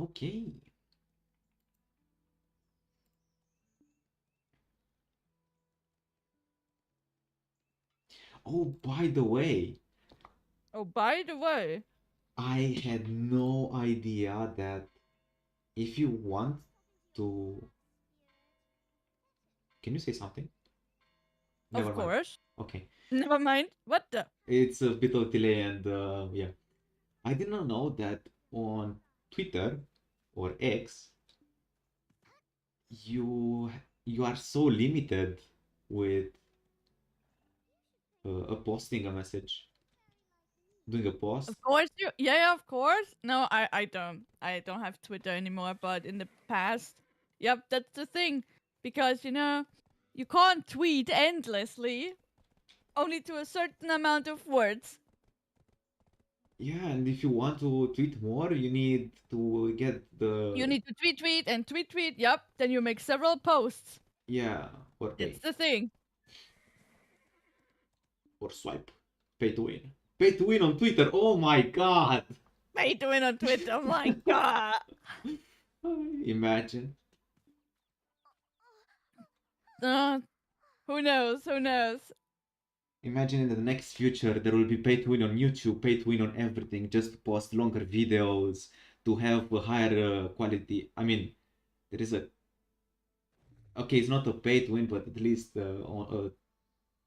Okay. Oh, by the way, Oh, by the way. I had no idea that if you want to, can you say something? Of Never mind. course. Okay. Never mind. What the? It's a bit of delay and yeah. I did not know that on Twitter or X, you you are so limited with posting a message, doing a post. Of course you. Yeah, of course. No, I don't. I don't have Twitter anymore. But in the past, yep, that's the thing. Because you can't tweet endlessly, only to a certain amount of words. Yeah, and if you want to tweet more, you need to get You the need to tweet and tweet. Yep. Then you make several posts. yeah or That's pay the thing. or swipe, pay to win on Twitter. Oh my God! Pay to win on Twitter. Oh my god. Imagine. Uh, who knows? Who knows? Imagine in the next future there will be pay to win on YouTube, pay to win on everything, just to post longer videos, to have a higher quality. I mean, there is a okay, it's not a pay to win, but at least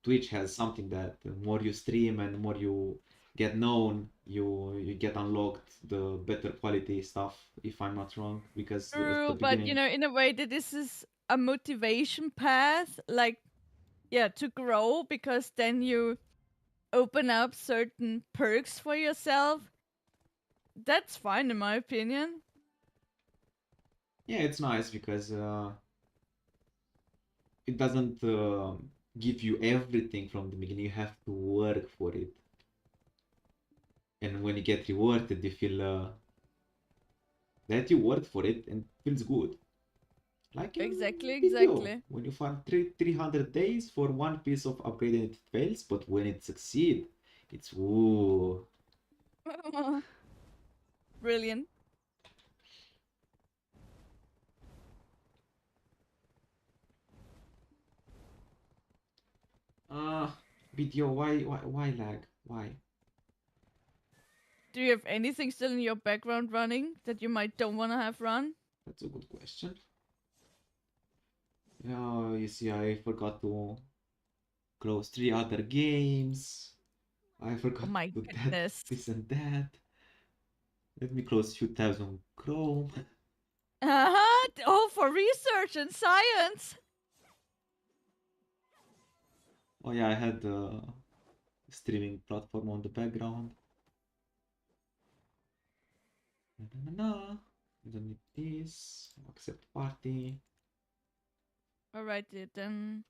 Twitch has something that the more you stream and the more you get known, you get unlocked the better quality stuff. If I'm not wrong, because at the True, but beginning, in a way that this is a motivation path, like yeah, to grow because then you open up certain perks for yourself. That's fine in my opinion. yeah, it's nice because it doesn't give you everything from the beginning. You have to work for it, and when you get rewarded, you feel that you worked for it and feels good. Like in Exactly, BDO, exactly. when you farm 300 days for one piece of upgrade and it fails, but when it succeeds, it's ooh. Brilliant. BDO, why lag? Why? Do you have anything still in your background running that you might don't want to have run? That's a good question. Yeah, you see, I forgot to close 3 other games. I Oh forgot my to do that, goodness. this and that. Let me close a few tabs on Chrome. Uh-huh. Oh, for research and science. Oh yeah, I had the streaming platform on the background. Na. You don't need this. Accept party. Alright, then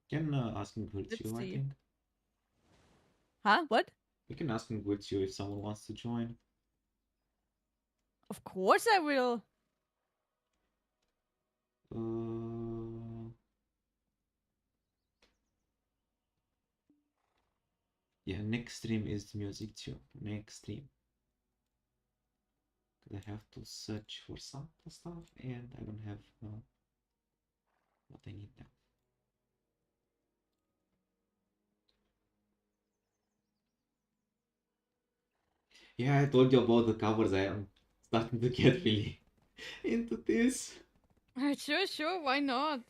Can ask me with let's you, I see. think. Huh? What? You can ask me with you if someone wants to join. Of course I will. Uh, yeah, next stream is music too. Next stream. I have to search for some stuff and I don't have what I need now. Yeah, I told you about the covers. I am starting to get really into this. Sure, why not?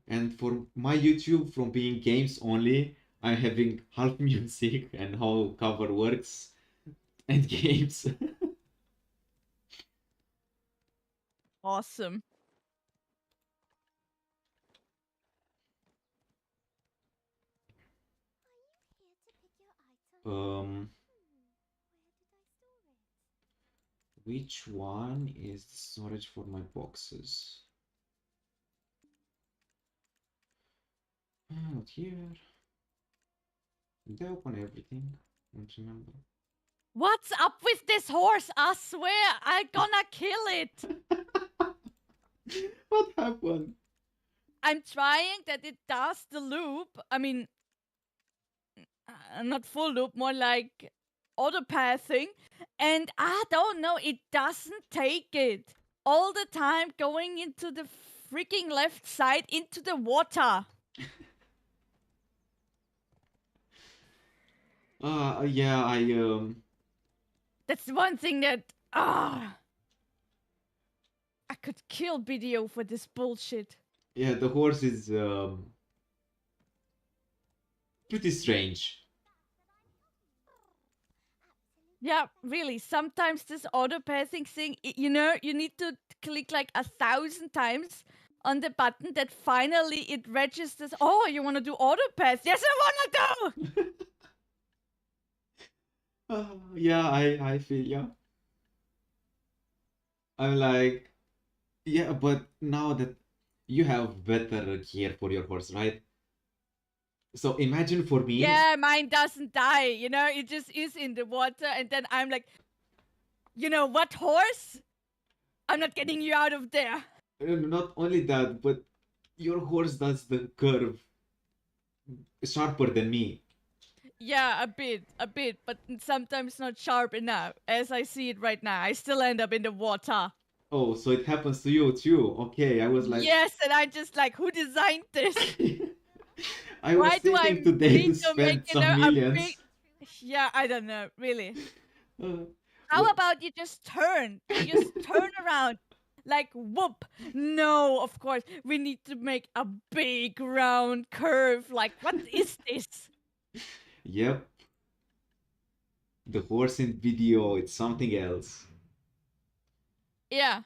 And for my YouTube, from being games only, I'm having half music and how cover works and games. Awesome. um, which one is the storage for my boxes? Not here. Did I open everything? I don't remember. What's up with this horse? I swear I'm gonna kill it. What happened? I'm trying that it does the loop. I mean, not full loop, more like auto passing, and I don't know, it doesn't take it all the time going into the freaking left side into the water. Yeah, That's one thing that I could kill BDO for this bullshit. yeah, the horse is pretty strange. Yeah, really. Sometimes this auto passing thing, you know, you need to click like 1,000 times on the button that finally it registers. Oh, you want to do auto pass? Yes, I want to do. Yeah, I feel yeah. I'm like, yeah, but now that you have better gear for your horse, right? So imagine for me, Yeah, mine doesn't die. You know, it just is in the water, and then I'm like, you know what, horse? I'm not getting you out of there. not only that, but your horse does the curve sharper than me. Yeah, a bit, but sometimes not sharp enough. As I see it right now, I still end up in the water. Oh, so it happens to you too. Okay, I was like, Yes, and I just like, who designed this? I was Why do I thinking today need to to make, spend you know, some a big. millions. Yeah, I don't know, really. Uh, How wh- about you just turn? You just turn around. Like, whoop. No, of course. We need to make a big round curve. Like, what is this? yep, the horse in video, it's something else. Yeah,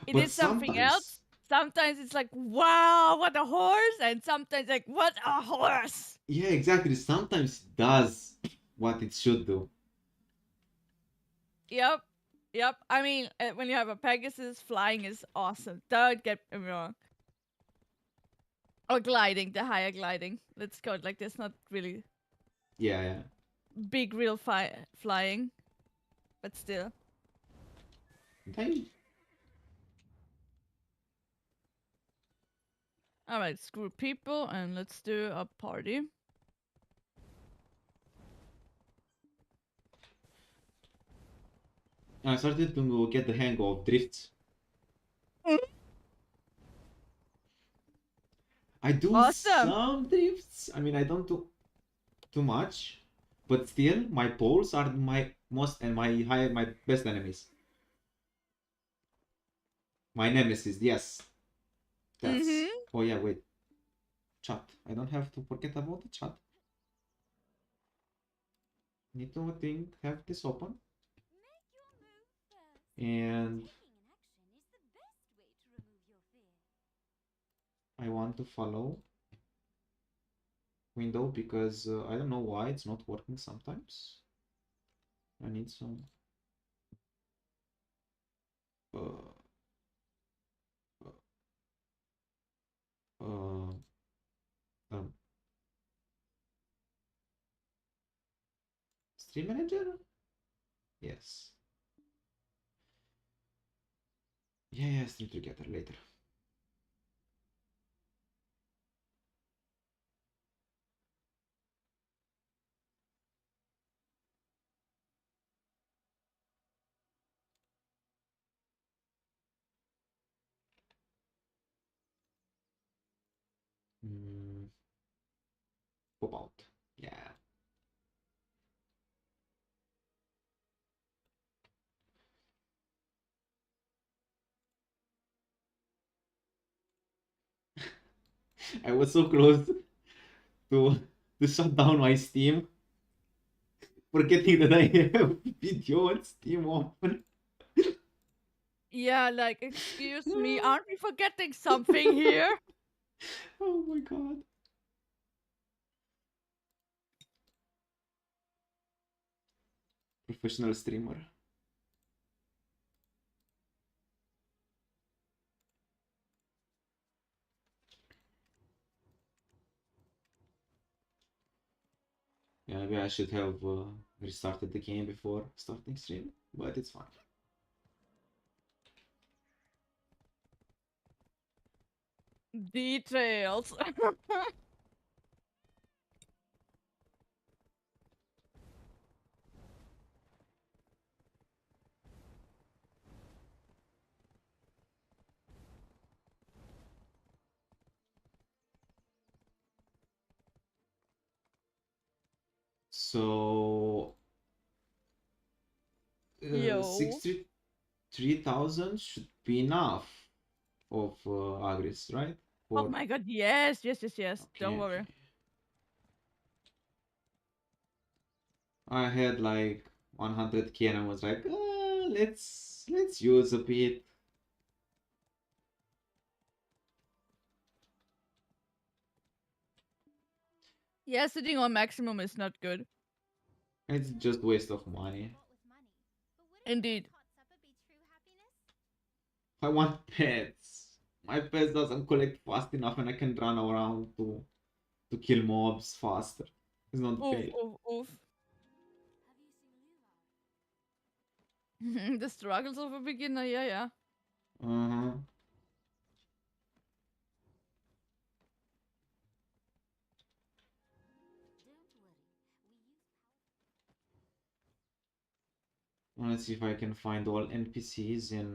it But is something sometimes, else. Sometimes it's like, wow, what a horse. And sometimes, like, what a horse. yeah, exactly. Sometimes it does what it should do. Yep. Yep. I mean, when you have a Pegasus, flying is awesome. Don't get me wrong. Or gliding, the higher gliding. Let's go like this. Not really Yeah, yeah. big, real flying, but still. They, All right, screw people, and let's do a party. I started to get the hang of drifts. I do Awesome. some drifts. I mean, I don't do too much, but still, my poles are my most and my best enemies. My nemesis, yes. That's. Mm-hmm. Oh yeah, wait. Chat. I don't have to forget about the chat. Need to think. Have this open. And I want to follow window because I don't know why it's not working sometimes. I need some. Uh, uh, um, stream manager? Yes. Yeah, yeah, stream together later. Mm, pop out. Yeah. I was so close to shut down my Steam, forgetting that I have video on Steam open. Yeah, like, excuse me, aren't we forgetting something here? Oh my god. Professional streamer. Yeah, maybe I should have restarted the game before starting stream, but it's fine. Details. So Yo. 63,000 should be enough of agris, right? Oh my god, yes. Don't Okay, worry. okay. I had like 100k and I was like, let's use a bit. Yeah, sitting on maximum is not good. It's just waste of money. Indeed. I want pets. My pets doesn't collect fast enough and I can run around to kill mobs faster. It's not Oof, fair. oof, oof. The struggles of a beginner, yeah. Uh-huh. Let's see if I can find all NPCs in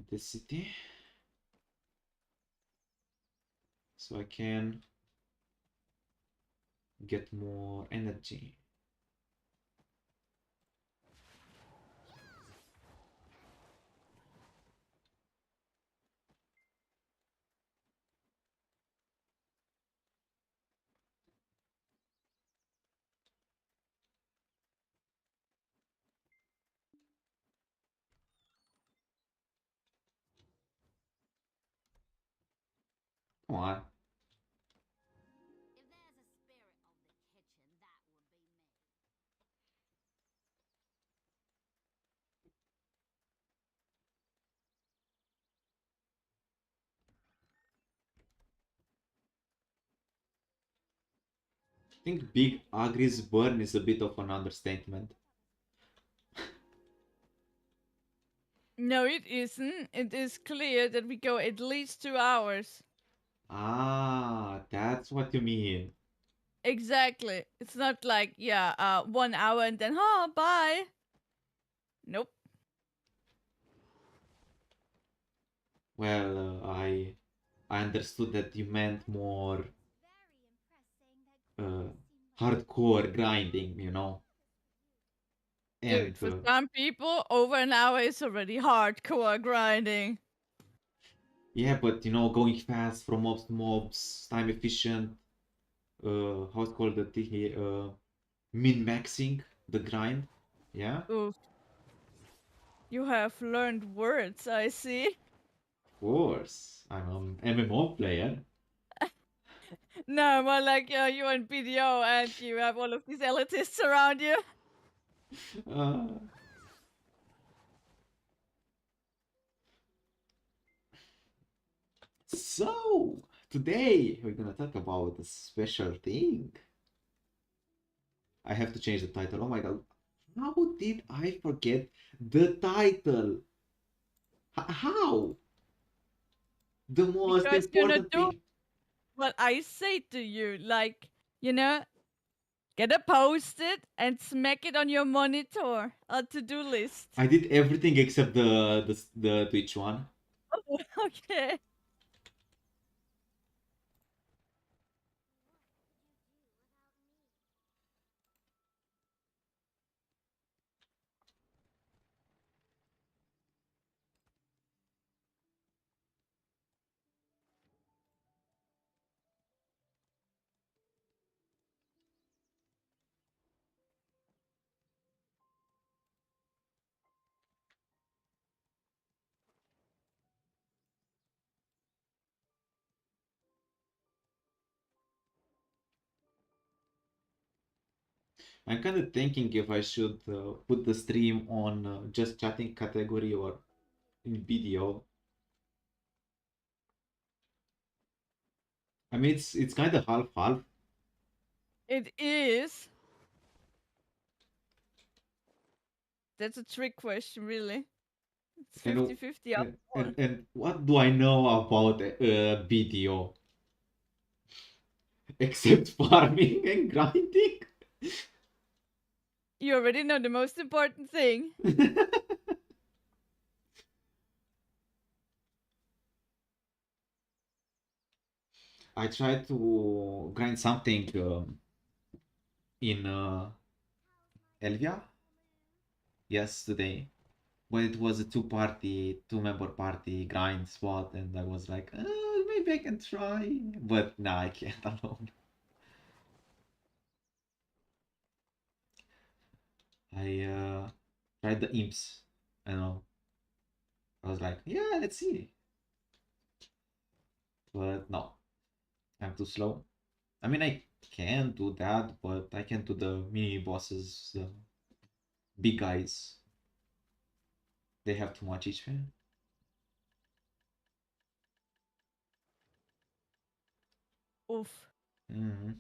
the city. So I can get more energy. Come on. I think Big Agri's burn is a bit of an understatement. No, it isn't. It is clear that we go at least 2 hours. Ah, that's what you mean. Exactly. It's not like, 1 hour and then, bye. Nope. Well, I understood that you meant more uh, hardcore grinding, you know. And Dude, for some people, over an hour is already hardcore grinding. yeah, but you know, going fast from mobs to mobs, time efficient. How's it called the thing? Min-maxing the grind. Yeah, Oof. You have learned words, I see. of course. I'm an MMO player. No, more like you're in BDO and you have all of these elitists around you. Uh, so today we're gonna talk about a special thing. I have to change the title. Oh my god. How did I forget the title? How? The most Because you're not important doing thing. what I say to you. Like, you know, get a post-it and smack it on your monitor, a to-do list. I did everything except the Twitch one. Okay. I'm kind of thinking if I should put the stream on just chatting category or in video. I mean, it's kind of half half. It is. That's a trick question, really. It's And 50-50 up or. and what do I know about BDO except farming and grinding? You already know the most important thing. I tried to grind something in Elvia yesterday, but it was a two-member party grind spot, and I was like, maybe I can try, but nah, I can't alone. I tried the imps. I know. I was like, yeah, let's see, but no, I'm too slow. I mean, I can do that, but I can't do the mini bosses, the big guys. They have too much HP. Oof. Mm-hmm.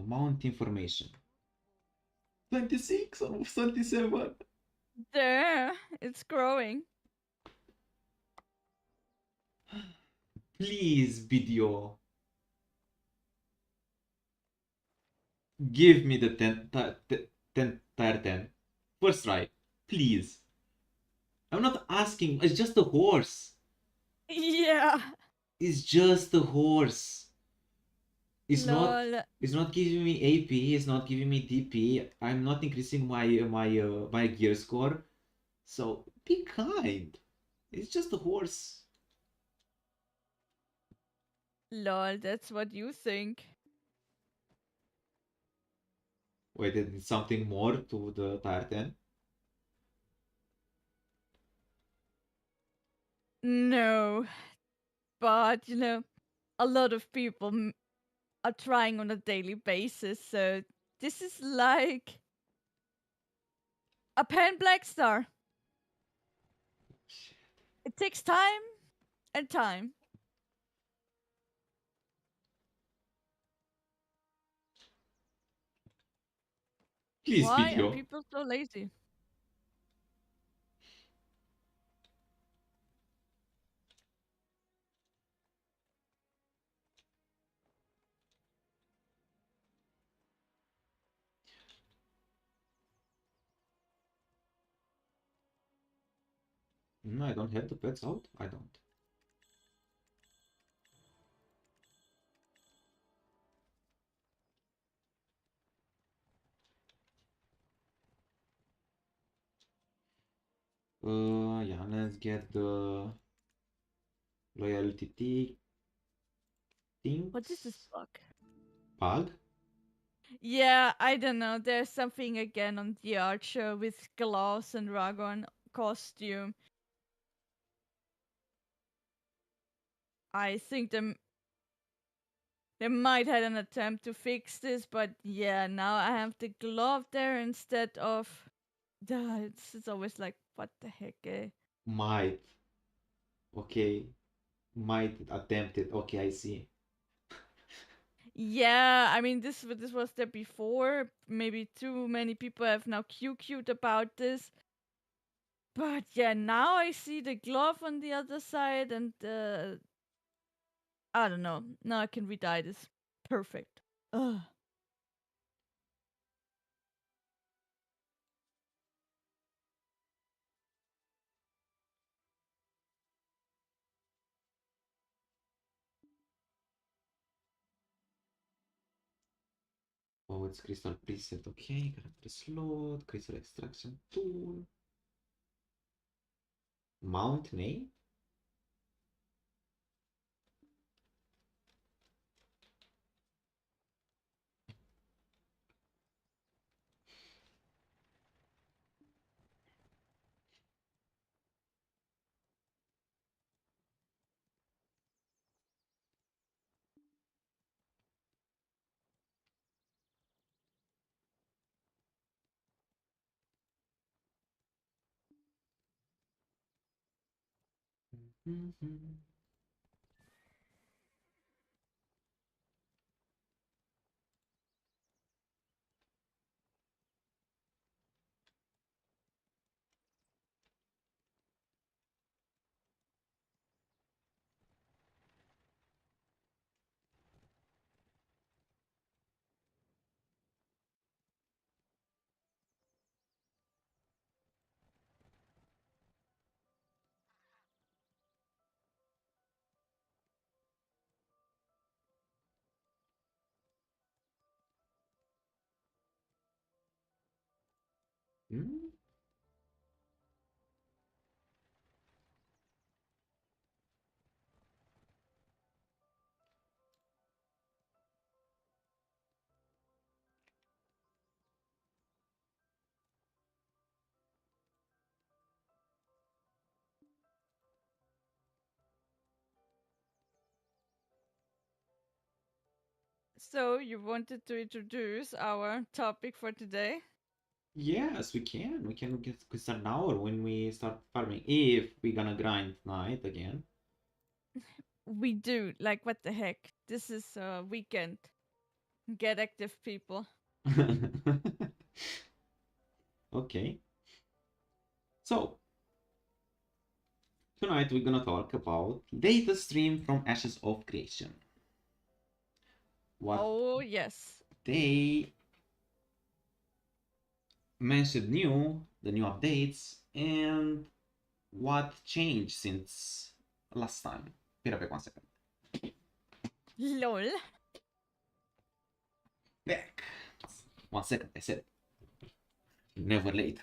Mount information. 26 or 27. There, it's growing. Please, BDO, give me the 10 tier 10. First try. Please. I'm not asking. It's just a horse. Yeah. It's just a horse. It's not. Lol. It's not giving me AP. It's not giving me DP. I'm not increasing my gear score. So be kind. It's just a horse. Lol, that's what you think. Wait, it's something more to the tier 10? No, but a lot of people are trying on a daily basis, so this is like a pen black star. It takes time and time. Please, Why are BDO. people so lazy? No, I don't have the pets out. I don't. Yeah, let's get the loyalty What is this things. bug? Bug? Yeah, I don't know. There's something again on the archer with gloves and dragon costume. I think they might had an attempt to fix this, but yeah, now I have the glove there instead of. Duh, it's always like, what the heck, eh? Might. Okay. Might attempt it. Okay, I see. Yeah, I mean this was there before. Maybe too many people have now QQ'd about this. But yeah, now I see the glove on the other side, and I don't know. Now I can re-dye this. Perfect. Ugh. Oh, it's crystal preset. Okay, character slot, crystal extraction tool. Mount name? Mhm. Hmm? So you wanted to introduce our topic for today? Yes, we can. We can start now or when we start farming. If we're gonna grind night again. We do. Like, what the heck? This is a weekend. Get active, people. Okay. So, tonight we're gonna talk about data stream from ashes of creation. What Oh, yes. they mentioned new, the new updates, and what changed since last time. Be right back 1 second. LOL. Back. 1 second, I said. Never late.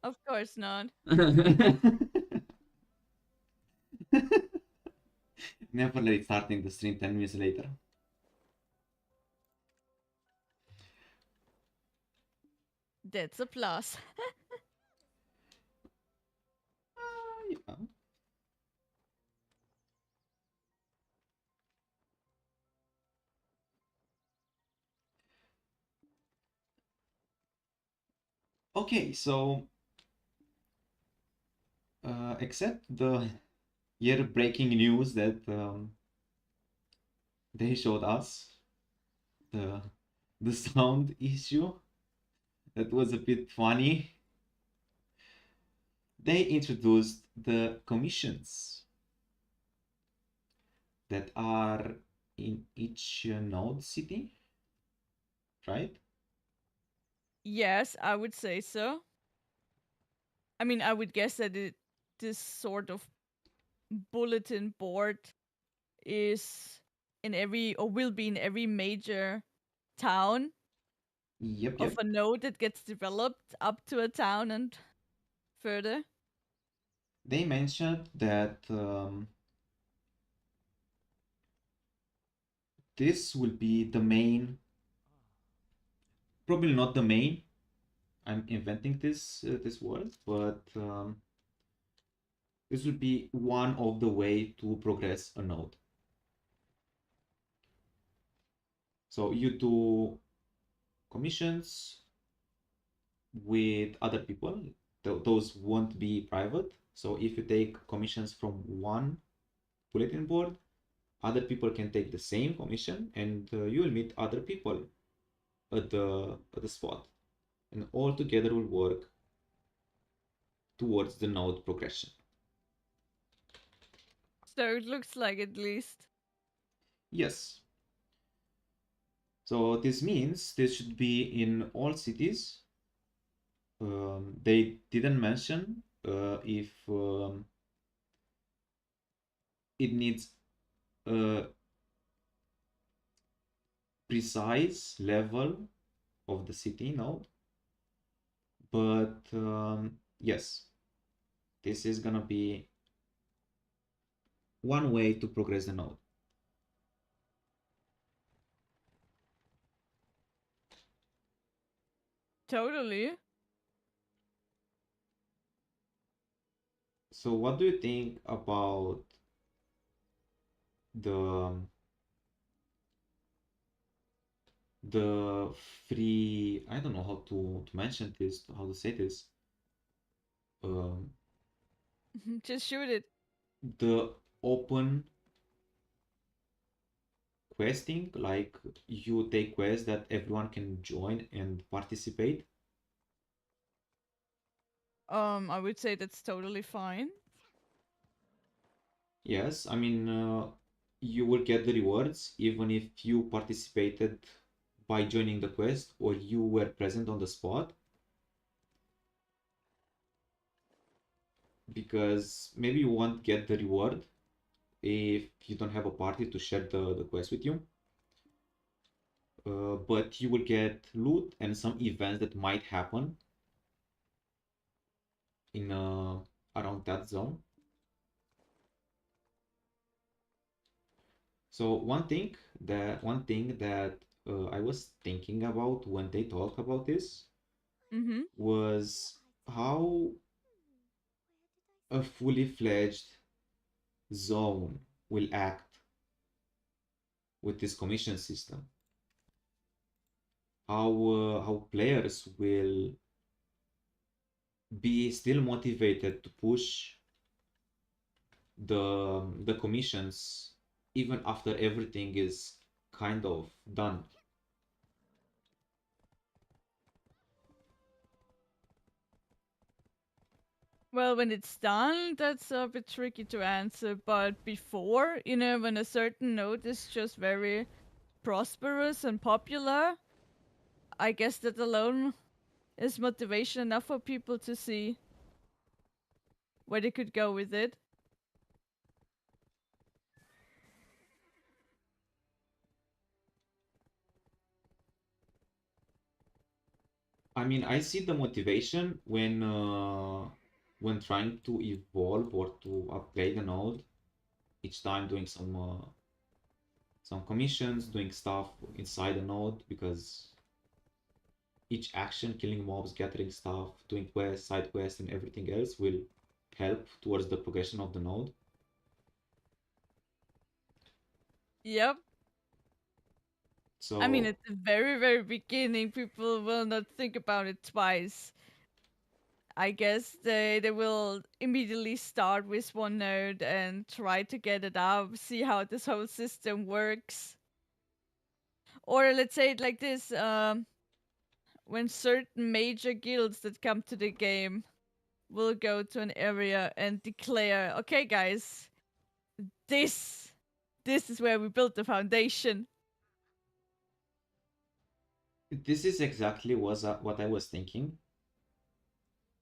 Of course not. Never late starting the stream 10 minutes later. That's a plus. Yeah. Okay, so except the year-breaking news that they showed us, the the sound issue that was a bit funny. They introduced the commissions that are in each node city, right? Yes, I would say so. I mean, I would guess that this sort of bulletin board is in every, or will be in every major town Yep, of yep. a node that gets developed up to a town and further. They mentioned that this will be the main, probably not the main. I'm inventing this word, but this will be one of the way to progress a node. So you do commissions with other people. Those won't be private. So if you take commissions from one bulletin board, other people can take the same commission, and you will meet other people at the spot, and all together will work towards the node progression. So it looks like, at least. Yes. So this means this should be in all cities. They didn't mention if it needs a precise level of the city node, but yes, this is gonna be one way to progress the node. Totally. So what do you think about the the free, I don't know how to mention this, how to say this, um, Just shoot it. the open questing, like you take quests that everyone can join and participate. I would say that's totally fine. Yes, I mean, you will get the rewards even if you participated by joining the quest or you were present on the spot, because maybe you won't get the reward if you don't have a party to share the quest with you. but you will get loot and some events that might happen in around that zone. So one thing that I was thinking about when they talked about this Mm-hmm. was how a fully fledged zone will act with this commission system. How players will be still motivated to push the commissions even after everything is kind of done. Well, when it's done, that's a bit tricky to answer. But before, when a certain node is just very prosperous and popular, I guess that alone is motivation enough for people to see where they could go with it. I mean, I see the motivation when trying to evolve or to upgrade a node, each time doing some commissions, doing stuff inside a node, because each action, killing mobs, gathering stuff, doing quests, side quests, and everything else will help towards the progression of the node. Yep. I mean, So at the very, very beginning, people will not think about it twice. I guess they will immediately start with one node and try to get it up, see how this whole system works. Or let's say it like this: when certain major guilds that come to the game will go to an area and declare, "Okay, guys, this this is where we built the foundation." this is exactly what I was thinking,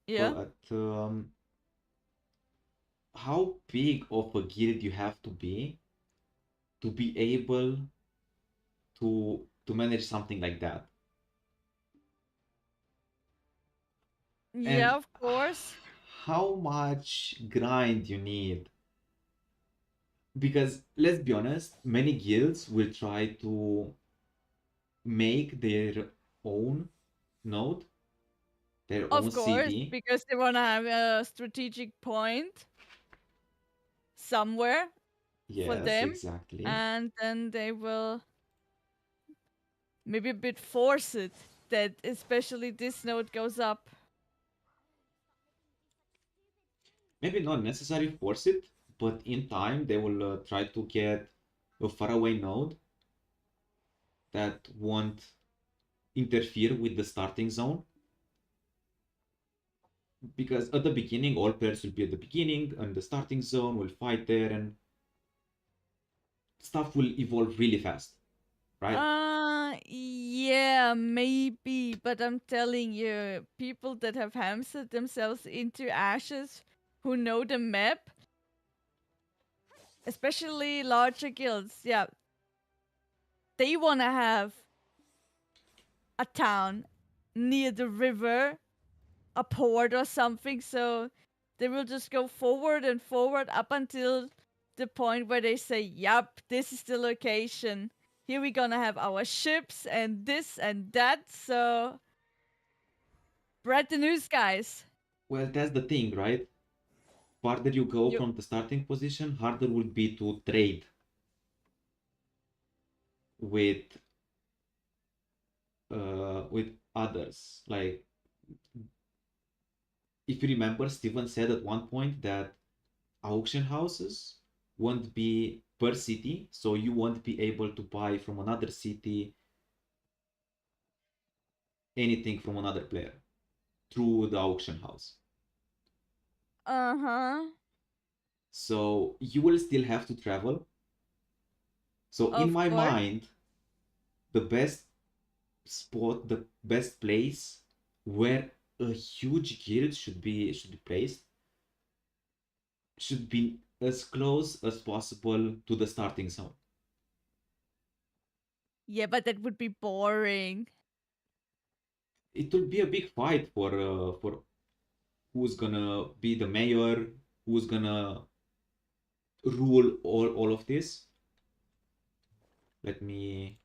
Yeah. but how big of a guild you have to be able to manage something like that? Yeah, And of course. how much grind you need? Because let's be honest, many guilds will try to make their own node, their own Of course, city. because they want to have a strategic point somewhere for Yes, them, exactly. and then they will maybe a bit force it that especially this node goes up. Maybe not necessarily force it, but in time they will try to get a faraway node that won't interfere with the starting zone. Because at the beginning, all players will be at the beginning, and the starting zone will fight there, and stuff will evolve really fast, right? Yeah, maybe, but I'm telling you, people that have hamstered themselves into ashes who know the map, especially larger guilds, yeah, they want to have a town near the river, a port or something, so they will just go forward and forward up until the point where they say, "Yup, this is the location. Here we're gonna have our ships and this and that." So, spread the news, guys. Well, that's the thing, right? Farther you go You, from the starting position, harder will be to trade with with others. Like, if you remember, Steven said at one point that auction houses won't be per city, so you won't be able to buy from another city anything from another player through the auction house. uh huh, So you will still have to travel. So in of my course. mind, the best spot, the best place where a huge guild should be placed should be as close as possible to the starting zone. Yeah, but that would be boring. It will be a big fight for who's gonna be the mayor, who's gonna rule all of this. Let me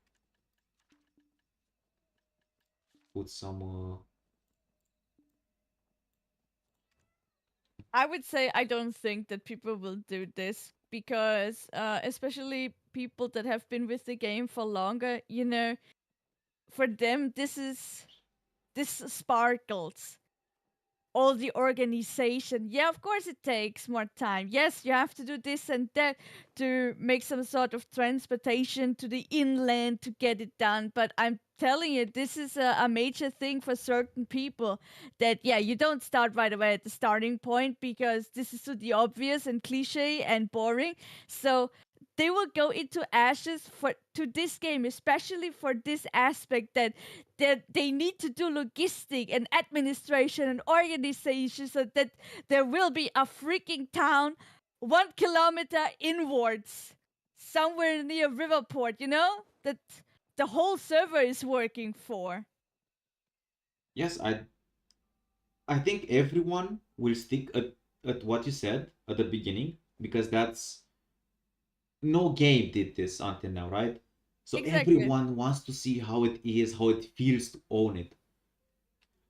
put some. I would say I don't think that people will do this because, especially people that have been with the game for longer, for them this sparkles. All the organization. Yeah, of course it takes more time. Yes, you have to do this and that to make some sort of transportation to the inland to get it done. But I'm telling you, this is a major thing for certain people that, yeah, you don't start right away at the starting point because this is so the obvious and cliche and boring. So they will go into ashes for to this game, especially for this aspect that they need to do logistic and administration and organization so that there will be a freaking town 1 kilometer inwards somewhere near Riverport, that the whole server is working for. Yes, I think everyone will stick at what you said at the beginning because that's no game did this until now, right? So Exactly. everyone wants to see how it is, how it feels to own it.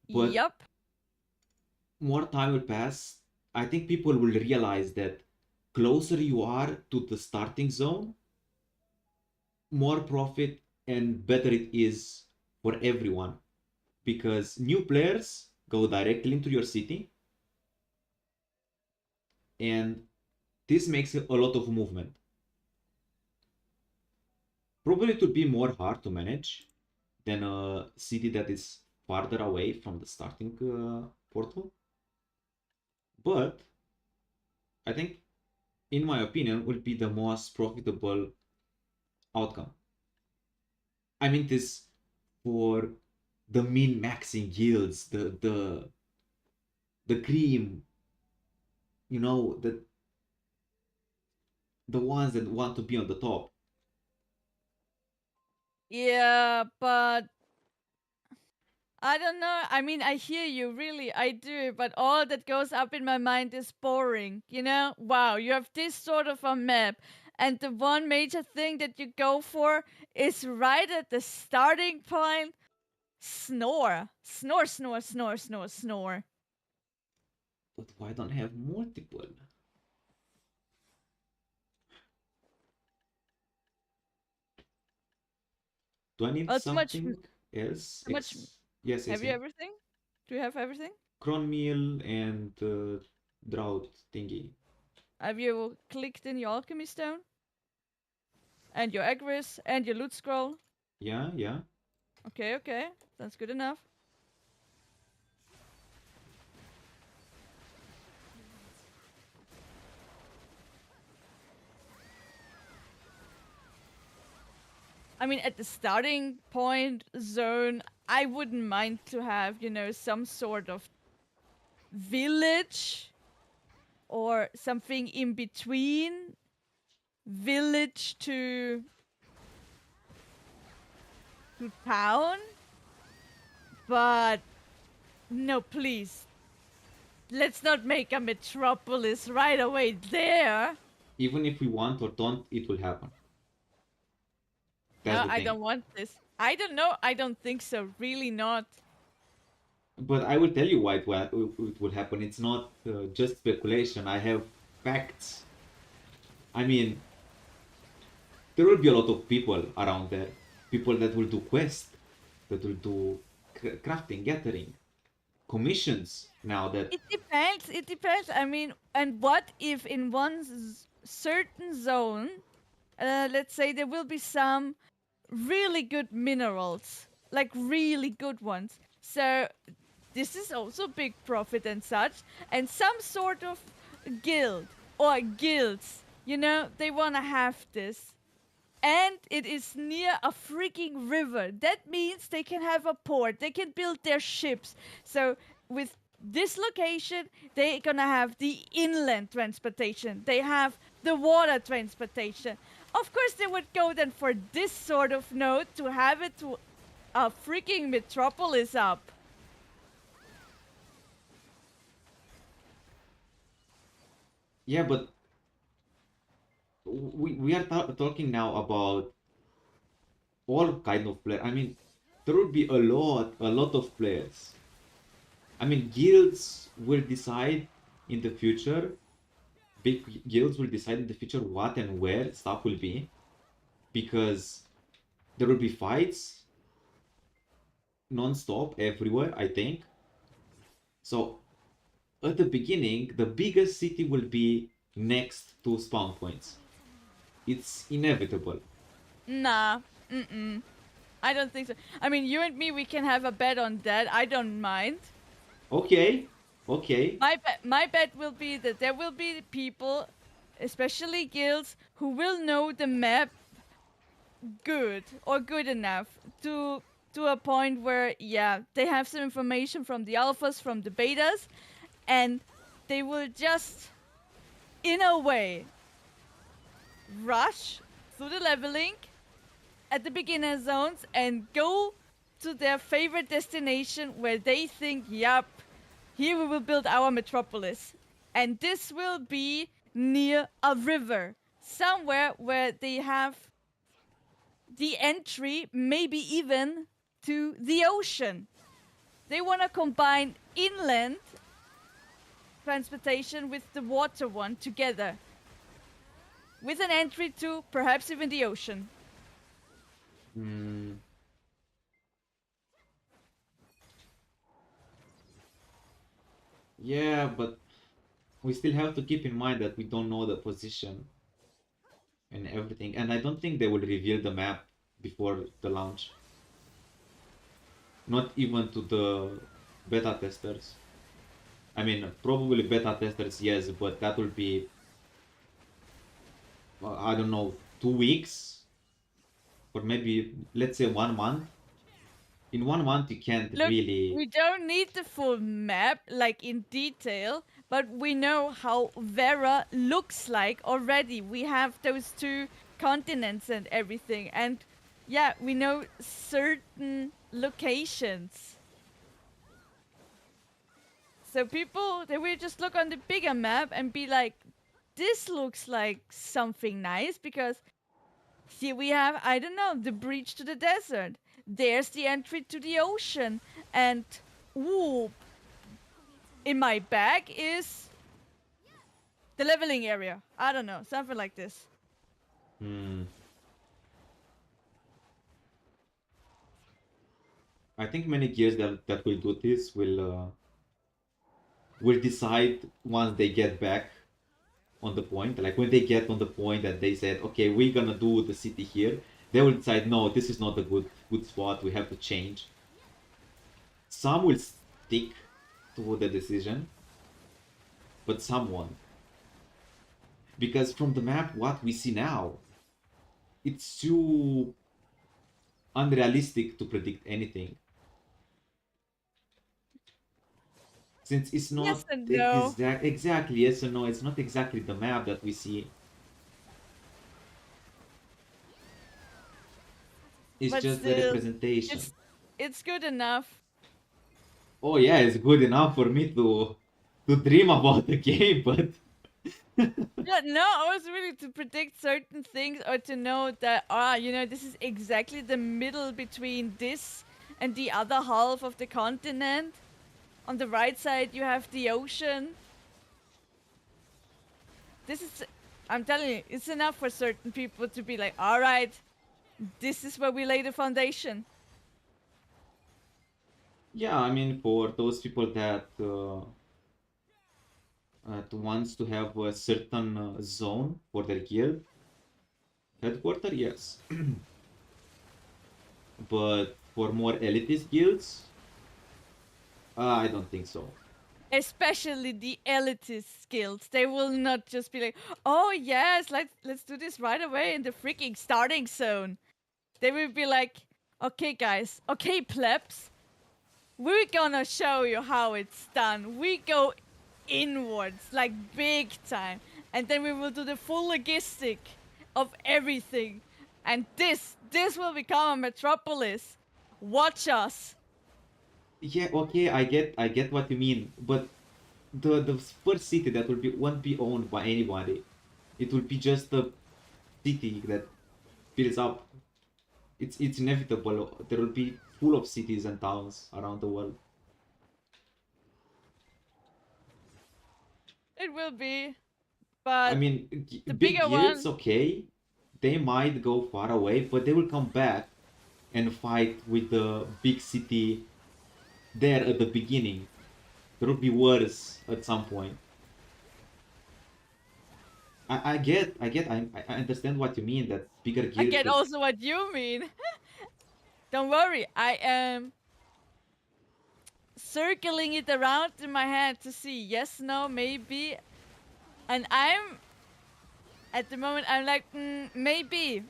But Yup. more time will pass. I think people will realize that closer you are to the starting zone, more profit and better it is for everyone because new players go directly into your city and this makes a lot of movement. Probably it will be more hard to manage than a city that is farther away from the starting portal. But I think, in my opinion, will be the most profitable outcome. I mean this for the min maxing guilds, the cream, the ones that want to be on the top. Yeah, but I don't know. I mean, I hear you, really, I do. But all that goes up in my mind is boring. Wow, you have this sort of a map, and the one major thing that you go for is right at the starting point. Snore, snore, snore, snore, snore, snore. But why don't I have multiple? Do I need Too much. something else? Too much. Yes, yes, Have you yes. everything? Do you have everything? Cron meal and drought thingy. Have you clicked in your alchemy stone and your agris and your loot scroll? Yeah, yeah. Okay, okay, that's good enough. I mean, at the starting point zone, I wouldn't mind to have, some sort of village or something in between village to town. But no, please. Let's not make a metropolis right away there. Even if we want or don't, it will happen. That's No, the I thing. don't want this. I don't know. I don't think so. Really not. But I will tell you why it will happen. It's not just speculation. I have facts. I mean, there will be a lot of people around there. People that will do quests, that will do crafting, gathering, commissions. Now that It depends. It depends. I mean, and what if in one certain zone, let's say there will be some really good minerals, like really good ones. So this is also big profit and such, and some sort of guild or guilds, they want to have this. And it is near a freaking river. That means they can have a port. They can build their ships. So with this location, they're gonna have the inland transportation. They have the water transportation. Of course, they would go then for this sort of node to have it to a freaking metropolis up. Yeah, but we are talking now about all kind of players. I mean, there will be a lot of players. I mean, guilds will decide in the future. Big guilds will decide in the future what and where stuff will be, because there will be fights non-stop everywhere, I think. So at the beginning, the biggest city will be next to spawn points. It's inevitable. Nah, I don't think so. I mean, you and me, we can have a bet on that. I don't mind. Okay, okay. My bet will be that there will be people, especially guilds, who will know the map good or good enough to a point where, yeah, they have some information from the alphas, from the betas, and they will just, in a way, rush through the leveling at the beginner zones and go to their favorite destination where they think, yup, here we will build our metropolis. And this will be near a river, somewhere where they have the entry, maybe even to the ocean. They want to combine inland transportation with the water one together, with an entry to perhaps even the ocean. Yeah, but we still have to keep in mind that we don't know the position and everything, and I don't think they will reveal the map before the launch. Not even to the beta testers. I mean, probably beta testers, yes, but that will be, I don't know, 2 weeks, or maybe let's say 1 month. In 1 month, you can't Look, really. we don't need the full map, like in detail, but we know how Vera looks like already. We have those two continents and everything, and yeah, we know certain locations. So people, they will just look on the bigger map and be like, this looks like something nice, because here we have, I don't know, the breach to the desert. There's the entry to the ocean. And, ooh, in my bag is the leveling area. I don't know, something like this. I think many gears that will do this will decide once they get back on the point. Like when they get on the point that they said, okay, we're gonna do the city here, they will decide, no, this is not a good spot. We have to change. Some will stick to the decision, but some won't. Because from the map, what we see now, it's too unrealistic to predict anything. Since it's not Yes and no. exactly yes or no, it's not exactly the map that we see. It's But just the still, representation. it's good enough. Oh yeah, it's good enough for me to dream about the game, but Yeah, no, I was really to predict certain things or to know that, you know, this is exactly the middle between this and the other half of the continent. On the right side, you have the ocean. This is, I'm telling you, it's enough for certain people to be like, all right, this is where we lay the foundation. yeah, I mean, for those people that wants to have a certain zone for their guild headquarter, yes. But for more elitist guilds, I don't think so. Especially the elitist skills. They will not just be like, oh yes, let's do this right away in the freaking starting zone. They will be like, okay guys, okay plebs, we're gonna show you how it's done. We go inwards, like big time. And then we will do the full logistic of everything. And this will become a metropolis. Watch us. Yeah, okay, I get what you mean, but the first city that will be won't be owned by anybody. It will be just a city that builds up. It's inevitable. There will be full of cities and towns around the world. It will be, I but mean, the big bigger guilds, one, okay, they might go far away, but they will come back and fight with the big city there at the beginning. There will be wars at some point. I understand what you mean, that bigger I guilds get that, also what you mean. Don't worry, I am circling it around in my head to see yes, no, maybe. And at the moment, I'm like, maybe.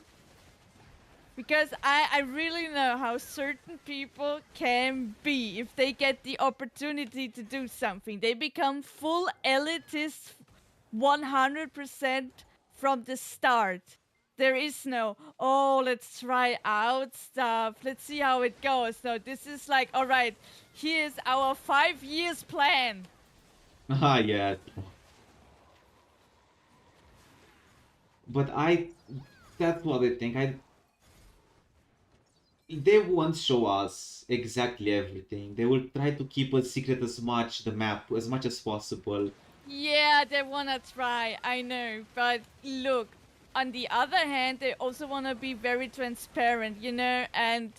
Because I really know how certain people can be if they get the opportunity to do something. They become full elitists 100% from the start. There is no, oh, let's try out stuff. Let's see how it goes. No, this is like, all right, here's our 5 years plan. ah, yeah. But that's what I think. They won't show us exactly everything. They will try to keep a secret as much, the map, as much as possible. Yeah, they wanna try, I know. But look, on the other hand, they also wanna be very transparent, you know? And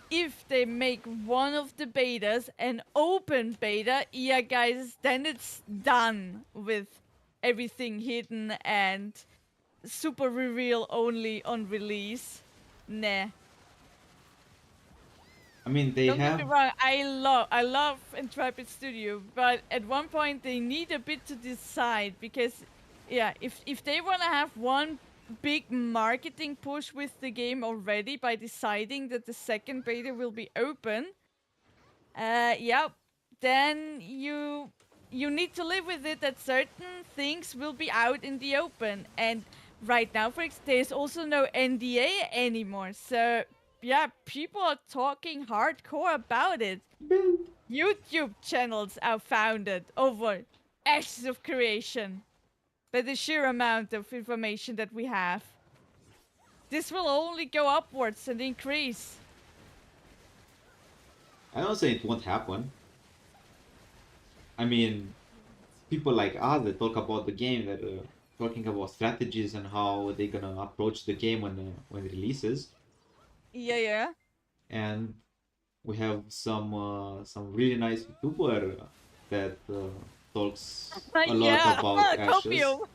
if they make one of the betas an open beta, yeah, guys, then it's done with everything hidden and super reveal only on release. Nah. I mean, they Don't get me have. wrong, I love Intrepid Studio, but at one point they need a bit to decide because yeah, if they wanna have one big marketing push with the game already by deciding that the second beta will be open, yeah, then you need to live with it that certain things will be out in the open. And right now, for example, there's also no NDA anymore. So yeah, people are talking hardcore about it. Build. YouTube channels are founded over Ashes of Creation by the sheer amount of information that we have. This will only go upwards and increase. I don't say it won't happen. I mean, people like us that talk about the game, that talking about strategies and how they're gonna approach the game when it releases, Yeah, yeah. and we have some really nice YouTuber that talks a lot Yeah, about Ashes. copium.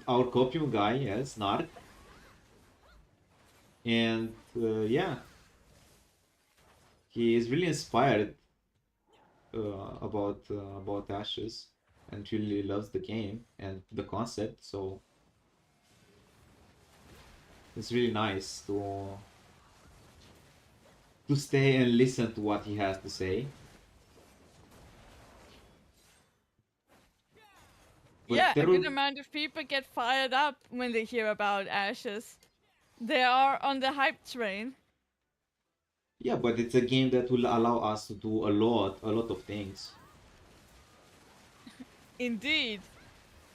Our copium guy, yes, Narc, and yeah, he is really inspired about Ashes, and really loves the game and the concept. So it's really nice to stay and listen to what he has to say. But Yeah, a there good will, amount of people get fired up when they hear about Ashes. They are on the hype train. yeah, but it's a game that will allow us to do a lot of things. Indeed.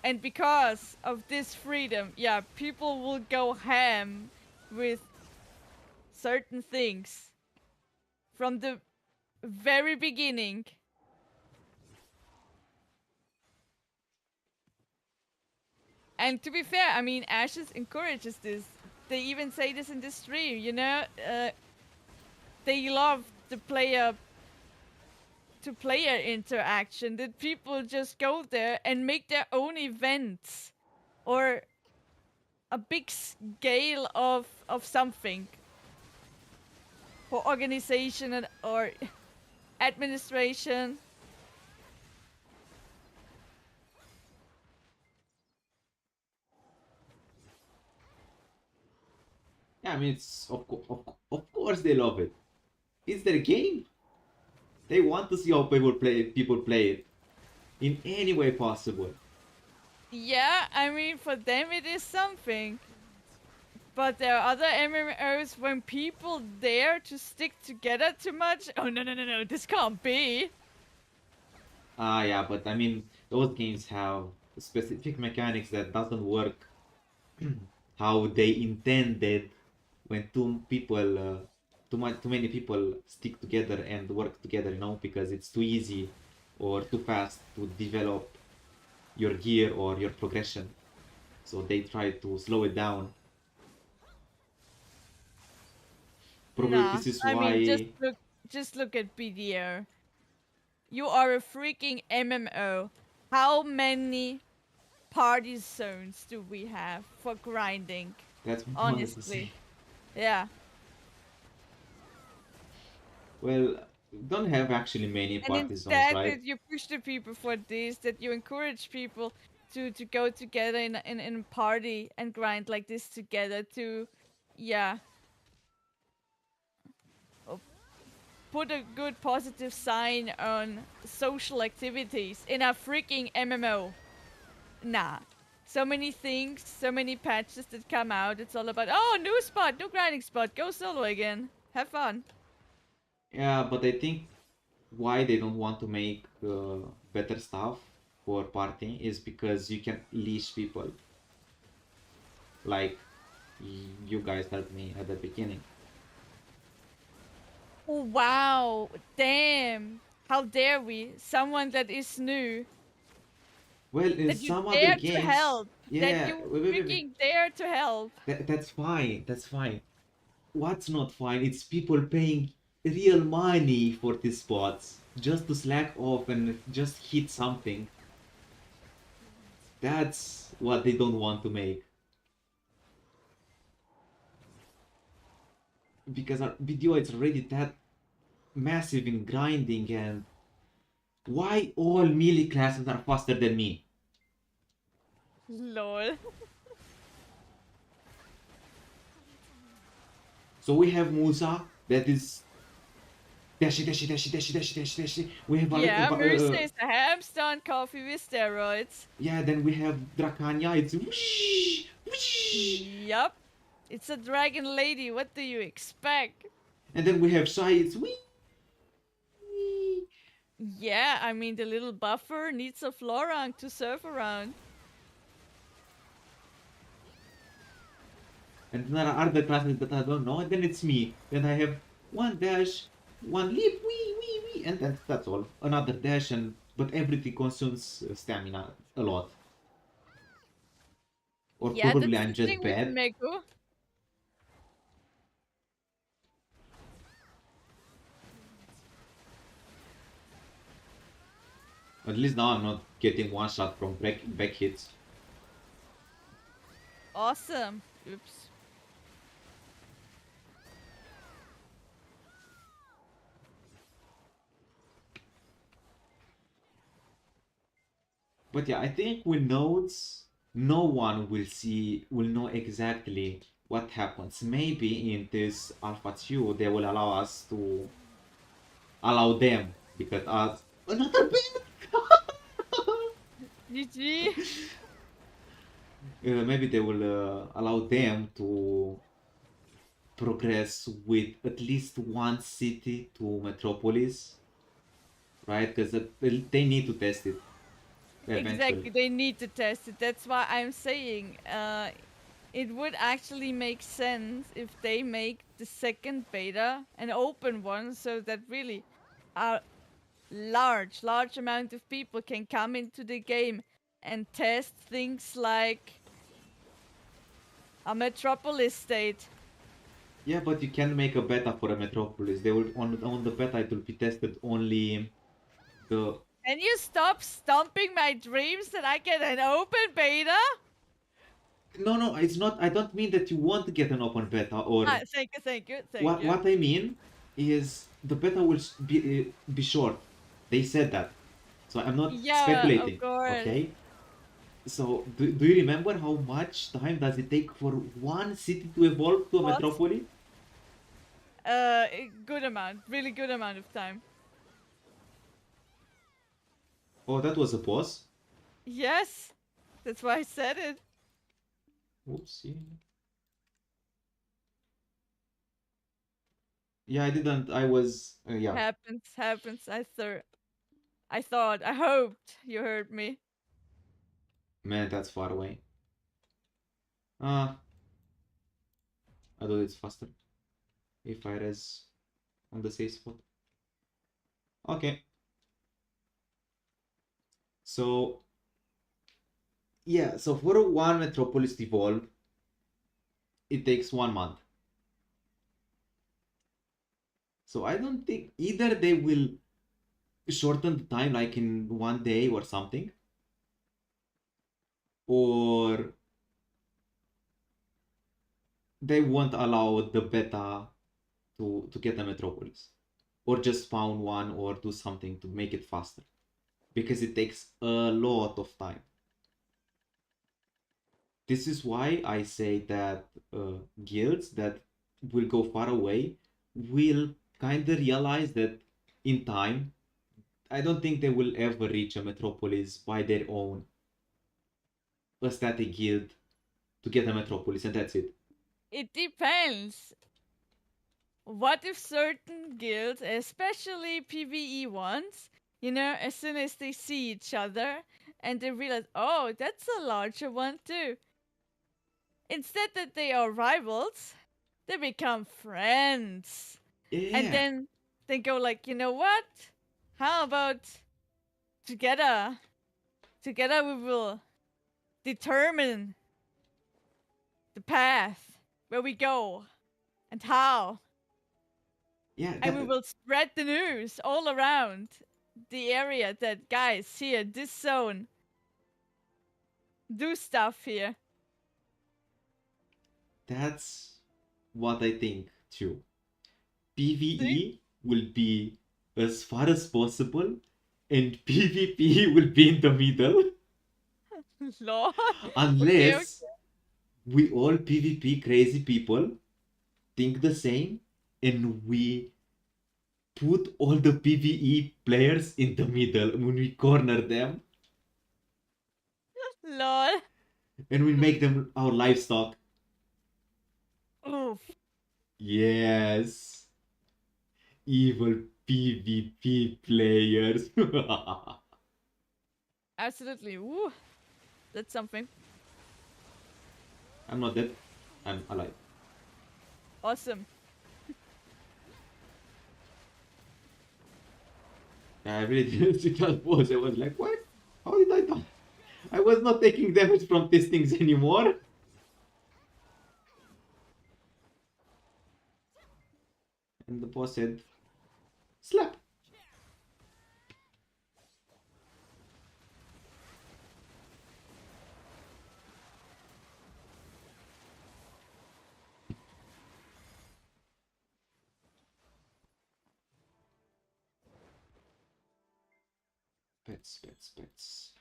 And because of this freedom, yeah, people will go ham with certain things from the very beginning. And to be fair, I mean, Ashes encourages this. They even say this in the stream, you know? They love the player to player interaction, that people just go there and make their own events or a big scale of something for organization and or administration. Yeah, I mean, of course they love it. It's their game. They want to see how people play it in any way possible. Yeah, I mean, for them it is something. But there are other MMOs when people dare to stick together too much. Oh no, this can't be. Yeah, but I mean, those games have specific mechanics that doesn't work how they intended when too many people stick together and work together, you know, because it's too easy or too fast to develop your gear or your progression. So they try to slow it down. Probably Nah, this is I mean why. just look at BDO. You are a freaking MMO. How many party zones do we have for grinding? That's what I wanted to Honestly. say. Yeah. Well, don't have actually many And party zones, instead right? that you push the people for this, that you encourage people to go together in a party and grind like this together to yeah. uh, Put a good positive sign on social activities in a freaking MMO. Nah. So many things, so many patches that come out. It's all about, oh, new spot, new grinding spot, go solo again. Have fun. Yeah, but I think why they don't want to make better stuff for party is because you can leash people. Like you guys helped me at the beginning. Oh, wow. Damn. How dare we? Someone that is new. Well, in That you some other dare to games, help. That yeah, you wait. freaking dare to help. That's fine. That's fine. What's not fine? It's people paying real money for these spots just to slack off and just hit something. That's what they don't want to make. Because our video is already that massive in grinding, and why all melee classes are faster than me? Lol. So we have Musa that is dashi. We have Yeah, Moose is a hamster on coffee with steroids. yeah, then we have Drakanya. It's whoosh, whoosh. Yup. It's a dragon lady. What do you expect? And then we have Shai. It's wee. Yeah, I mean, the little buffer needs a Florang to surf around. And there are other classes that I don't know. And then it's me. Then I have one dash, one leap, wee, and that's all. Another dash, and but everything consumes stamina a lot. Or Yeah, probably that's I'm the just thing with bad. Meku. At least now I'm not getting one shot from back hits. Awesome. Oops. But yeah, I think with nodes, no one will know exactly what happens. Maybe in this Alpha 2, they will allow them, because us, another bit! GG. Maybe they will allow them to progress with at least one city to Metropolis, right? Because they need to test it Exactly, eventually. they need to test it. That's why I'm saying it would actually make sense if they make the second beta an open one so that really a large amount of people can come into the game and test things like a metropolis state. Yeah, but you can make a beta for a Metropolis. They will on the beta it will be tested only the. Can you stop stomping my dreams that I get an open beta? No, it's not. I don't mean that you want to get an open beta or Thank you. what I mean is the beta will be short. They said that, so I'm not Yeah, of speculating. course. Okay. So do you remember how much time does it take for one city to evolve to a What? metropolis? Good amount, really good amount of time. Oh, that was a pause. Yes, that's why I said it. Oopsie. Yeah, I didn't. I was. Yeah, Happens. I hoped you heard me. man, that's far away. Ah, I do this faster if I res on the safe spot. Okay, so yeah, so for one metropolis to evolve, it takes 1 month. So I don't think either they will shorten the time like in 1 day or something, or they won't allow the beta to get a metropolis, or just found one or do something to make it faster because it takes a lot of time. This is why I say that guilds that will go far away will kind of realize that in time. I don't think they will ever reach a metropolis by their own, a static guild to get a metropolis, and that's it. It depends. What if certain guilds, especially PvE ones, as soon as they see each other and they realize, oh, that's a larger one too. Instead that they are rivals, they become friends. And Yeah, then they go like, you know what? How about together? Together we will determine the path where we go and how. yeah, And we will spread the news all around the area that guys here, this zone, do stuff here. that's what I think too. See? PvE will be as far as possible, and PvP will be in the middle, Lord. Okay, okay. unless we all PvP crazy people think the same, and we put all the PvE players in the middle when we corner them, Lord. and we make them our livestock. Oof. Yes, evil PvP players. Absolutely. Ooh. That's something. I'm not dead. I'm alive. Awesome. I really didn't see that pose. I was like, what? How did I die? I was not taking damage from these things anymore. And the boss said, slap. Pets, pets, pets.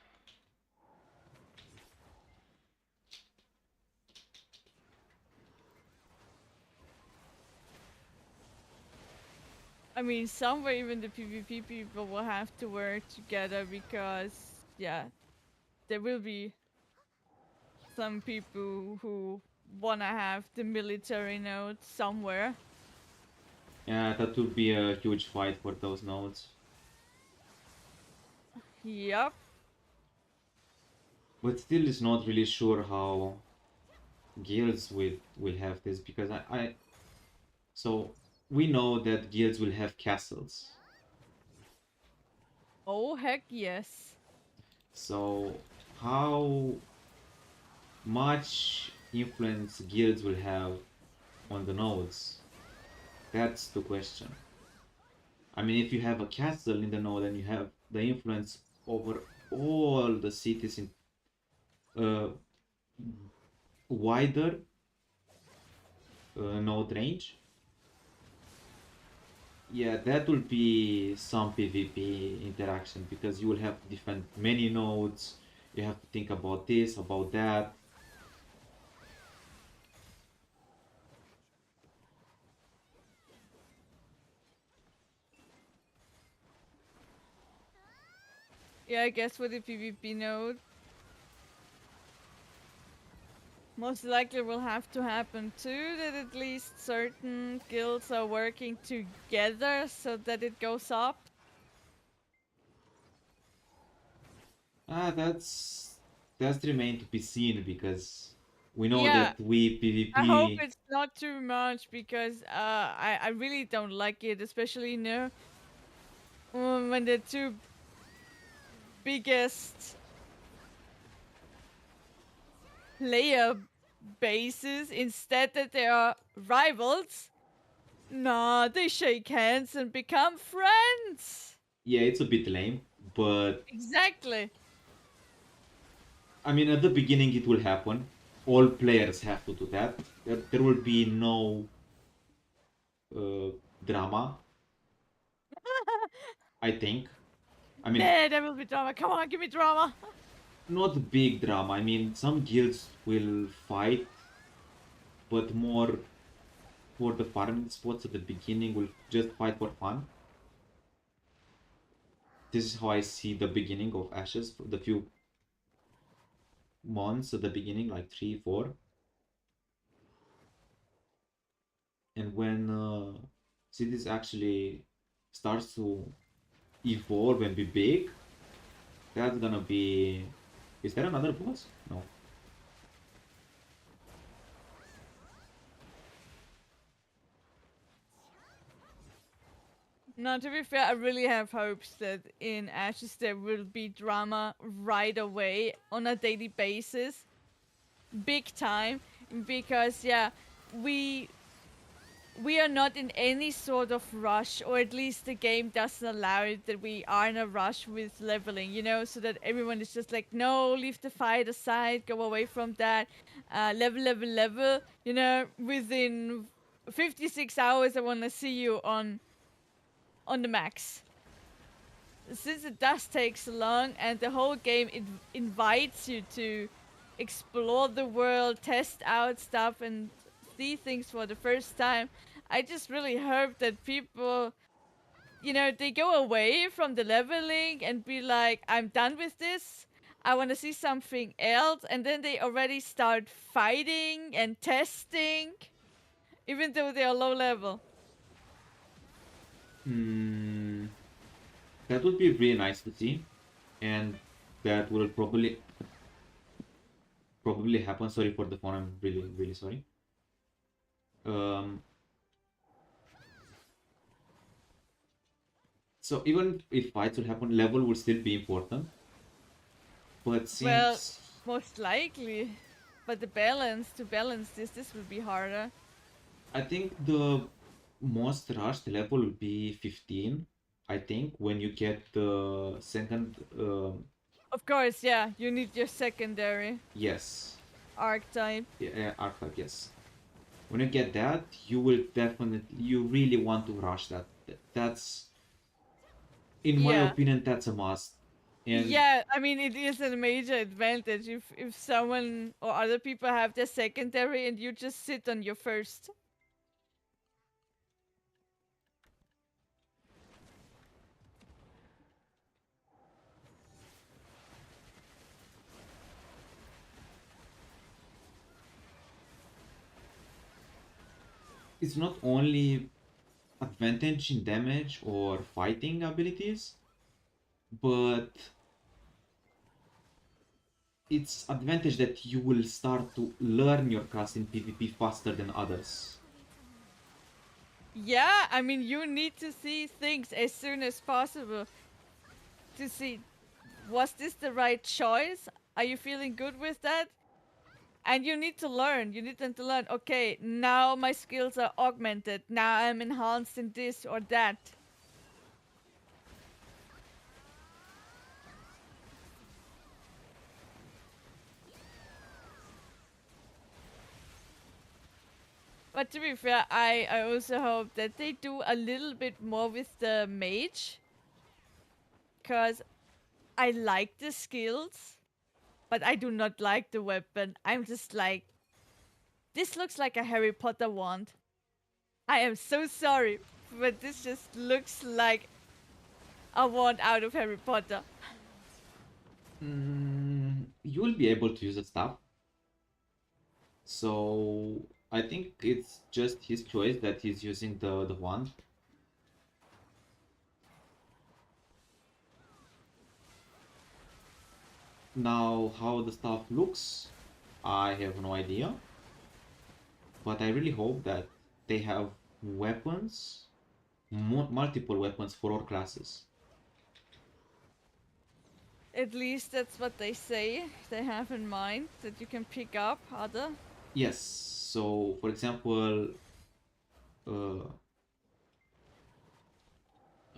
I mean, somewhere even the PvP people will have to work together because, yeah, there will be some people who wanna have the military node somewhere. Yeah, that would be a huge fight for those nodes. Yep. But still, it's not really sure how guilds will have this because so we know that guilds will have castles. Oh, heck yes. So how much influence guilds will have on the nodes? That's the question. I mean, if you have a castle in the node and you have the influence over all the cities in uh, wider node range, yeah, that will be some PvP interaction because you will have to defend many nodes. You have to think about this, about that. Yeah, I guess for the PvP node. Most likely will have to happen too, that at least certain guilds are working together so that it goes up. That's remain to be seen because we know Yeah, that we I hope PvP. it's not too much because I really don't like it, especially when the two biggest player bases, instead that they are rivals, nah, they shake hands and become friends. Yeah, it's a bit lame, but Exactly. I mean, at the beginning it will happen. All players have to do that. There will be no uh, drama, I think. I mean, There will be drama. Come on, give me drama. not big drama. I mean, some guilds will fight, but more for the farming spots at the beginning will just fight for fun. This is how I see the beginning of Ashes for the few months at the beginning, like 3, 4. And when cities actually starts to evolve and be big, that's gonna be. Is there another boss? No. No, to be fair, I really have hopes that in Ashes there will be drama right away on a daily basis. Big time. Because, yeah, we we are not in any sort of rush, or at least the game doesn't allow it that we are in a rush with leveling, so that everyone is just like, no, leave the fight aside, go away from that, level, level, level, within 56 hours I want to see you on the max. Since it does take so long and the whole game invites you to explore the world, test out stuff, and see things for the first time, I just really hope that people, they go away from the leveling and be like, I'm done with this. I want to see something else. And then they already start fighting and testing, even though they are low level. Mm, that would be really nice to see, and that will probably happen. Sorry for the phone. I'm really really sorry. Um, so even if fights will happen, level will still be important. But Well, since most likely. But to balance this will be harder. I think the most rushed level will be 15. I think when you get the second, Of course, yeah, you need your secondary yes, archetype. yeah, archetype, yes. When you get that, you will definitely, you really want to rush that. That's, in my Yeah. opinion, that's a must. And Yeah, I mean it is a major advantage if someone or other people have their secondary and you just sit on your first. it's not only advantage in damage or fighting abilities, but it's advantage that you will start to learn your class in PvP faster than others. Yeah, I mean you need to see things as soon as possible to see, was this the right choice? Are you feeling good with that? And you need to learn. You need them to learn, okay, now my skills are augmented. Now I'm enhanced in this or that. But to be fair, I also hope that they do a little bit more with the mage. Because I like the skills, but I do not like the weapon. I'm just like, this looks like a Harry Potter wand. I am so sorry, but this just looks like a wand out of Harry Potter. You will be able to use the stuff. So I think it's just his choice that he's using the wand. Now, how the stuff looks, I have no idea. But I really hope that they have weapons, multiple weapons for all classes. At least that's what they say. They have in mind that you can pick up other. Yes, so for example, I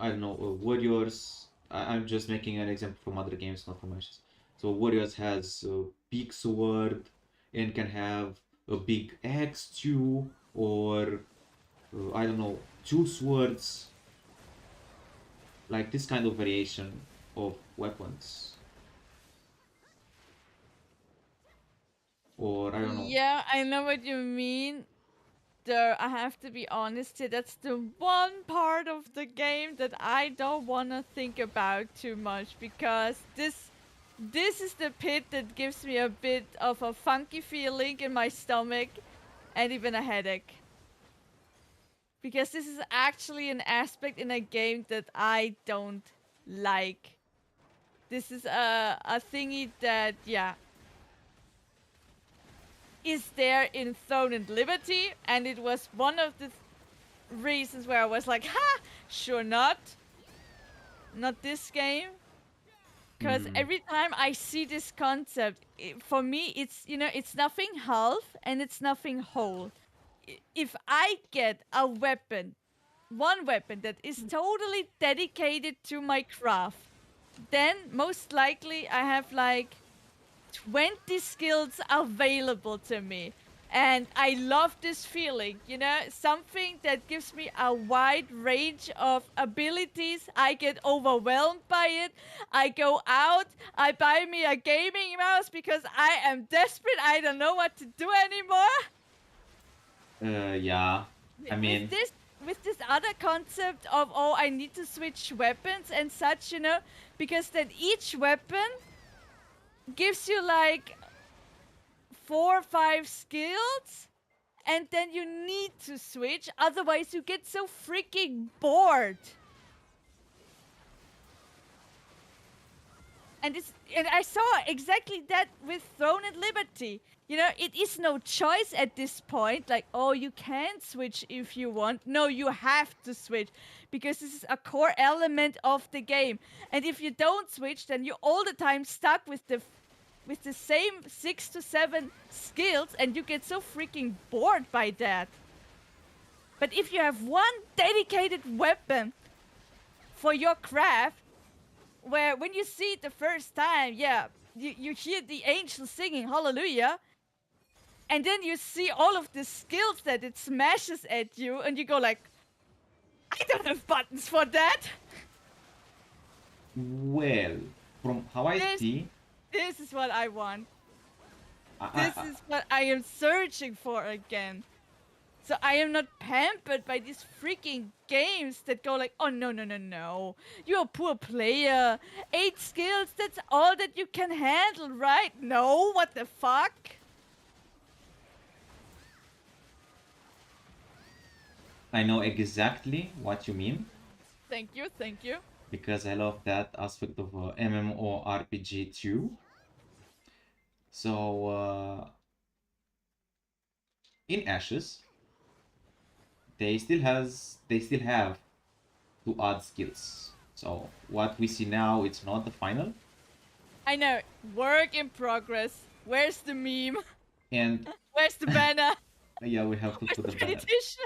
don't know, warriors. I'm just making an example from other games, not from matches. So warriors has a big sword and can have a big axe too, or I don't know, two swords. Like this kind of variation of weapons, or I don't know. Yeah, I know what you mean. Though I have to be honest here, that's the one part of the game that I don't want to think about too much, because this is the pit that gives me a bit of a funky feeling in my stomach and even a headache. Because this is actually an aspect in a game that I don't like. This is a thingy that, yeah, is there in Throne and Liberty, and it was one of the reasons where I was like, ha, sure not. Not this game. Because every time I see this concept, for me, it's, you know, it's nothing half and it's nothing whole. If I get a weapon, one weapon that is totally dedicated to my craft, then most likely I have like 20 skills available to me. And I love this feeling, you know, something that gives me a wide range of abilities. I get overwhelmed by it. I go out, I buy me a gaming mouse because I am desperate. I don't know what to do anymore. Yeah, I mean, With this other concept of, oh, I need to switch weapons and such, you know, because then each weapon gives you like 4 or 5 skills, and then you need to switch, otherwise you get so freaking bored. And I saw exactly that with Throne and Liberty. You know, it is no choice at this point. Like, oh, you can switch if you want. No, you have to switch, because this is a core element of the game. And if you don't switch, then you're all the time stuck with the same 6 to 7 skills, and you get so freaking bored by that. But if you have one dedicated weapon for your craft, where when you see it the first time, yeah, you hear the angel singing hallelujah, and then you see all of the skills that it smashes at you, and you go like, I don't have buttons for that. well, from how I see, This is what I want. I, This is what I am searching for again. So I am not pampered by these freaking games that go like, oh no, no, no, no. You're a poor player. 8 skills, that's all that you can handle, right? No, what the fuck? I know exactly what you mean. Thank you, thank you. Because I love that aspect of MMORPG too. So in Ashes, they still have to add skills. So what we see now, it's not the final. I know, work in progress. Where's the meme? And Where's the banner? yeah, we have to Where's put the the banner. petition?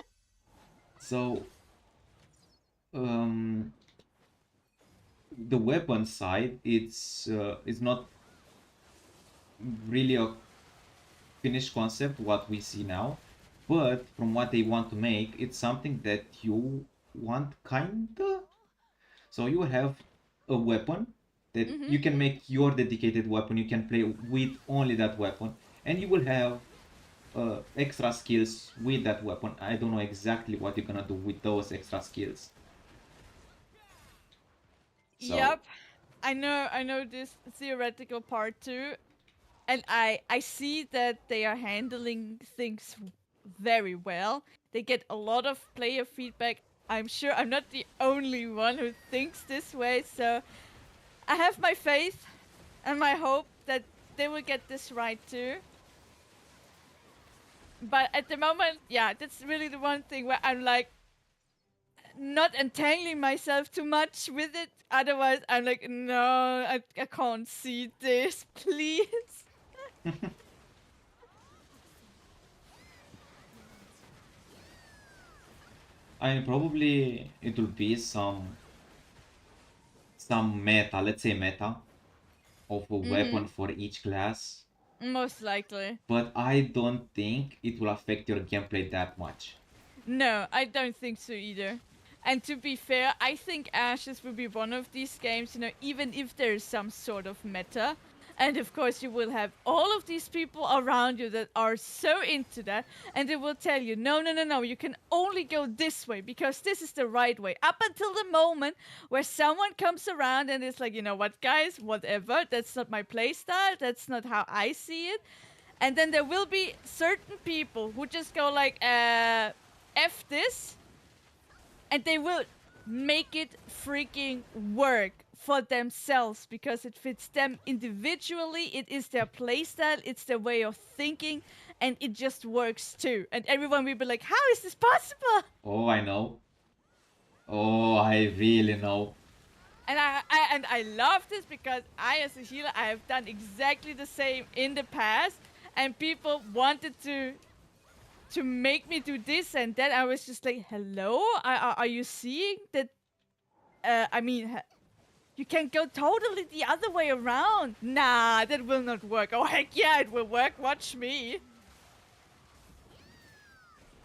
So the weapon side, it's not really a finished concept what we see now, but from what they want to make, it's something that you want kinda. So you have a weapon that you can make your dedicated weapon. You can play with only that weapon, and you will have extra skills with that weapon. I don't know exactly what you're gonna do with those extra skills. So Yep. I know this theoretical part too. and I see that they are handling things very well. They get a lot of player feedback. I'm sure I'm not the only one who thinks this way, so I have my faith and my hope that they will get this right too. But at the moment, yeah, that's really the one thing where I'm like not entangling myself too much with it. Otherwise, I'm like, no, I can't see this, please. I mean, probably it will be some meta, let's say meta, of a weapon for each class, Most likely. but I don't think it will affect your gameplay that much. No, I don't think so either. And to be fair, I think Ashes will be one of these games, even if there's some sort of meta. And of course, you will have all of these people around you that are so into that, and they will tell you, no, no, no, no, you can only go this way because this is the right way. Up until the moment where someone comes around and it's like, you know what, guys, whatever, that's not my playstyle, that's not how I see it. And then there will be certain people who just go like, F this, and they will make it freaking work for themselves because it fits them individually. It is their playstyle, it's their way of thinking, and it just works too. And everyone will be like, how is this possible? Oh, I know. Oh, I really know. And I love this because I, as a healer, I have done exactly the same in the past, and people wanted to make me do this and that. I was just like, hello, are you seeing that? I mean, you can go totally the other way around. Nah, that will not work. Oh, heck yeah, it will work. Watch me.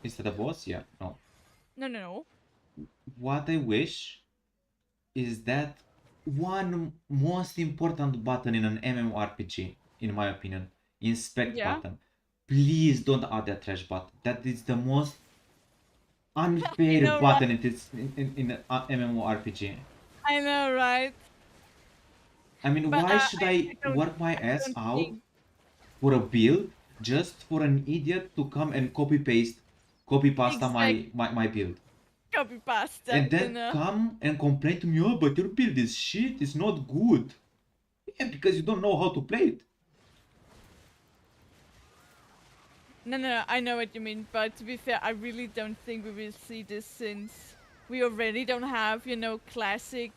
Is that a boss? Yeah, no. No, no, no. What I wish is that one most important button in an MMORPG, in my opinion, inspect Yeah. button. Please don't add that trash button. That is the most I unfair know, button right? it is in an MMORPG. I know, right? I mean, But why should I I work my ass don't out think for a build just for an idiot to come and copy pasta exact my build? copy pasta, And then come and complain to me, oh, but your build is shit, it's not good. Yeah, because you don't know how to play it. No, no, no, I know what you mean. But to be fair, I really don't think we will see this since we already don't have, classic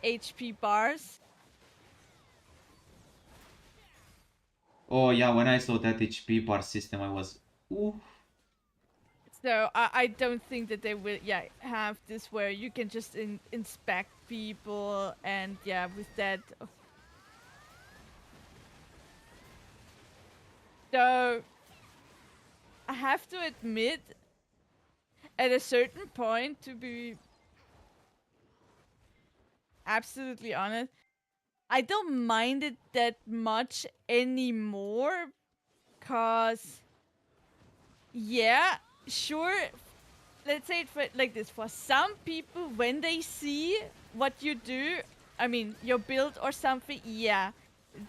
HP bars. Oh yeah, when I saw that HP bar system, I was, ooh. So I don't think that they will, have this where you can just inspect people and with that. So I have to admit, at a certain point, to be absolutely honest, I don't mind it that much anymore, cause yeah, sure. Let's say it like this: for some people, when they see what you do, I mean your build or something, yeah,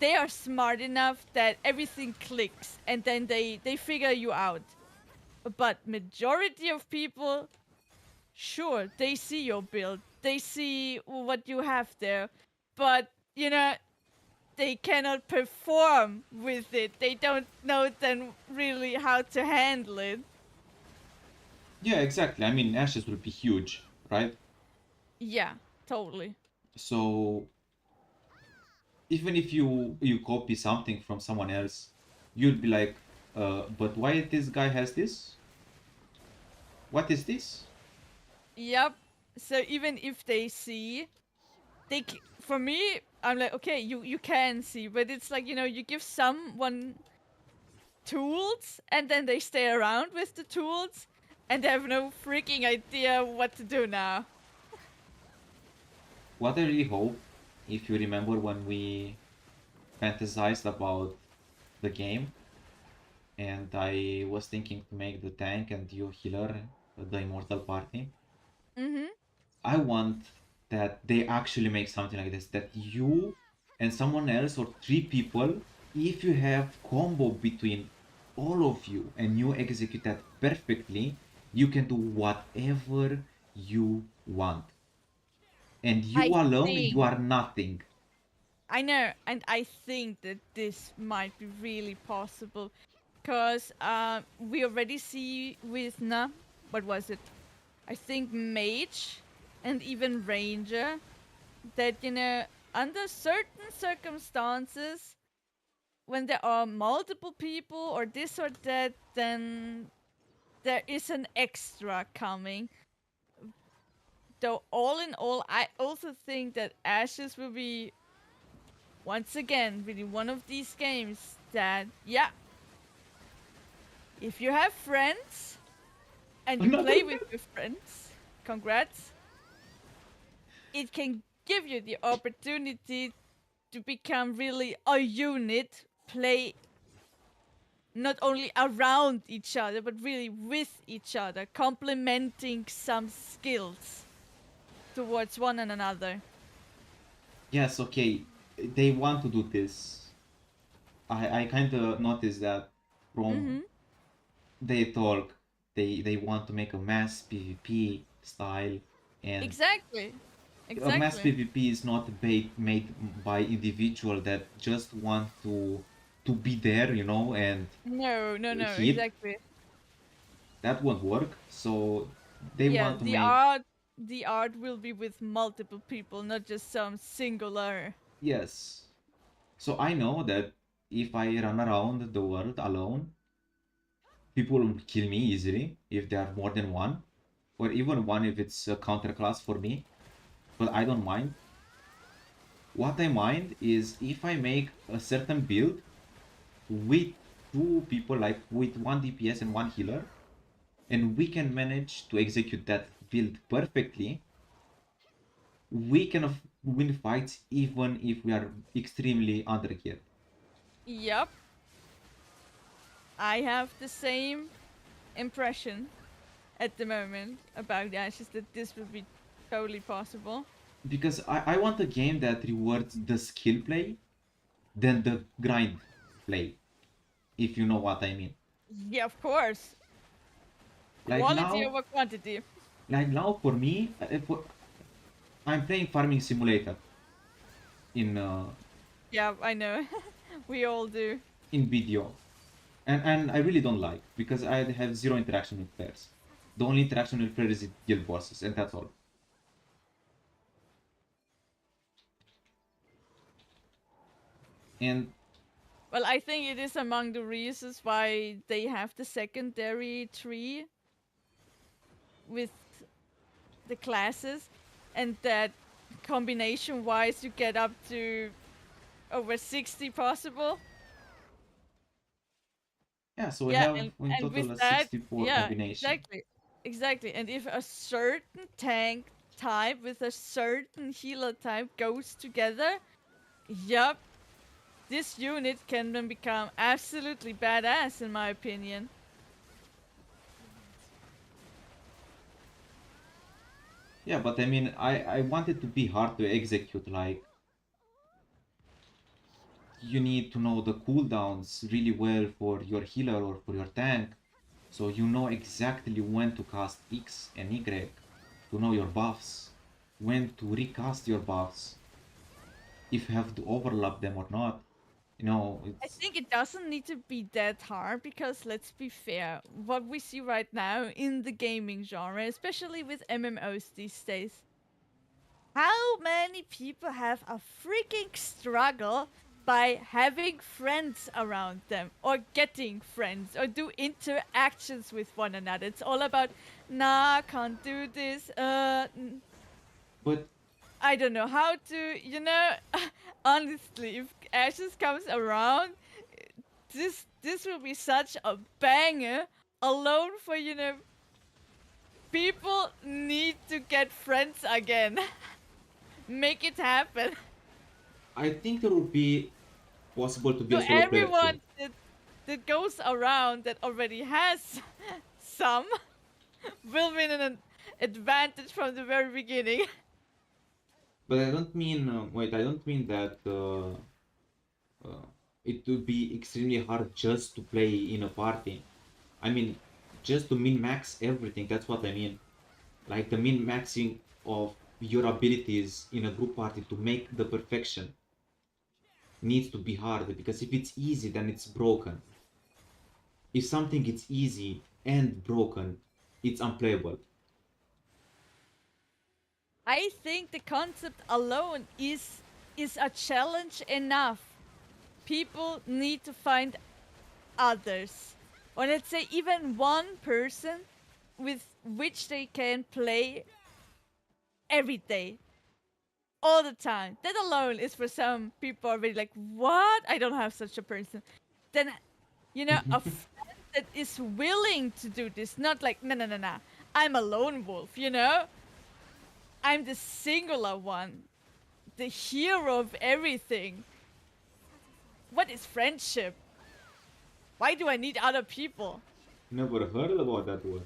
they are smart enough that everything clicks, and then they figure you out. But majority of people, sure, they see your build, they see what you have there, but they cannot perform with it. They don't know then really how to handle it. Yeah, exactly. I mean, Ashes will be huge, right? Yeah, totally. So even if you copy something from someone else, you'll be like, but why this guy has this? What is this? Yep. So even if they see, for me, I'm like, okay, you can see, but it's like you give someone tools, and then they stay around with the tools, and they have no freaking idea what to do now. What I really hope, if you remember when we fantasized about the game, and I was thinking to make the tank and you healer the immortal party, Mm-hmm. I want that they actually make something like this, that you and someone else or three people if you have combo between all of you and you execute that perfectly, you can do whatever you want. And you I alone, think you are nothing. I know, and I think that this might be really possible, because we already see with what was it? I think mage and even ranger that under certain circumstances, when there are multiple people or this or that, then there is an extra coming. Though all in all, I also think that Ashes will be once again really one of these games that, yeah, if you have friends and you Another play man. with your friends, congrats, it can give you the opportunity to become really a unit, play not only around each other, but really with each other, complementing some skills towards one and another. Yes, okay. They want to do this. I kind of noticed that from Mm-hmm. they talk. They want to make a mass PvP style, and Exactly. a mass Exactly. PvP is not made by individual that just want to be there, and No, no, no, hit. exactly. That won't work. So they Yeah, want to make, the art will be with multiple people, not just some singular. yes. So I know that if I run around the world alone, people will kill me easily if there are more than one, or even one if it's a counter class for me. But I don't mind. What I mind is if I make a certain build with two people, like with one DPS and one healer, and we can manage to execute that build perfectly, we can win fights even if we are extremely undergeared. Yep, I have the same impression at the moment about the Ashes that this will be totally possible. Because I want a game that rewards the skill play than the grind play, if you know what I mean. Yeah, of course. Like Quality now, over quantity. for me, I'm playing Farming Simulator in Yeah, I know. We all do. in BDO, and I really don't like because I have zero interaction with players. The only interaction with players is guild bosses, and that's all. And Well, I think it is among the reasons why they have the secondary tree with the classes, and that combination wise you get up to over 60 possible. yeah, so we Yeah, have in and with total a that, 64 yeah, combination. exactly. Exactly. And if a certain tank type with a certain healer type goes together, yup, this unit can then become absolutely badass in my opinion. Yeah, but I mean, I want it to be hard to execute. Like, you need to know the cooldowns really well for your healer or for your tank, so you know exactly when to cast X and Y, to know your buffs, when to recast your buffs, if you have to overlap them or not. I It's think it doesn't need to be that hard because let's be fair, what we see right now in the gaming genre, especially with MMOs these days, how many people have a freaking struggle by having friends around them or getting friends or do interactions with one another? It's all about, nah, can't do this. but I don't know how to, honestly, if Ashes comes around, this will be such a banger alone for, people need to get friends again. Make it happen. I think there will be possible to be So a solo player too. everyone that goes around that already has some will win an advantage from the very beginning. But I don't mean wait, I don't mean that it would be extremely hard just to play in a party. I mean, just to min-max everything, that's what I mean. Like the min-maxing of your abilities in a group party to make the perfection needs to be hard, because if it's easy, then it's broken. If something is easy and broken, it's unplayable. I think the concept alone is a challenge enough. People need to find others, or let's say even one person with which they can play every day, all the time. That alone is for some people already like, what? I don't have such a person. Then, a friend that is willing to do this, not like, no, no, no, no. I'm a lone wolf, I'm the singular one, the hero of everything. What is friendship? Why do I need other people? Never heard about that word.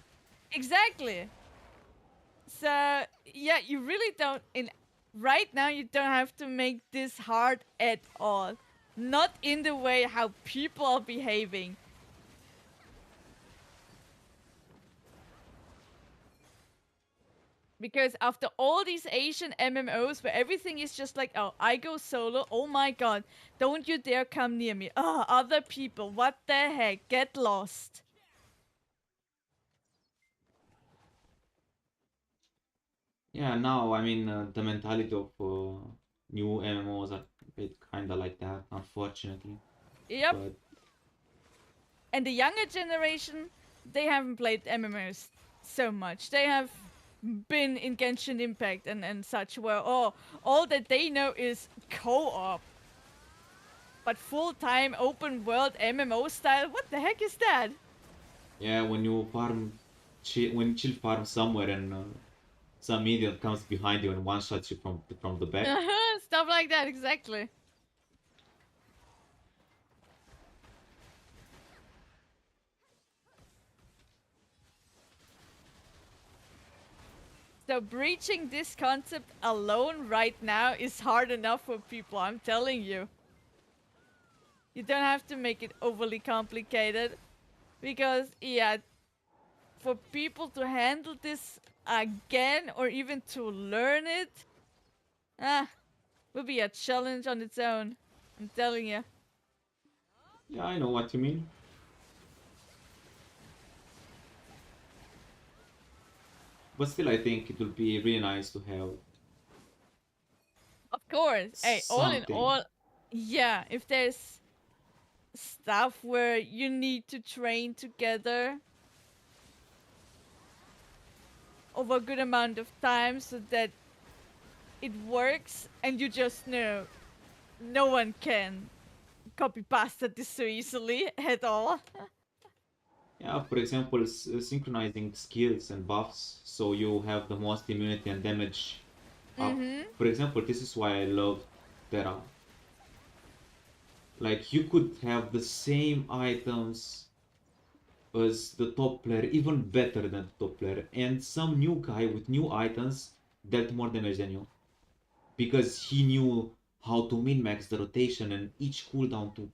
Exactly. So, yeah, you really don't. Right now, you don't have to make this hard at all. Not in the way how people are behaving. Because after all these Asian MMOs where everything is just like, oh, I go solo, oh my god, don't you dare come near me. Oh, other people, what the heck, get lost. Yeah, now I mean the mentality of new MMOs are a bit kind of like that, unfortunately. Yep. But And the younger generation, they haven't played MMOs so much. They have been in Genshin Impact and such, where all that they know is co-op. But full-time open world MMO style, what the heck is that? yeah, when you when you chill farm somewhere and some idiot comes behind you and one shots you from the back. Stuff like that, exactly. So breaching this concept alone right now is hard enough for people, I'm telling you. You don't have to make it overly complicated. Because, yeah, for people to handle this again or even to learn it, will be a challenge on its own. I'm telling you. Yeah, I know what you mean. But still, I think it would be really nice to have Of course. Hey, all in something. all, yeah, if there's stuff where you need to train together over a good amount of time so that it works and you just know no one can copy pasta this so easily at all. Yeah, for example, synchronizing skills and buffs so you have the most immunity and damage up. Mm-hmm. For example, this is why I love Terra. Like, you could have the same items as the top player, even better than the top player, and some new guy with new items dealt more damage than you. Because he knew how to min-max the rotation and each cooldown to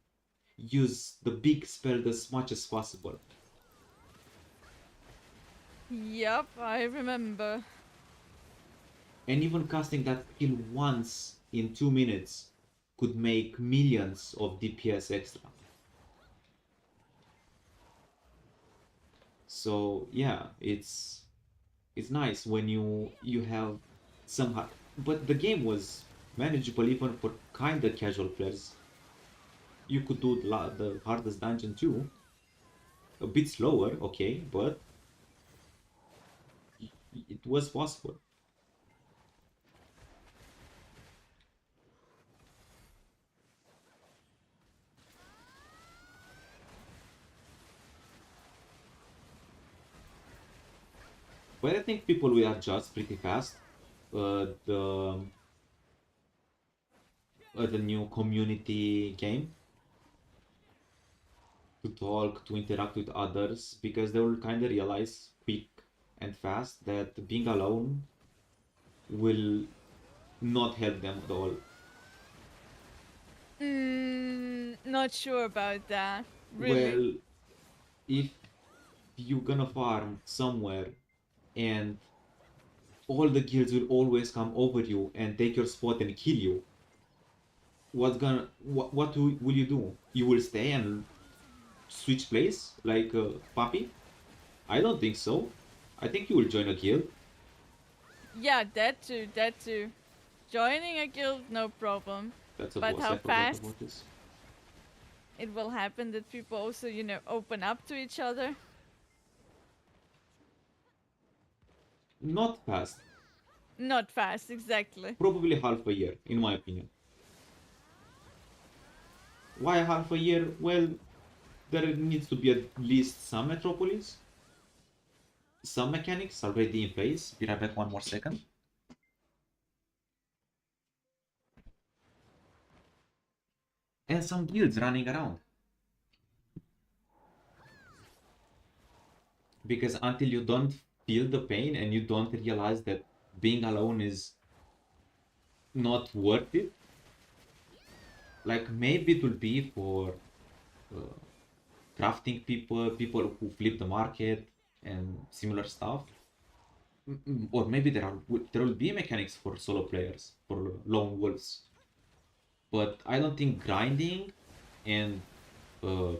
use the big spell as much as possible. Yep, I remember. And even casting that skill once in 2 minutes could make millions of DPS extra. So yeah, it's nice when you have some but the game was manageable even for kinda casual players. You could do the hardest dungeon too, a bit slower, okay, but it was possible. But I think people will adjust pretty fast. The the new community game, to talk, to interact with others, because they will kind of realize quick and fast that being alone will not help them at all. Not sure about that. Really? Well, if you're gonna farm somewhere and all the guilds will always come over you and take your spot and kill you, will you do? You will stay and switch place like Papi? I don't think so. I think you will join a guild. Yeah, that too, that too. Joining a guild, no problem. That's a But boss. I how forgot fast about this. it will happen that people also, open up to each other? Not fast. Not fast, exactly. Probably half a year, in my opinion. Why half a year? Well, there needs to be at least some metropolis, some mechanics already in place. Be right back 1 more second. And some guilds running around. Because until you don't feel the pain and you don't realize that being alone is not worth it, like maybe it will be for uh, crafting people who flip the market and similar stuff. Or maybe there will be mechanics for solo players, for lone wolves. But I don't think grinding and uh,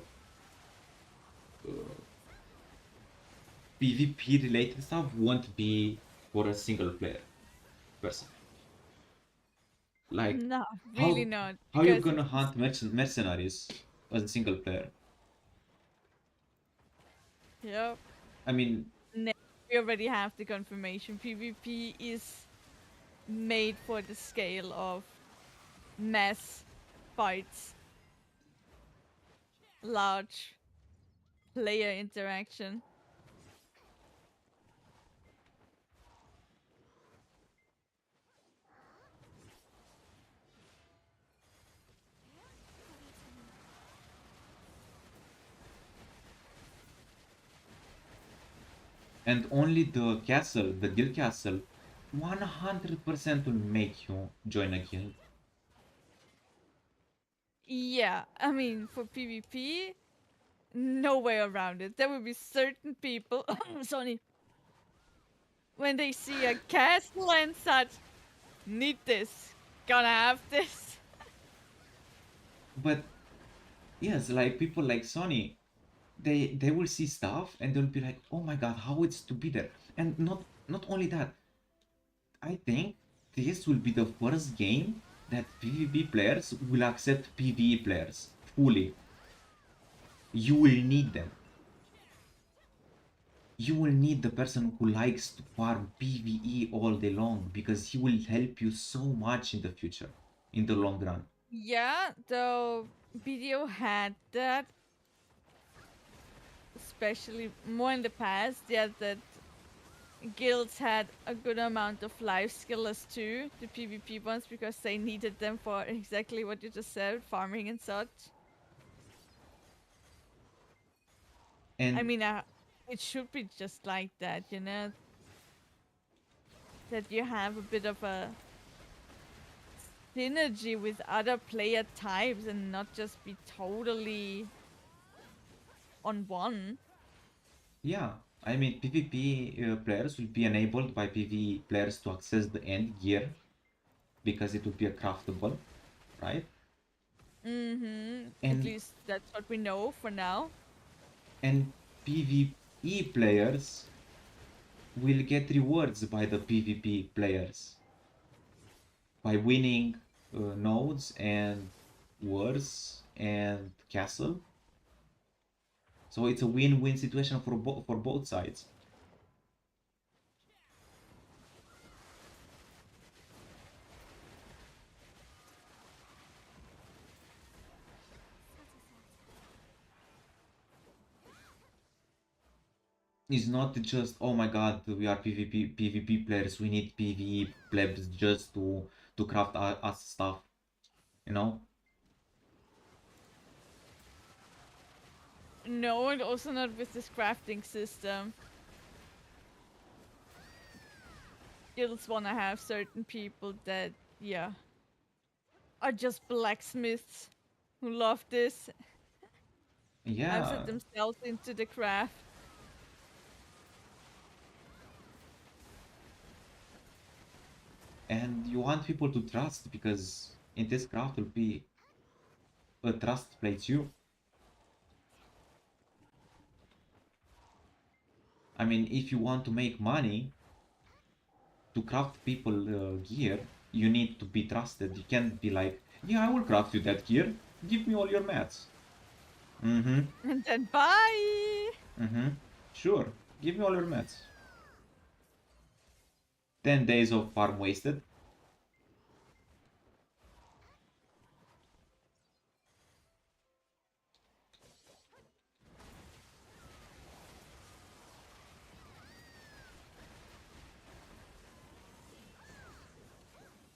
PvP related stuff won't be for a single player person. Like No, really how not. how you Because gonna hunt mercenaries as a single player? yep, I mean, we already have the confirmation. PvP is made for the scale of mass fights, large player interaction. and only the guild castle, 100% will make you join a guild. Yeah, I mean, for PvP, no way around it. There will be certain people, sorry, when they see a castle and such, need this, gonna have this. But yes, like people like Sony, they will see stuff and they'll be like, oh my god, how it's to be there. And not only that, I think this will be the first game that PvP players will accept PvE players fully. You will need them. You will need the person who likes to farm PvE all day long because he will help you so much in the future, in the long run. Yeah, though BDO had that, especially more in the past. Yeah, that guilds had a good amount of life skillers too, the PvP ones, because they needed them for exactly what you just said, farming and such. I And mean, it should be just like that, that you have a bit of a synergy with other player types and not just be totally on one. yeah, I mean, PvP players will be enabled by PvE players to access the end gear because it will be a craftable, right? Mm-hmm. At And least that's what we know for now. and PvE players will get rewards by the PvP players by winning nodes and wars and castle. So it's a win-win situation for both sides. It's not just oh my god, we are PvP players, we need PvE plebs just to craft us stuff, you know. No, and also not with this crafting system. Guilds wanna have certain people that, yeah, are just blacksmiths who love this. Have Yeah, set themselves into the craft. and you want people to trust because in this craft will be a trust play too. I mean, if you want to make money to craft people gear, you need to be trusted. You can't be like, yeah, I will craft you that gear. Give me all your mats. Mm-hmm. And then bye! Mm-hmm. Sure. Give me all your mats. 10 days of farm wasted.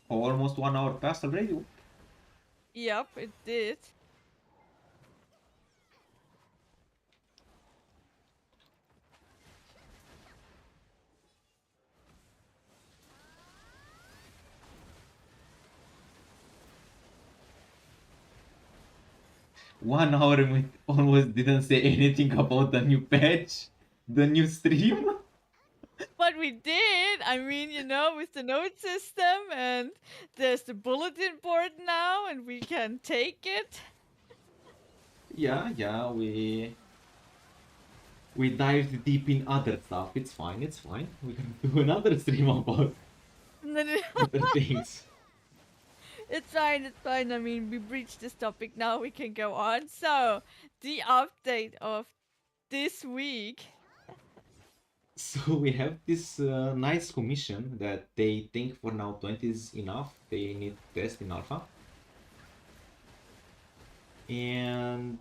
Oh, almost 1 hour passed already. Yep, it did. One hour and we almost didn't say anything about the new patch, the new stream. But we did! I mean, you know, with the note system, and there's the bulletin board now, and we can take it. Yeah, we dived deep in other stuff. It's fine, it's fine. We can do another stream about other things. It's fine, it's fine. I mean, we breached this topic, now we can go on. So, the update of this week. So we have this nice commission that they think for now 20 is enough. They need to test in alpha. And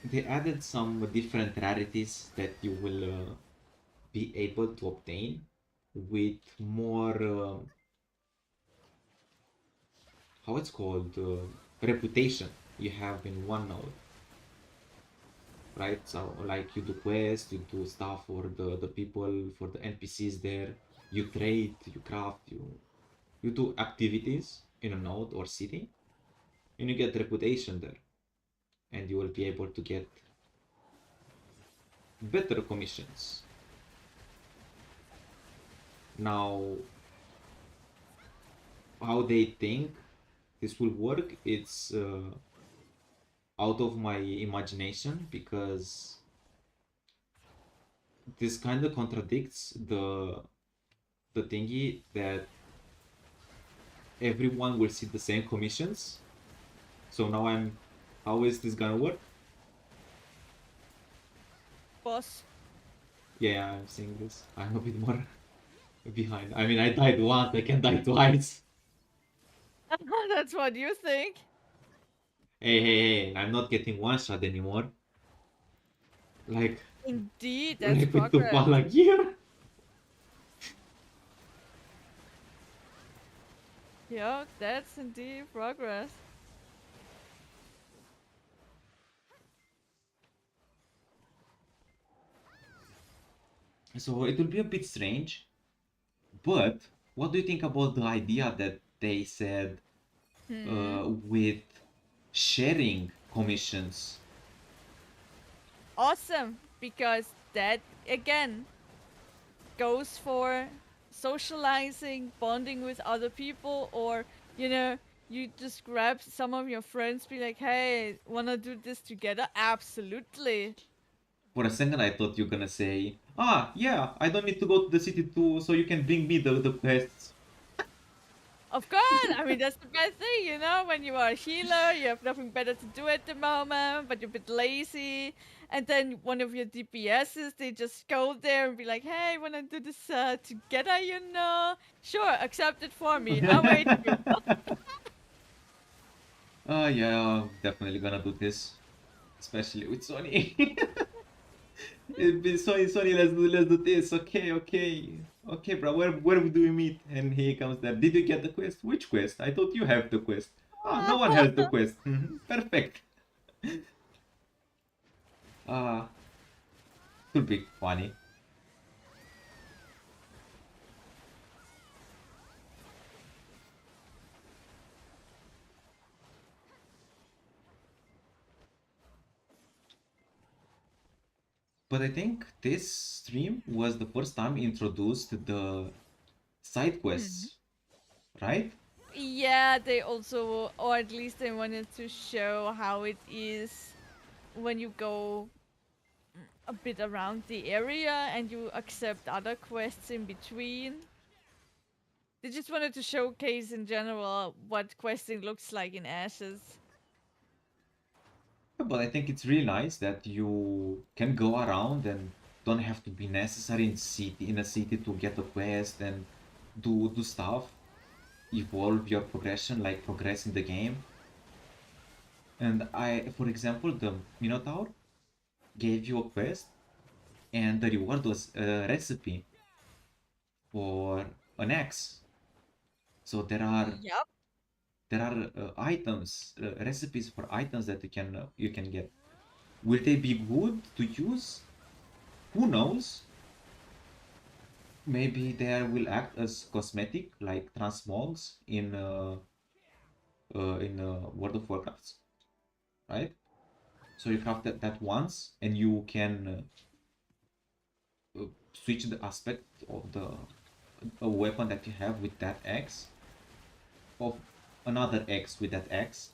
they added some different rarities that you will be able to obtain with more how it's called reputation you have in one node, right? So like you do quests, you do stuff for the people, for the NPCs there, you trade, you craft, you do activities in a node or city, and you get reputation there, and you will be able to get better commissions. Now, how they think this will work, it's out of my imagination, because this kind of contradicts the thingy that everyone will see the same commissions. So now how is this gonna work? Boss. Yeah, I'm seeing this. I'm a bit more behind. I mean, I died once, I can die twice. That's what you think. Hey, I'm not getting one shot anymore. Like, Indeed, that's like with the progress. Bala gear. Yeah, that's indeed progress. So it will be a bit strange. But what do you think about the idea that they said with sharing commissions? Awesome, because that again goes for socializing, bonding with other people, or you know, you just grab some of your friends, be like, hey, wanna do this together? Absolutely. For a second, I thought you were gonna say, "Ah, yeah, I don't need to go to the city too, so you can bring me the quests." Of course, I mean that's the best thing, you know, when you are a healer, you have nothing better to do at the moment, but you're a bit lazy, and then one of your DPSs, they just go there and be like, hey, wanna do this together, you know? Sure, accept it for me, I'll wait you. Yeah, I'm definitely gonna do this, especially with Sony. It'd be Sony, let's do this. Okay, bro. Where do we meet? And he comes there. Did you get the quest? Which quest? I thought you have the quest. Ah, no one has the quest. Perfect. Ah, it will be funny. But I think this stream was the first time introduced the side Mhm. quests, right? Yeah, they also, or at least they wanted to show how it is when you go a bit around the area and you accept other quests in between. They just wanted to showcase in general what questing looks like in Ashes. But I think it's really nice that you can go around and don't have to be necessary in a city to get a quest and do stuff, evolve your progression, like progress in the game. And for example, the Minotaur gave you a quest, and the reward was a recipe for an axe. So Yep. there are items, recipes for items that you can get. Will they be good to use? Who knows? Maybe they will act as cosmetic, like transmogs in World of Warcraft, right? So you craft that once, and you can switch the aspect of the a weapon that you have with that axe of another axe with that axe,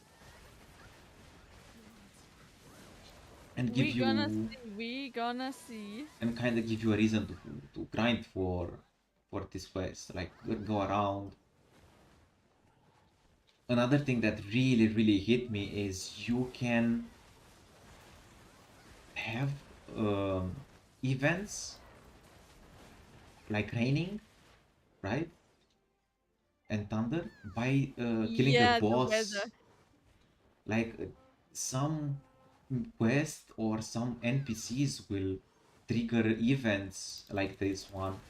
and give We gonna you see. We gonna see. and kind of give you a reason to grind for this quest, like go around. Another thing that really hit me is you can have um, events like raining, right? And thunder by killing a Yeah, the weather. boss. Like some quest or some NPCs will trigger events like this one,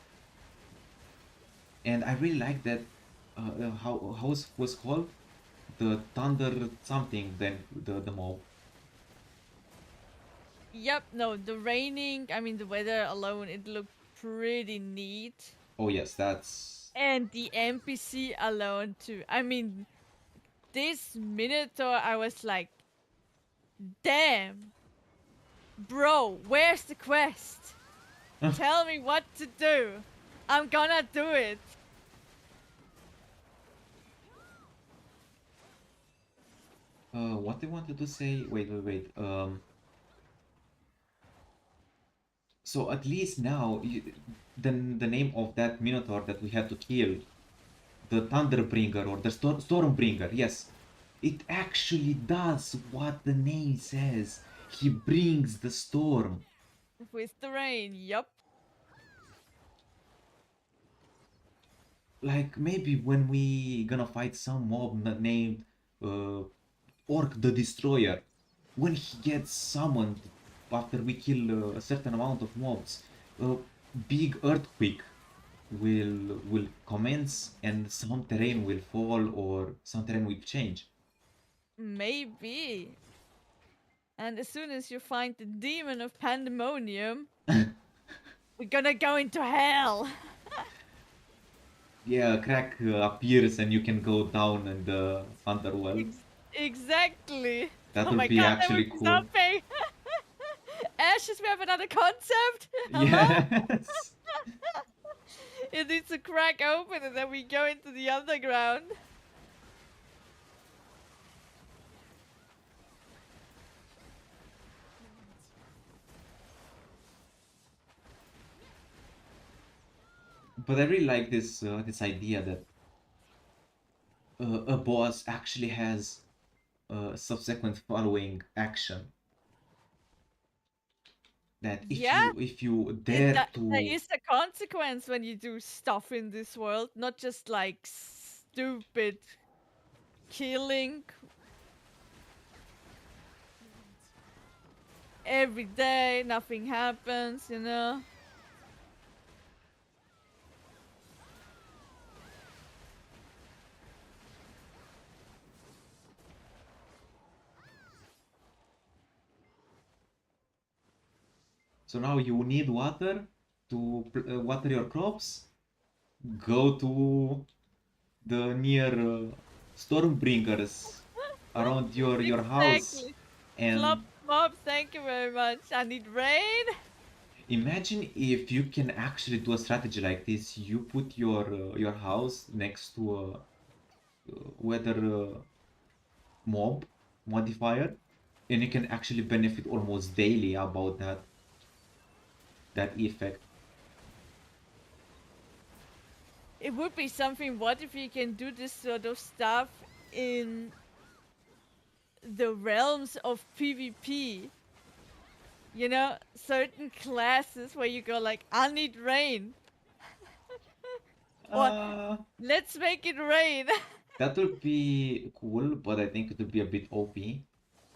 and I really like that. How was called the thunder something? Then the mob. Yep, no, the raining, I mean, the weather alone, it looked pretty neat. Oh yes, that's And the NPC alone, too. I mean, this Minotaur, I was like, damn, bro, where's the quest? Tell me what to do. I'm gonna do it. what I wanted to say. Wait. So at least now, the name of that Minotaur that we had to kill, the Thunderbringer or the Stormbringer, yes, it actually does what the name says. He brings the storm. With the rain, yup. Like maybe when we gonna fight some mob named uh, Orc the Destroyer, when he gets summoned after we kill a certain amount of mobs, a big earthquake will commence and some terrain will fall or some terrain will change. Maybe. And as soon as you find the demon of pandemonium, we're gonna go into hell. Yeah, a crack appears and you can go down in the underworld. Exactly. That Oh would my be god, that would actually be cool. something. Ashes, we have another concept. Hello? Yes. It needs to crack open and then we go into the underground. But I really like this idea that a boss actually has subsequent following action. That Yeah, if you dare there to is a consequence when you do stuff in this world, not just like stupid killing every day, nothing happens, you know? so now you need water to water your crops. Go to the near Stormbringers around your house Exactly. Flop and mob, thank you very much. I need rain. Imagine if you can actually do a strategy like this. You put your house next to a weather mob modifier, and you can actually benefit almost daily about that effect. It would be something. What if you can do this sort of stuff in the realms of PvP? You know, certain classes where you go like, I need rain. Or Uh, let's make it rain. that would be cool, but I think it would be a bit OP.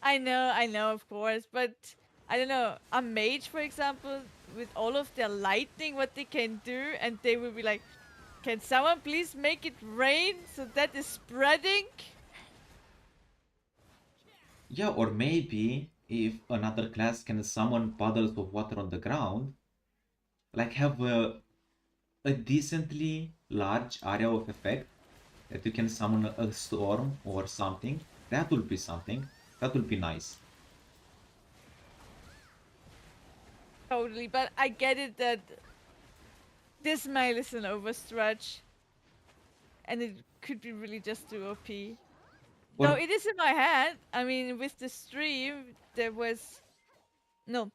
I know, of course, but I don't know. A mage, for example, with all of their lightning, what they can do, and they will be like, can someone please make it rain so that is spreading? Yeah, or maybe if another class can summon puddles of water on the ground, like have a decently large area of effect that you can summon a storm or something. That will be something. That will be nice. Totally, but I get it that this mail is an overstretch, and it could be really just too OP. Though Or it is in my head. I mean, with the stream, there was no.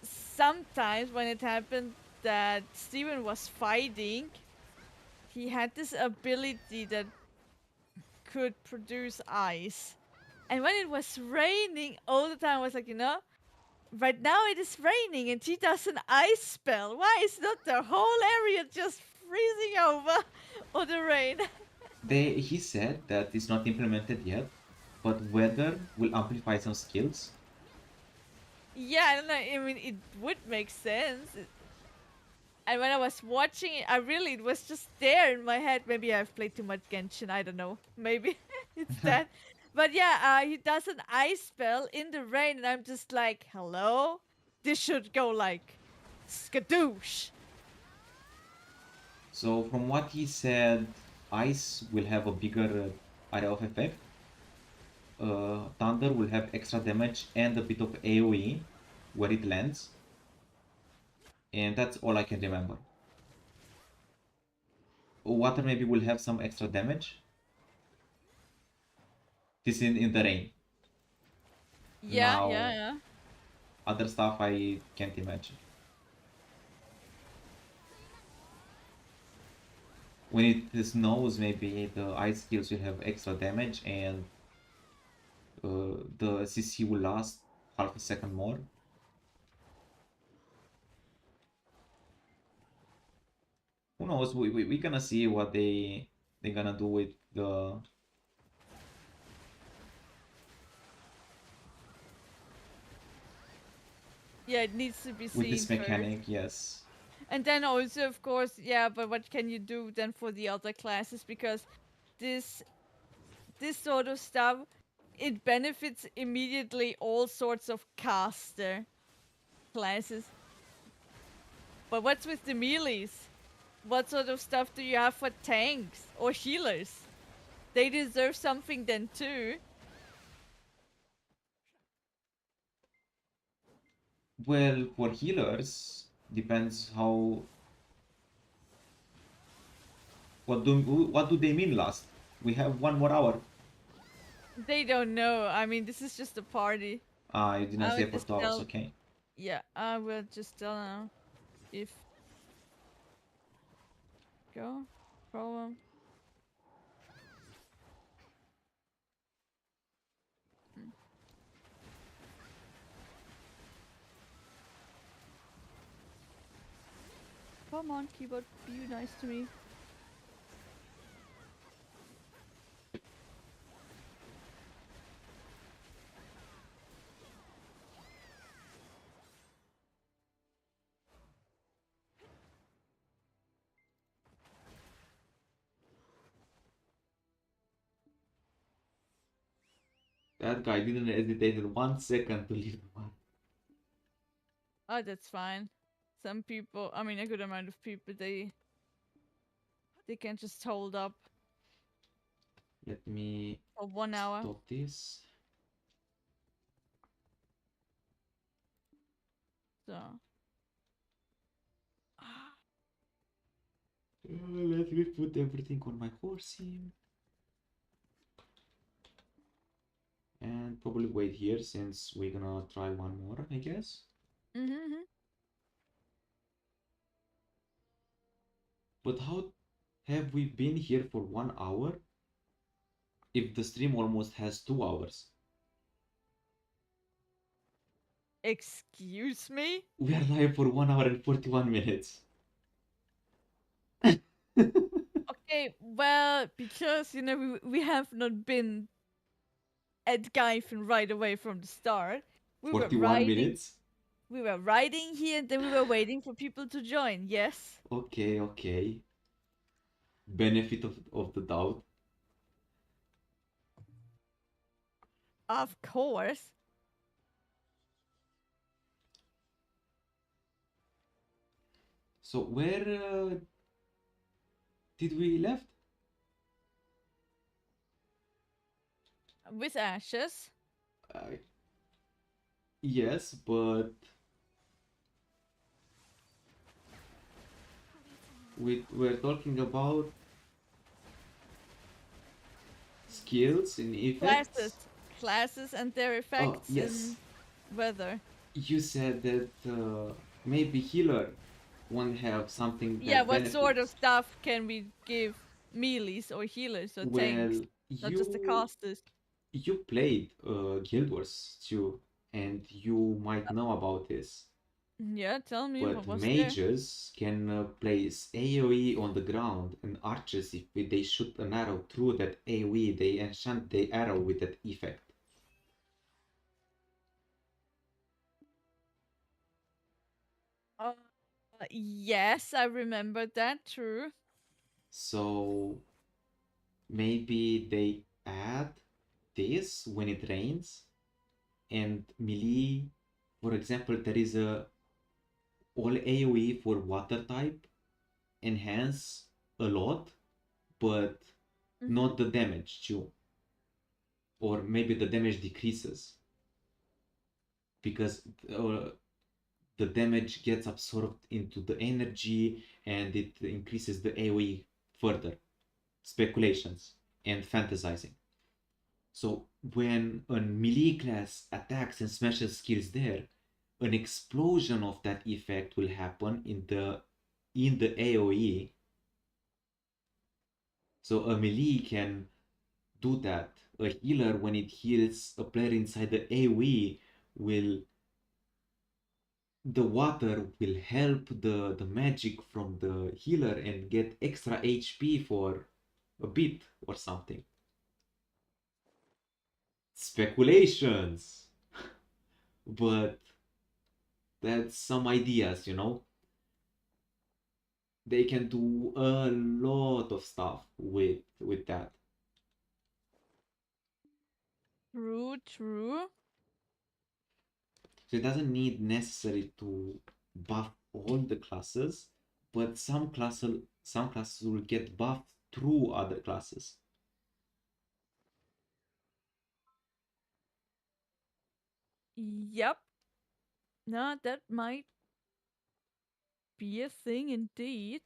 Sometimes when it happened that Steven was fighting, he had this ability that could produce ice. And when it was raining all the time, I was like, you know, right now it is raining and he does an ice spell. Why is not the whole area just freezing over or the rain? he said that it's not implemented yet, but weather will amplify some skills. Yeah, I don't know. I mean, it would make sense. And when I was watching it, it was just there in my head. Maybe I've played too much Genshin. I don't know. Maybe it's that. But yeah, he does an ice spell in the rain, and I'm just like, hello? This should go like skadoosh. So from what he said, ice will have a bigger area of effect. Thunder will have extra damage and a bit of AoE where it lands. And that's all I can remember. Water maybe will have some extra damage. This in the rain. Yeah, Now, yeah, other stuff I can't imagine. When it snows, maybe the ice skills will have extra damage and the CC will last half a second more. Who knows? We gonna see what they gonna do with yeah. It needs to be with seen this first. mechanic. Yes. And then also, of course, yeah. But what can you do then for the other classes? Because this this sort of stuff, it benefits immediately all sorts of caster classes. But what's with the melees? What sort of stuff do you have for tanks or healers? They deserve something then too. Well, for healers, depends how what do they mean last? We have 1 more hour. They don't know. I mean, this is just a party. Ah, you didn't I say would for just 2 hours. tell. Okay. Yeah, I will just tell now. If go problem. Hmm. Come on, keyboard, be nice to me. That guy didn't hesitate 1 second to leave the one. Oh, that's fine. Some people, I mean, a good amount of people, they can just hold up Let me for 1 hour. stop this. So Let me put everything on my horse here. And probably wait here since we're gonna try one more, I guess. Mm-hmm. But how have we been here for 1 hour if the stream almost has 2 hours? Excuse me? We are live for 1 hour and 41 minutes. Okay, well, because, you know, we have not been at Gaifen right away from the start. We were 41 riding. minutes? We were riding here, and then we were waiting for people to join. Yes. Okay, okay. Benefit of the doubt. Of course. So where did we left? With ashes. Uh, yes, but we're talking about skills and Classes. effects. Classes and their Oh, effects yes. in weather. You said that maybe healer won't have something Yeah, that what sort of benefits. stuff can we give melees or healers or tanks? Well, Not just the you casters. you played Guild Wars too, and you might know about this. Yeah, tell me, what But was there? mages can place AoE on the ground, and archers, if they shoot an arrow through that AoE, they enchant the arrow with that effect. Uh, yes, I remember that, true. So maybe they add this when it rains, and melee, for example, there is a all AoE for water type enhance a lot, but Mm-hmm. not the damage too. Or maybe the damage decreases because the damage gets absorbed into the energy and it increases the AoE further. Speculations and fantasizing. So when a melee class attacks and smashes skills there, an explosion of that effect will happen in the AoE. So a melee can do that. A healer, when it heals a player inside the AoE, will the water will help the magic from the healer and get extra HP for a bit or something. Speculations, but that's some ideas. They can do a lot of stuff with that. True, true. So it doesn't need necessary to buff all the classes, but some classes will get buffed through other classes. Yep. No, that might be a thing indeed.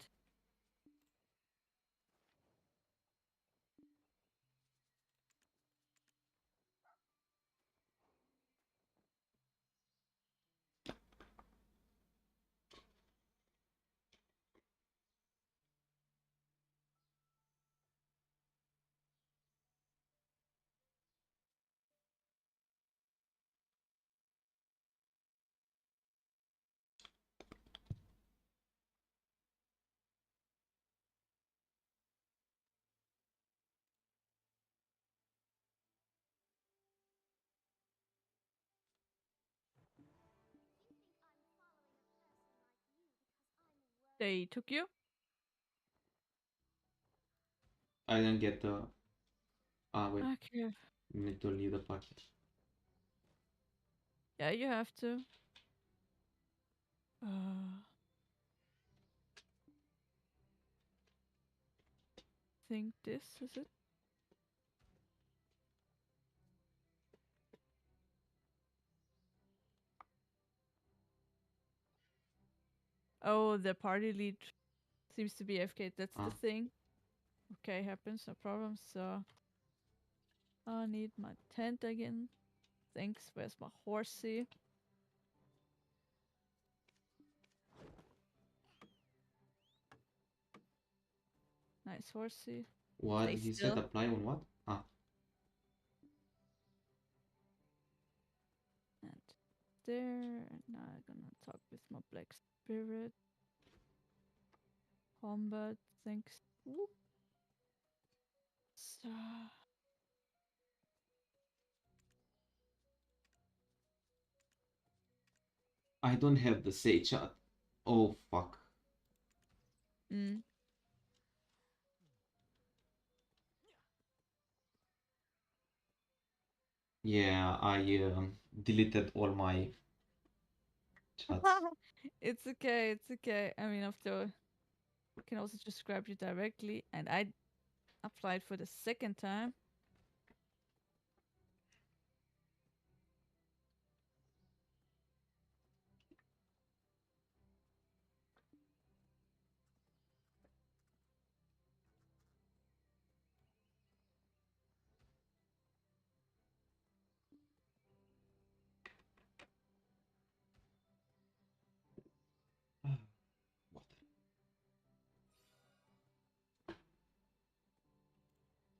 They took you? I didn't get the. Ah, wait. Okay. Need to leave the packet. Yeah, you have to. Uh, think this is it. Oh, the party lead Seems to be AFK, that's the thing. Okay, happens, no problem. So I need my tent again. Thanks. Where's my horsey? Nice horsey. What Stay he still. said apply on what? And there. And now I'm gonna talk with my black spirit. Combat. Thanks. Whoop. So I don't have the say chat. Oh fuck. Yeah, I deleted all my chats. It's okay, it's okay. I mean, after I can also just grab you directly, and I applied for the second time.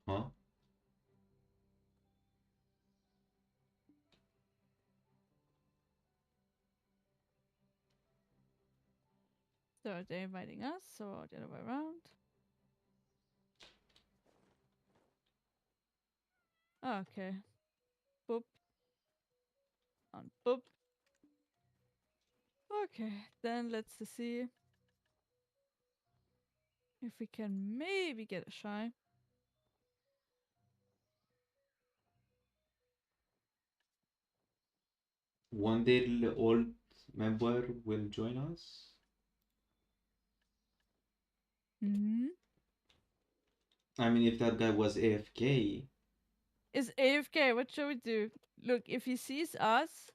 What? Huh? So they're inviting us, so the other way around. Okay. Boop. On boop. Okay, then let's see if we can maybe get a shy. One day the old member will join us. I mean, if that guy was AFK. Is AFK, what should we do? Look, if he sees us,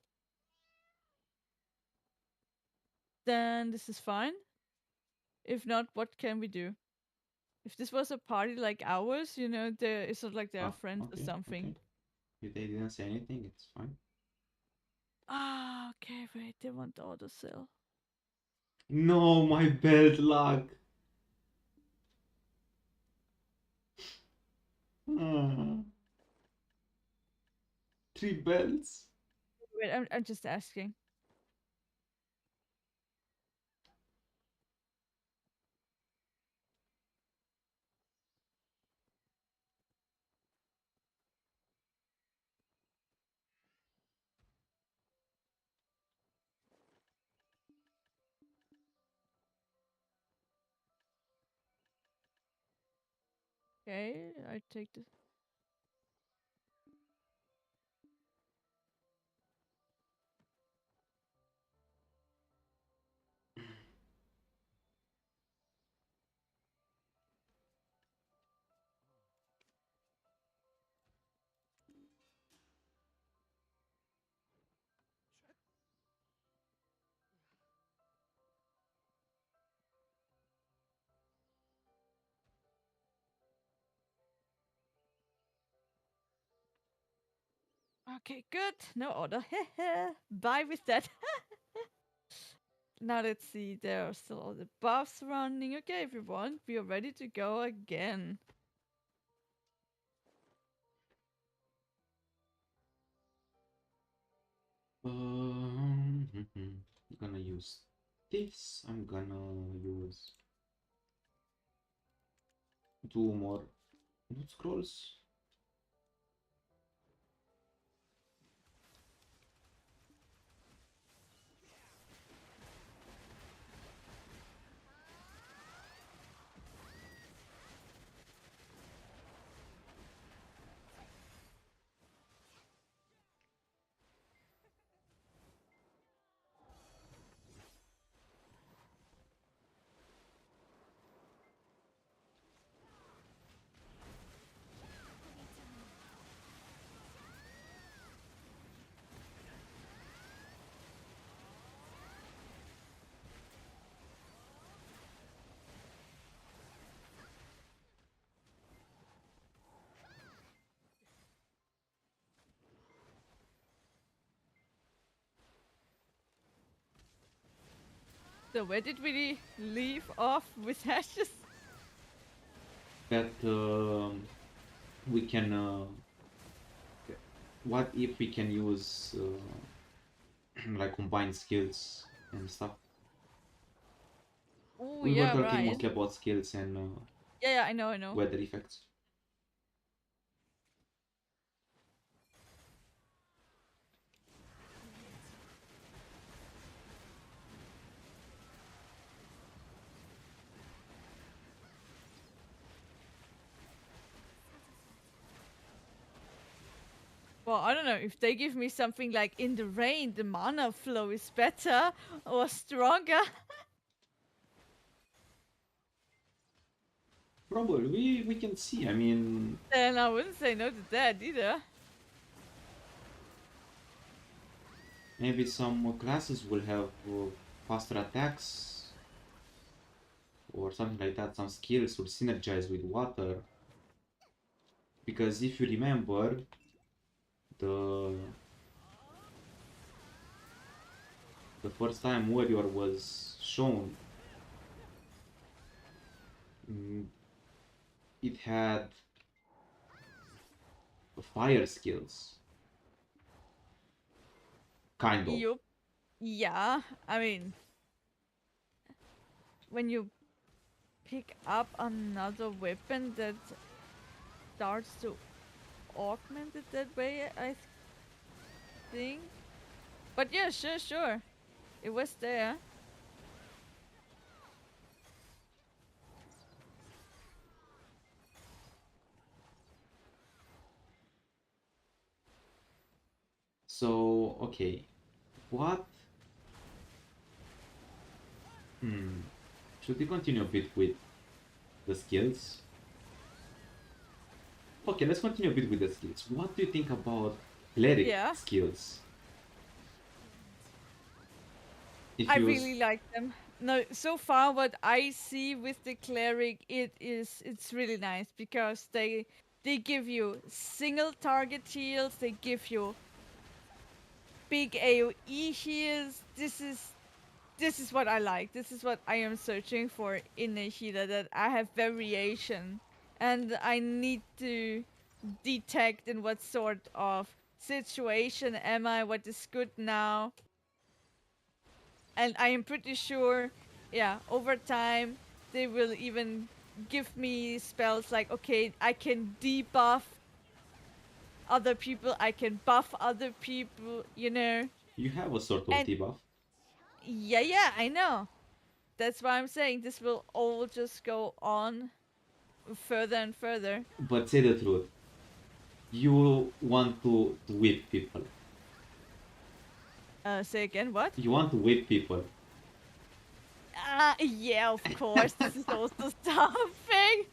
then this is fine. If not, what can we do? If this was a party like ours, you know, it's not like they're friends or something. Okay. If they didn't say anything, it's fine. Okay, wait, they want the auto sell. No, my belt lag. 3 belts. Wait, I'm just asking. Okay, I take this. Okay, good. No order. Bye with that. Now let's see. There are still all the buffs running. Okay, everyone, we are ready to go again. I'm gonna use this. I'm gonna use 2 more loot scrolls. So where did we leave off with ashes? That we can. What if we can use like combined skills and stuff? Oh We were yeah, talking right. mostly about skills and Yeah, I know. weather effects. Well, I don't know if they give me something like in the rain, the mana flow is better or stronger. Probably we can see. I mean, Then I wouldn't say no to that either. maybe some classes will have faster attacks or something like that. Some skills will synergize with water. Because if you remember, the the first time warrior was shown, mm, it had fire skills, kind of. Yup. Yeah, I mean, when you pick up another weapon that starts to augment it that way, I think. But yeah, sure. It was there. So okay, what? Hmm. Should we continue a bit with the skills? Okay, let's continue a bit with the skills. What do you think about cleric Yeah, skills? If I you really like them. No, so far what I see with the cleric, it's really nice because they give you single target heals, they give you big AoE heals. This is what I like. This is what I am searching for in a healer, that I have variation and I need to detect in what sort of situation am I, what is good now. And I am pretty sure, yeah, over time they will even give me spells like, okay, I can debuff other people, I can buff other people, you know. you have a sort of And debuff, yeah, I know. That's why I'm saying this will all just go on further and further. but say the truth, you want to whip people. Say again, what? You want to whip people. Yeah, of course. This is also something.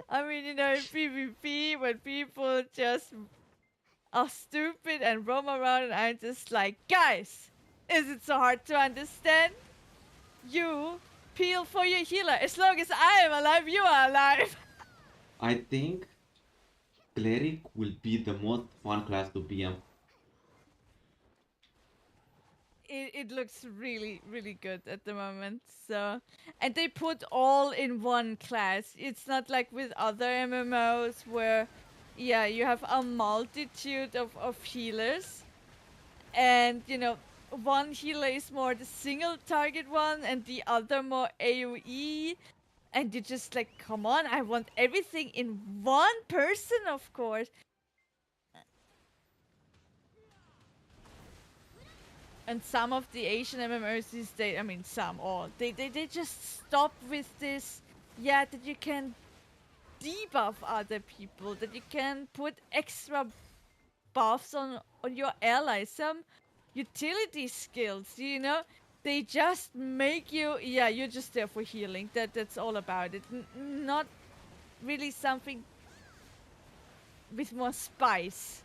I mean, you know, in PvP, when people just are stupid and roam around, and I'm just like, guys, is it so hard to understand? You peel for your healer. As long as I am alive, you are alive. I think cleric will be the most fun class to BM. It looks really good at the moment. So, and they put all in one class. It's not like with other MMOs where, yeah, you have a multitude of healers, and you know, one healer is more the single target one and the other more AoE, and you just like, come on, I want everything in one person, of course. And some of the Asian MMOs these days, I mean, some, all, they just stop with this, yeah, that you can debuff other people, that you can put extra buffs on your allies, some utility skills, you know? They just make you, yeah, you're just there for healing. That's all about it. Not really something with more spice.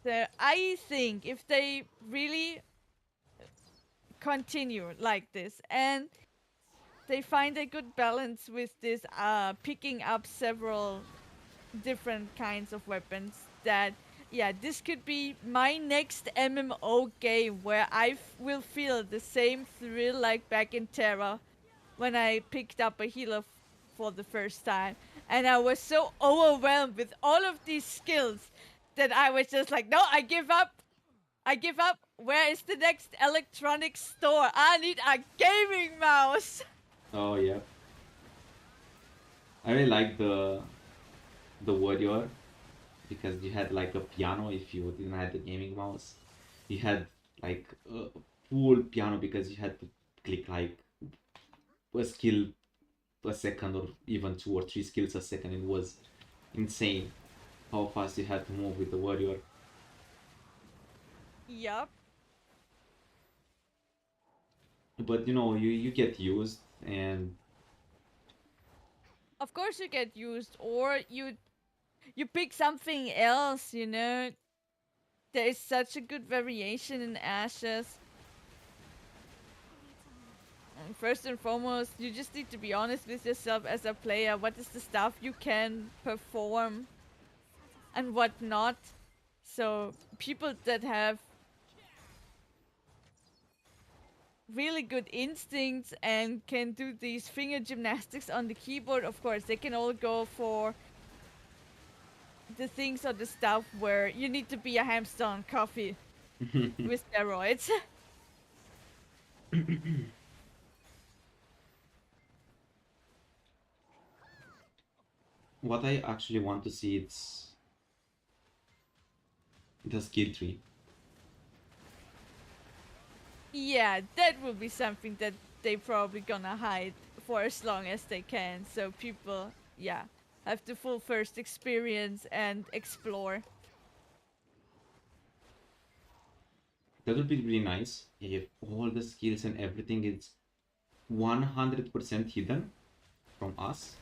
So I think if they really continue like this and they find a good balance with this picking up several different kinds of weapons, that yeah, this could be my next MMO game where I will feel the same thrill like back in Terra when I picked up a healer for the first time. And I was so overwhelmed with all of these skills that I was just like, no, I give up. I give up. Where is the next electronic store? I need a gaming mouse. Oh yeah. I really like the warrior because you had like a piano if you didn't have the gaming mouse. You had like a full piano because you had to click like a skill a second or even 2 or 3 skills a second. It was insane how fast you had to move with the warrior. Yup. But you know, you get used and Of course you get used, or you pick something else, you know. There is such a good variation in Ashes. And first and foremost, you just need to be honest with yourself as a player. What is the stuff you can perform and what not? So people that have really good instincts and can do these finger gymnastics on the keyboard, of course, they can all go for the things or the stuff where you need to be a hamster on coffee with steroids. what I actually want to see it's the skill tree. Yeah, that will be something that they probably gonna hide for as long as they can, so people, yeah, have the full first experience and explore. That would be really nice if all the skills and everything is 100% hidden from us,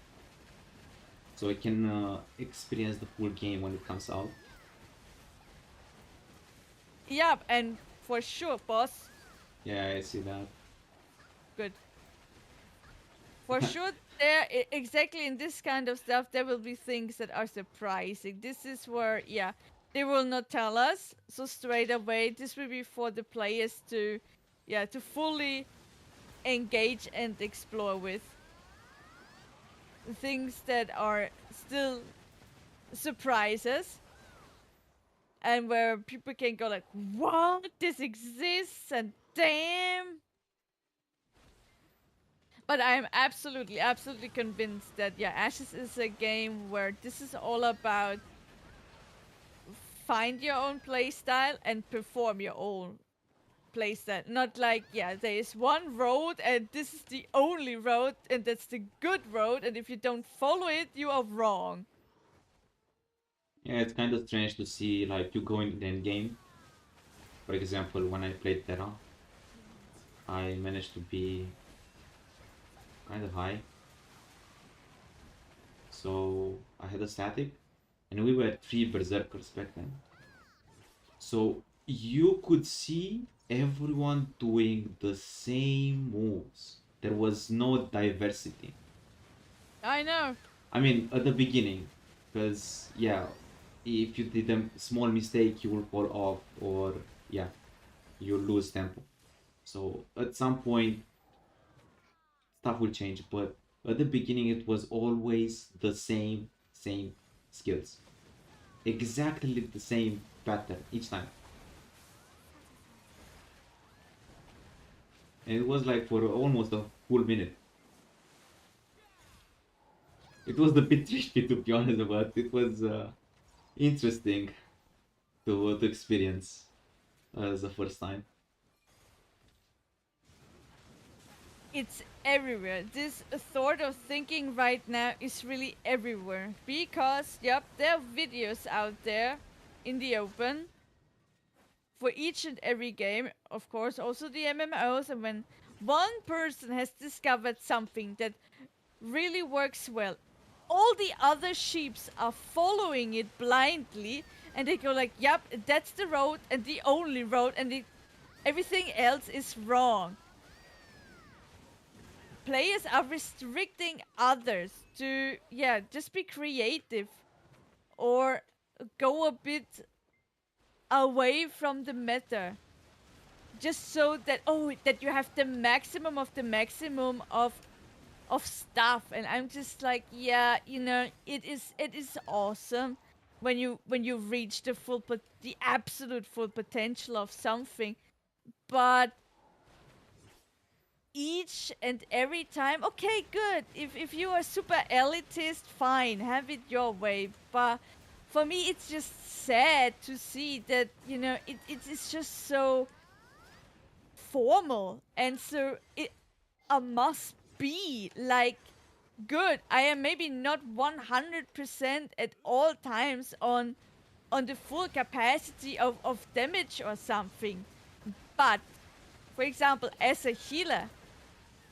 so I can experience the full game when it comes out. Yep, and for sure, boss. Yeah, I see that. Good. For sure, there exactly in this kind of stuff, there will be things that are surprising. This is where, yeah, they will not tell us so straight away. This will be for the players to, yeah, to fully engage and explore with. Things that are still surprises and where people can go like, what, this exists, and damn. But I'm absolutely convinced that, yeah, Ashes is a game where this is all about find your own playstyle and perform your own playstyle. Not like, yeah, there is one road and this is the only road and that's the good road, and if you don't follow it, you are wrong. Yeah, it's kind of strange to see like you go in the end game. For example, when I played Terra, I managed to be kind of high. So I had a static, and we were 3 berserkers back then. So you could see everyone doing the same moves. There was no diversity. I know. I mean, at the beginning, because yeah, if you did a small mistake, you will fall off, or yeah, you lose tempo. So at some point, stuff will change. But at the beginning, it was always the same skills, exactly the same pattern each time. And it was like for almost a full minute. It was a bit tricky to be honest, but it was interesting to experience as the first time. It's everywhere. This sort of thinking right now is really everywhere. Because, yep, there are videos out there in the open for each and every game. Of course, also the MMOs. And when one person has discovered something that really works well, all the other sheeps are following it blindly. And they go like, yep, that's the road and the only road. And everything else is wrong. Players are restricting others to, yeah, just be creative or go a bit away from the meta, just so that that you have the maximum of stuff. And I'm just like, yeah, it is awesome when you reach the absolute full potential of something, but each and every time, okay, good, if you are super elitist, fine, have it your way. But for me, it's just sad to see that it is just so formal, and so it a must be, like, good, I am maybe not 100% at all times on the full capacity of damage or something. But for example, as a healer,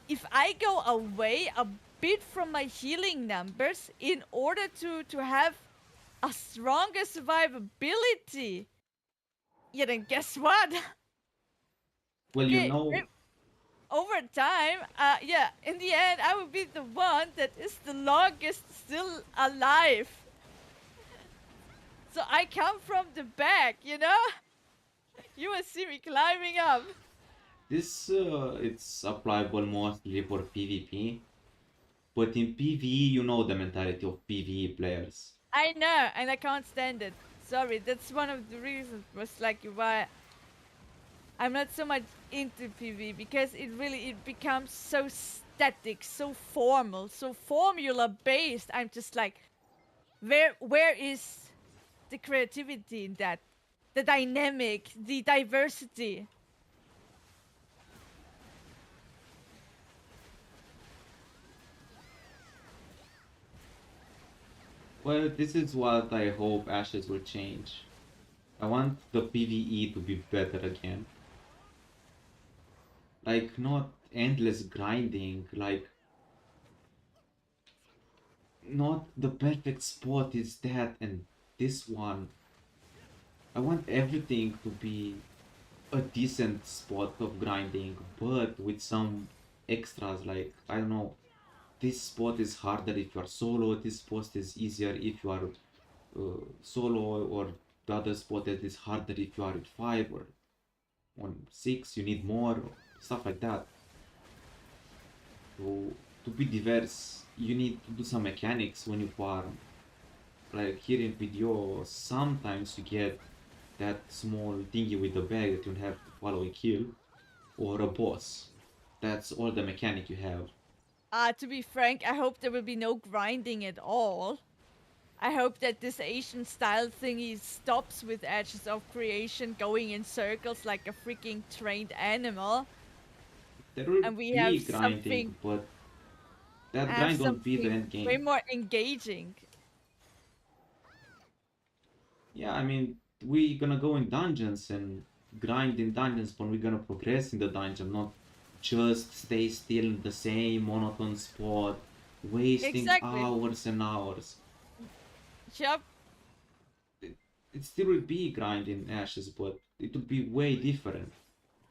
if I go away a bit from my healing numbers in order to have a stronger survivability, yeah, then guess what? Well, Okay, over time, yeah, in the end, I will be the one that is the longest still alive. So I come from the back, you know? You will see me climbing up. this it's applicable mostly for PvP, but in PvE, you know the mentality of PvE players. I know, and I can't stand it. Sorry, that's one of the reasons was like why I'm not so much into PvE, because it becomes so static, so formal, so formula based. I'm just like, where is the creativity in that? The dynamic, the diversity. Well, this is what I hope Ashes will change. I want the PvE to be better again. Like, not endless grinding, like, not the perfect spot is that and this one. I want everything to be a decent spot of grinding, but with some extras, like, I don't know, this spot is harder if you are solo, this spot is easier if you are solo, or the other spot that is harder if you are at 5 or on 6, you need more, stuff like that. So, to be diverse, you need to do some mechanics when you farm. Like here in BDO, sometimes you get that small thingy with the bag that you have to follow and kill, or a boss. That's all the mechanic you have. To be frank, I hope there will be no grinding at all. I hope that this Asian style thingy stops with Edges of Creation going in circles like a freaking trained animal. There will And we be grinding, but that have grind won't be the something end way game. more engaging. Yeah, I mean, we gonna go in dungeons and grind in dungeons, but we're gonna progress in the dungeon, not just stay still in the same monotone spot, wasting Exactly. hours and hours. Yep. It still will be grind in Ashes, but it will be way different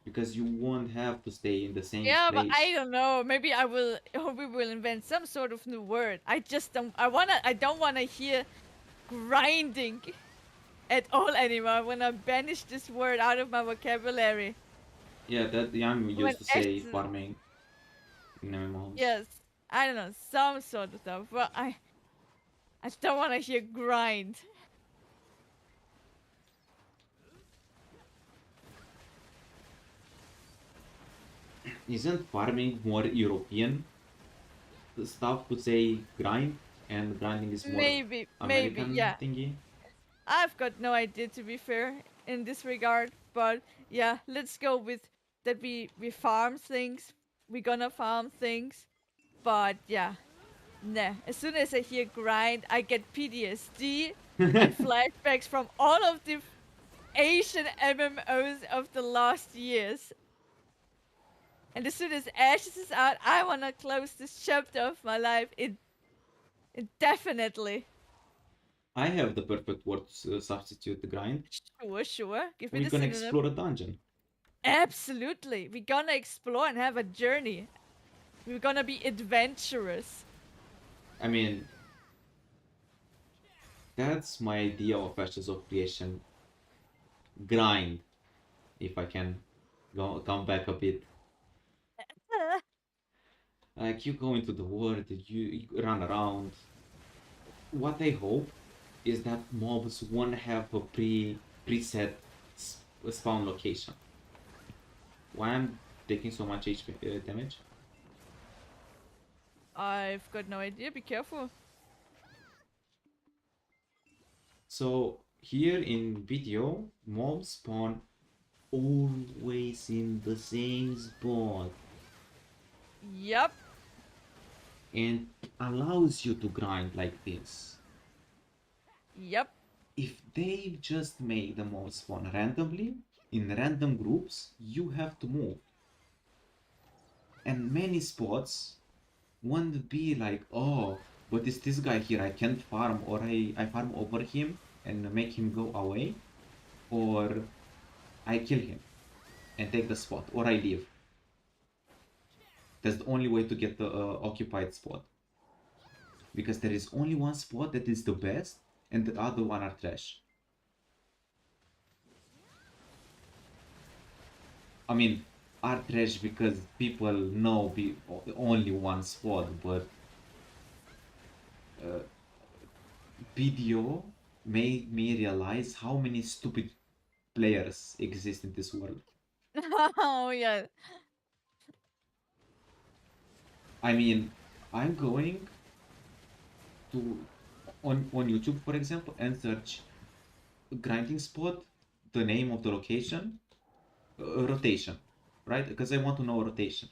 because you won't have to stay in the same Yeah, but I place. don't know. Maybe we will invent some sort of new word. I just don't. I don't wanna hear grinding at all anymore. I wanna banish this word out of my vocabulary. Yeah, that Yang When used to say X, farming in MMOs. yes, I don't know, some sort of stuff. But I don't wanna hear grind. Isn't farming more European stuff to say grind, and grinding is more Maybe, American yeah. thingy? I've got no idea, to be fair, in this regard. But yeah, let's go with that. We farm things. We gonna farm things. But yeah, nah. As soon as I hear grind, I get PTSD and flashbacks from all of the Asian MMOs of the last years. And as soon as Ashes is out, I wanna close this chapter of my life. Definitely. I have the perfect word to substitute the grind. Sure. Give me We the can synonym. explore a dungeon. Absolutely. We're gonna explore and have a journey. We're gonna be adventurous. I mean, that's my idea of Ashes of Creation. grind. If I can come back a bit. Like you go into the world, you run around. What I hope is that mobs won't have a preset spawn location. Why I'm taking so much HP damage? I've got no idea. Be careful. So here in BDO, mobs spawn always in the same spot Yep. and allows you to grind like this. Yep. If they just make the mobs spawn randomly, in random groups, you have to move. And many spots won't be like, oh, but it's this guy here, I can't farm, or I farm over him and make him go away, or I kill him and take the spot, or I leave. That's the only way to get the occupied spot. Because there is only one spot that is the best, and the other one are trash. I mean, are trash because people know only one spot, but BDO made me realize how many stupid players exist in this world. Oh yeah. I mean, I'm going to on YouTube, for example, and search grinding spot, the name of the location, rotation, right? Because I want to know rotation.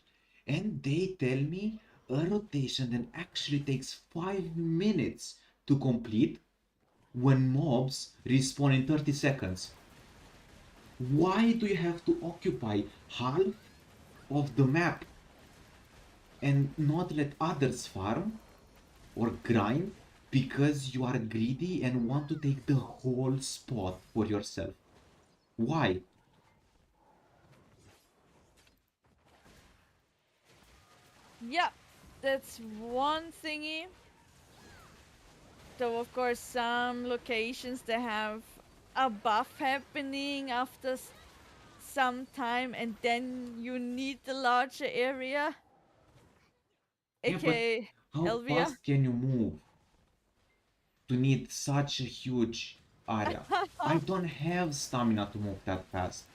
And they tell me a rotation that actually takes 5 minutes to complete when mobs respawn in 30 seconds. Why do you have to occupy half of the map and not let others farm or grind because you are greedy and want to take the whole spot for yourself? Why? Yeah. That's one thingy. So of course some locations they have a buff happening after some time and then you need the larger area. Yeah, but AKA how Elvia. fast can you move to need such a huge area? I don't have stamina to move that fast.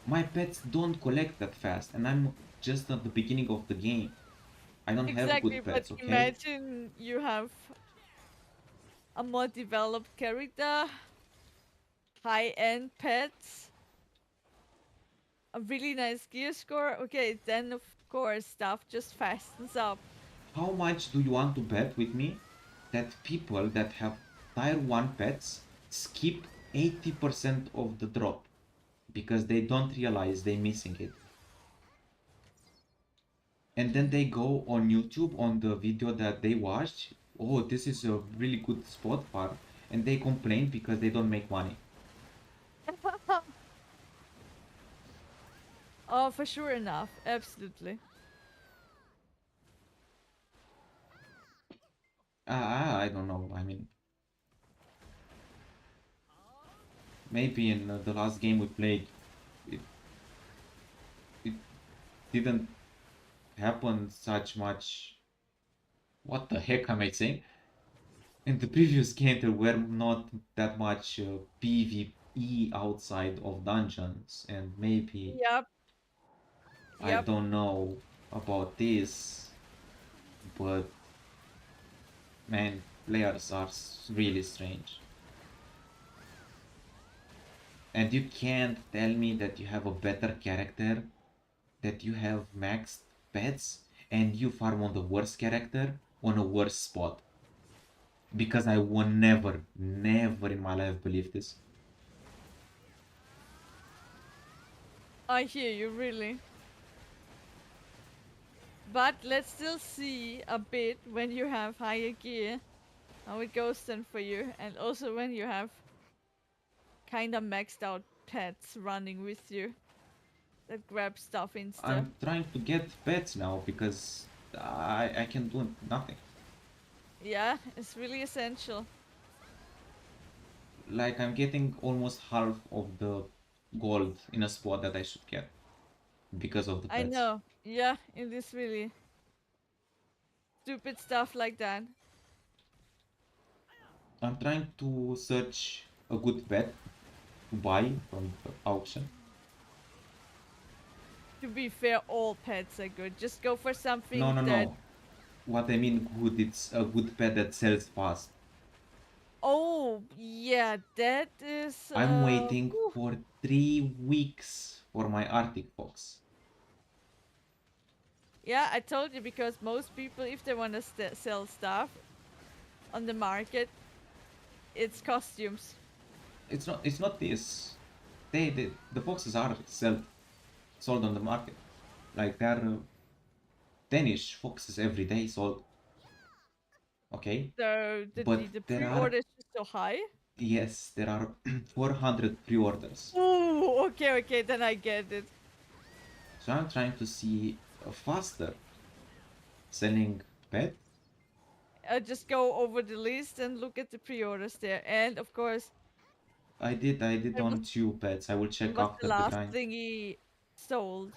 My pets don't collect that fast, and I'm just at the beginning of the game. I don't have Exactly, good but pets, okay? imagine you have a more developed character, high-end pets, a really nice gear score. Okay, then of course stuff just fastens up. How much do you want to bet with me that people that have tier 1 pets skip 80% of the drop because they don't realize they're missing it? And then they go on YouTube on the video that they watched. Oh, this is a really good spot farm, and they complain because they don't make money. Oh, for sure enough. Absolutely. I don't know. I mean, maybe in the last game we played, it it didn't happen such much. What the heck am I saying? In the previous game, there were not that much PvE outside of dungeons, and maybe Yep. I Yep. don't know about this, but man, players are really strange. And you can't tell me that you have a better character, that you have maxed pets, and you farm on the worst character on a worse spot. Because I will never, never in my life believe this. I hear you, really. But let's still see a bit when you have higher gear, how it goes then for you, and also when you have kinda maxed out pets running with you that grab stuff insta. I'm trying to get pets now because I can do nothing. Yeah, it's really essential. like I'm getting almost half of the gold in a spot that I should get because of the I pets. know. Yeah, it is really stupid stuff like that. I'm trying to search a good pet to buy from the auction. To be fair, all pets are good. Just go for No, something no, that. no. What I mean good, it's a good pet that sells fast. Oh, yeah, that is. I'm waiting Whew. for 3 weeks for my Arctic Fox. Yeah, I told you because most people, if they want to sell stuff on the market, it's costumes. It's not this. The foxes are sold on the market. Like there are Danish foxes every day sold. Okay, So but the there are, pre-order is just so high. yes, there are 400 pre-orders. Oh, okay, okay, then I get it. So I'm trying to see a faster selling pet. Just go over the list and look at the pre-orders there, and of course, I did when was on two pets. I will check the after the last grind. thing he sold,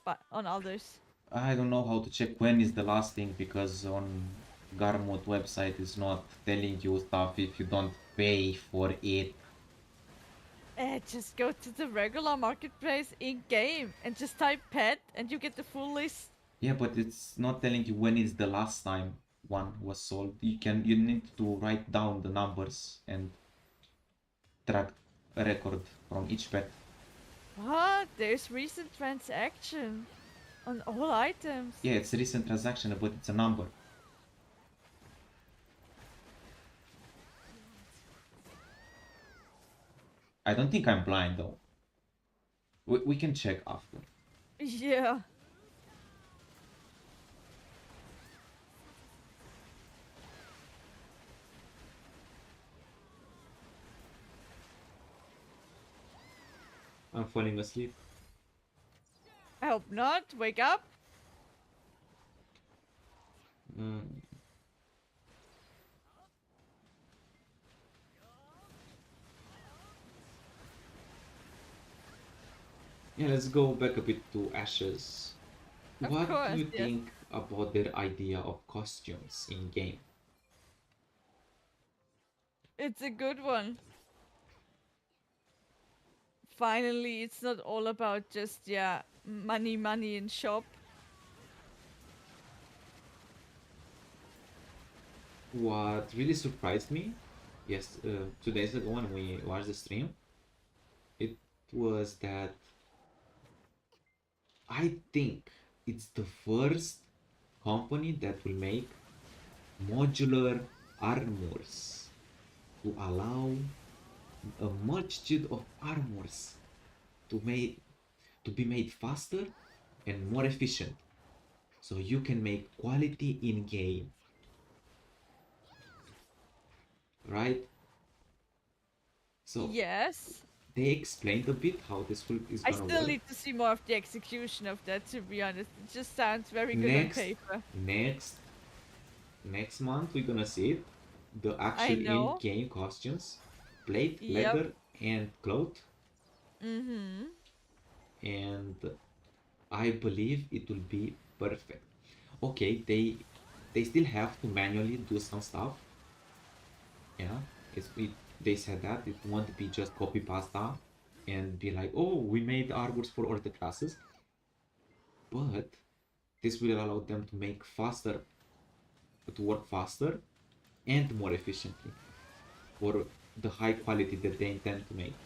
but on others? I don't know how to check when is the last thing because on Garmod website is not telling you stuff if you don't pay for it. Just go to the regular marketplace in game and just type pet, and you get the full list. Yeah, but it's not telling you when is the last time one was sold. You need to write down the numbers and track a record from each pet. What? There's recent transaction on all items. Yeah, it's a recent transaction, but it's a number. I don't think I'm blind though. We can check after. Yeah. I'm falling asleep. I hope not. Wake up. Mm. Yeah, let's go back a bit to Ashes. Of What do course, you yes. think about their idea of costumes in game? It's a good one. Finally, it's not all about just, yeah, money, money in shop. What really surprised me, yes, 2 days ago when we watched the stream, it was that I think it's the first company that will make modular armors to allow a multitude of armors to make to be made faster and more efficient. So you can make quality in game, right? So Yes. they explained a bit how is I gonna still work. need to see more of the execution of that, to be honest. It just sounds very good on Next, paper. next, next month we're gonna see it. The I actual know. in-game costumes, plate, Yep. leather, and cloth, Mm-hmm. and I believe it will be perfect. Okay, they still have to manually do some stuff. Yeah, they said that it won't be just copy pasta and be like, oh, we made artworks for all the classes, but this will allow them to make faster, to work faster and more efficiently for the high quality that they intend to make.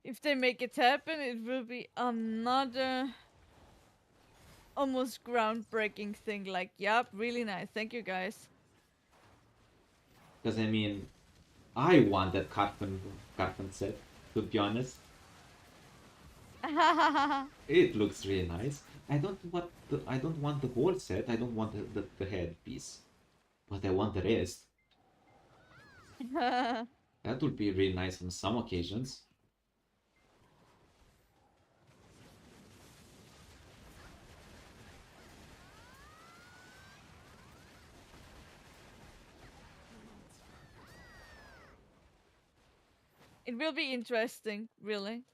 If they make it happen, it will be another almost groundbreaking thing. Like, yep, really nice. Thank you, guys. Because I mean, I want that carton set, to be honest. It looks really nice. I don't want the whole set. I don't want the headpiece, but I want the rest. That would be really nice on some occasions. It will be interesting, really.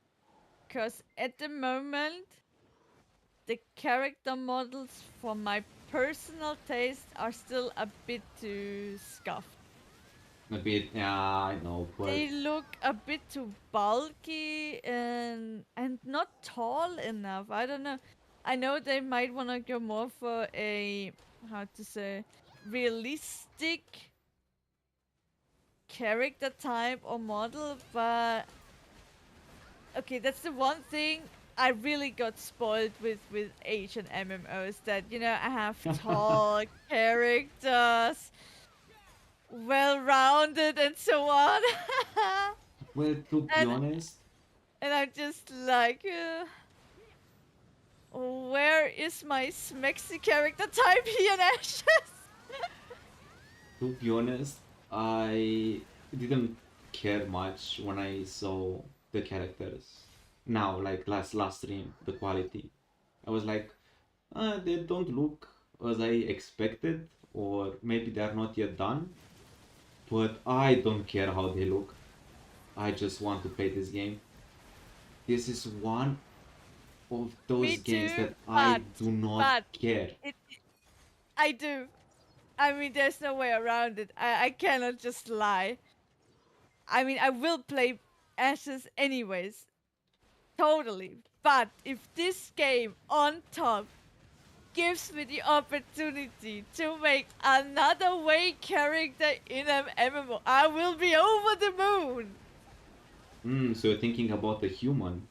Because at the moment, the character models for my personal taste are still a bit too scuffed. A bit, yeah, I know, but They look a bit too bulky and not tall enough. I don't know. I know they might want to go more for a, how to say, realistic character type or model, but okay, that's the one thing I really got spoiled with Asian MMOs, that I have tall characters, well-rounded and so on. well, to be and honest, and I'm just like, where is my smexy character type here in Ashes? to be honest, I didn't care much when I saw the characters. Now, like last stream, the quality, I was like, they don't look as I expected, or maybe they are not yet done. But I don't care how they look. I just want to play this game. This is one of Me those games too, that I do not but care. I do. I mean, there's no way around it. I cannot just lie. I mean, I will play Ashes anyways. Totally. But if this game on top gives me the opportunity to make another way character in an MMO, I will be over the moon. So you're thinking about the human.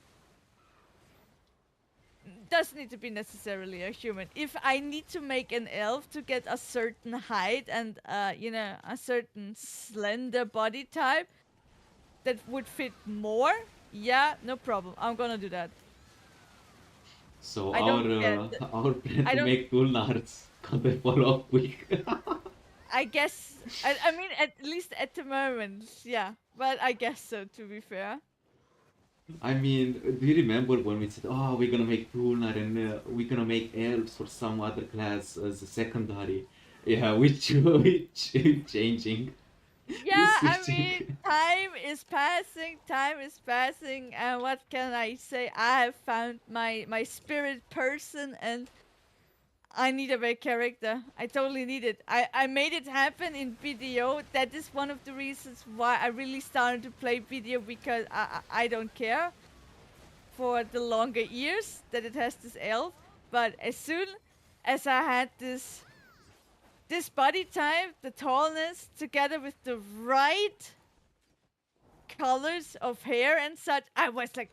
Doesn't need to be necessarily a human. If I need to make an elf to get a certain height and a certain slender body type that would fit more, yeah, no problem. I'm gonna do that. So I don't care. our plan I to don't. make tool nards got follow up quick. I guess. I mean, at least at the moment, yeah. But I guess so. To be fair. I mean, do you remember when we said, "Oh, we're gonna make tool nard and we're gonna make elves for some other class as a secondary"? Yeah, which changing, we Yeah, I mean, switching. time is passing, and what can I say? I have found my spirit person, and I need a big character. I totally need it. I made it happen in BDO. That is one of the reasons why I really started to play BDO, because I don't care for the longer ears that it has this elf. But as soon as I had this body type, the tallness, together with the right colors of hair and such, I was like,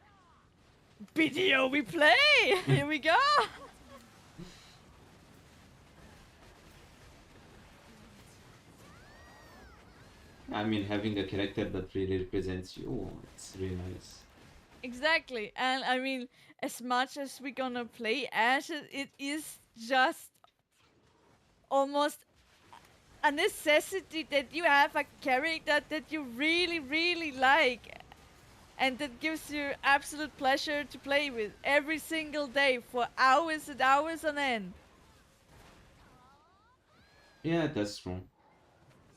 BDO, we play! Here we go! I mean, having a character that really represents you, it's really nice. Exactly. And I mean, as much as we're gonna play Ashes, it is just almost a necessity that you have a character that you really, really like, and that gives you absolute pleasure to play with every single day for hours and hours on end. Yeah, that's true.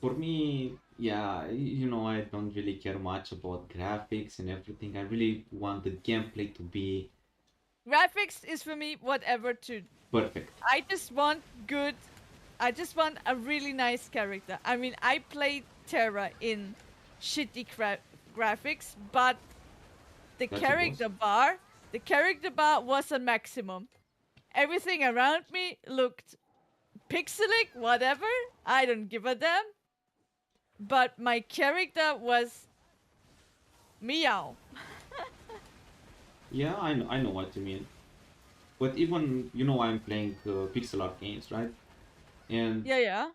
For me, yeah, I don't really care much about graphics and everything. I really want the gameplay to be Graphics is for me whatever too. perfect. I just want good. I just want a really nice character. I mean, I played Terra in shitty graphics, but the That it was. character bar was a maximum. Everything around me looked pixelic, whatever. I don't give a damn. But my character was meow. Yeah, I know what you mean. But even, I'm playing pixel art games, right? And Yeah, yeah.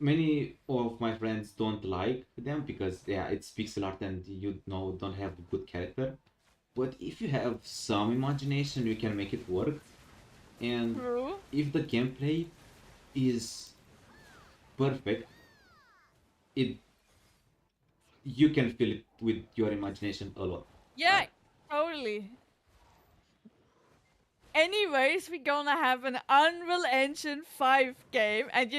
many of my friends don't like them because, yeah, it's pixel art and don't have a good character. But if you have some imagination, you can make it work. And True. if the gameplay is perfect, it you can feel it with your imagination a lot, Yeah, right? totally. Anyways, we're gonna have an Unreal Engine 5 game, and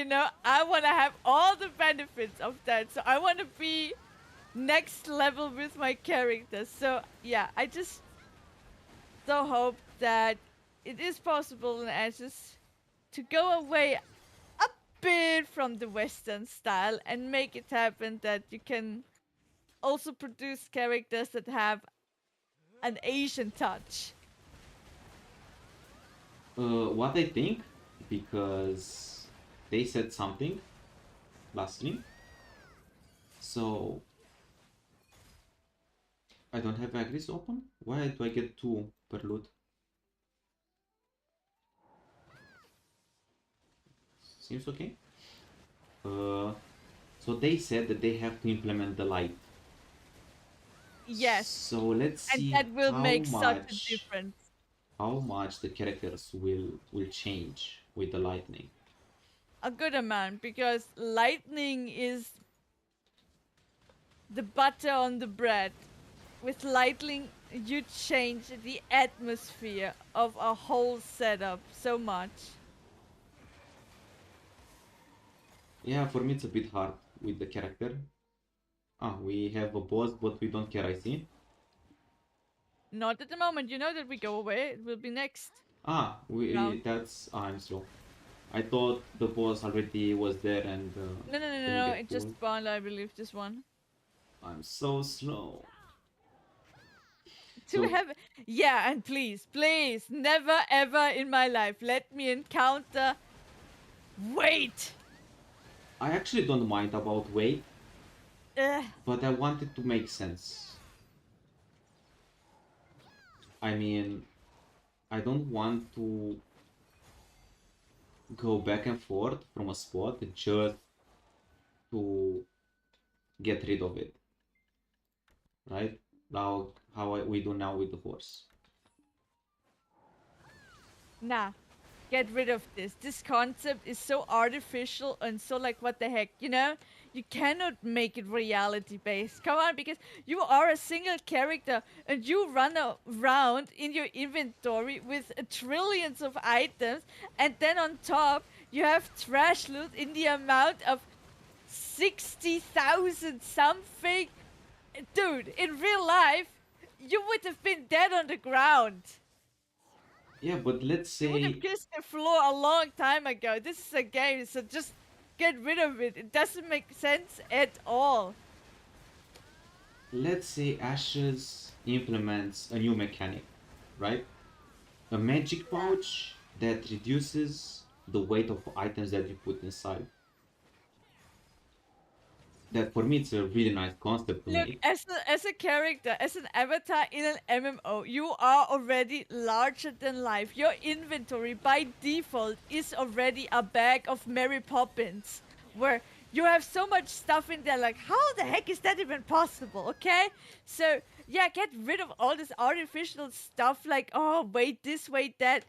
I wanna have all the benefits of that. So I wanna be next level with my characters. So yeah, I just so hope that it is possible in Ashes to go away a bit from the Western style and make it happen that you can also produce characters that have an Asian touch. What I think, because they said something last stream, so I don't have agris open. Why do I get 2 per loot? Seems okay. So they said that they have to implement the light. Yes. So let's And see that will how make such a much difference. the characters will change with the lightning. A good amount, because lightning is the butter on the bread. With lightning, you change the atmosphere of a whole setup so much. Yeah, for me it's a bit hard with the character. Ah, we have a boss, but we don't care, I see. Not at the moment. You know that we go away. It will be next Ah, round. I'm slow. I thought the boss already was there and No, no, no, no, didn't no. get It just pulled. spawned, I believe, this one. I'm so slow. To So have, yeah, and please, please, never ever in my life let me encounter. Wait. I actually don't mind about weight, Ugh. but I want it to make sense. I mean, I don't want to go back and forth from a spot just to get rid of it, right? Now, we do now with the horse. Nah. Get rid of this. This concept is so artificial and so like what the heck, you know? You cannot make it reality based. Come on, because you are a single character and you run around in your inventory with trillions of items, and then on top you have trash loot in the amount of 60,000 something. Dude, in real life, you would have been dead on the ground. Yeah, but let's You would have say kissed the floor a long time ago. This is a game, so just get rid of it. It doesn't make sense at all. Ashes implements a new mechanic, right? A magic pouch that reduces the weight of items that you put inside. That for me it's a really nice concept to Look, make. as a character, as an avatar in an MMO, you are already larger than life. Your inventory by default is already a bag of Mary Poppins, where you have so much stuff in there. Like, how the heck is that even possible? Okay, so yeah, get rid of all this artificial stuff. Like, oh, wait this, wait that.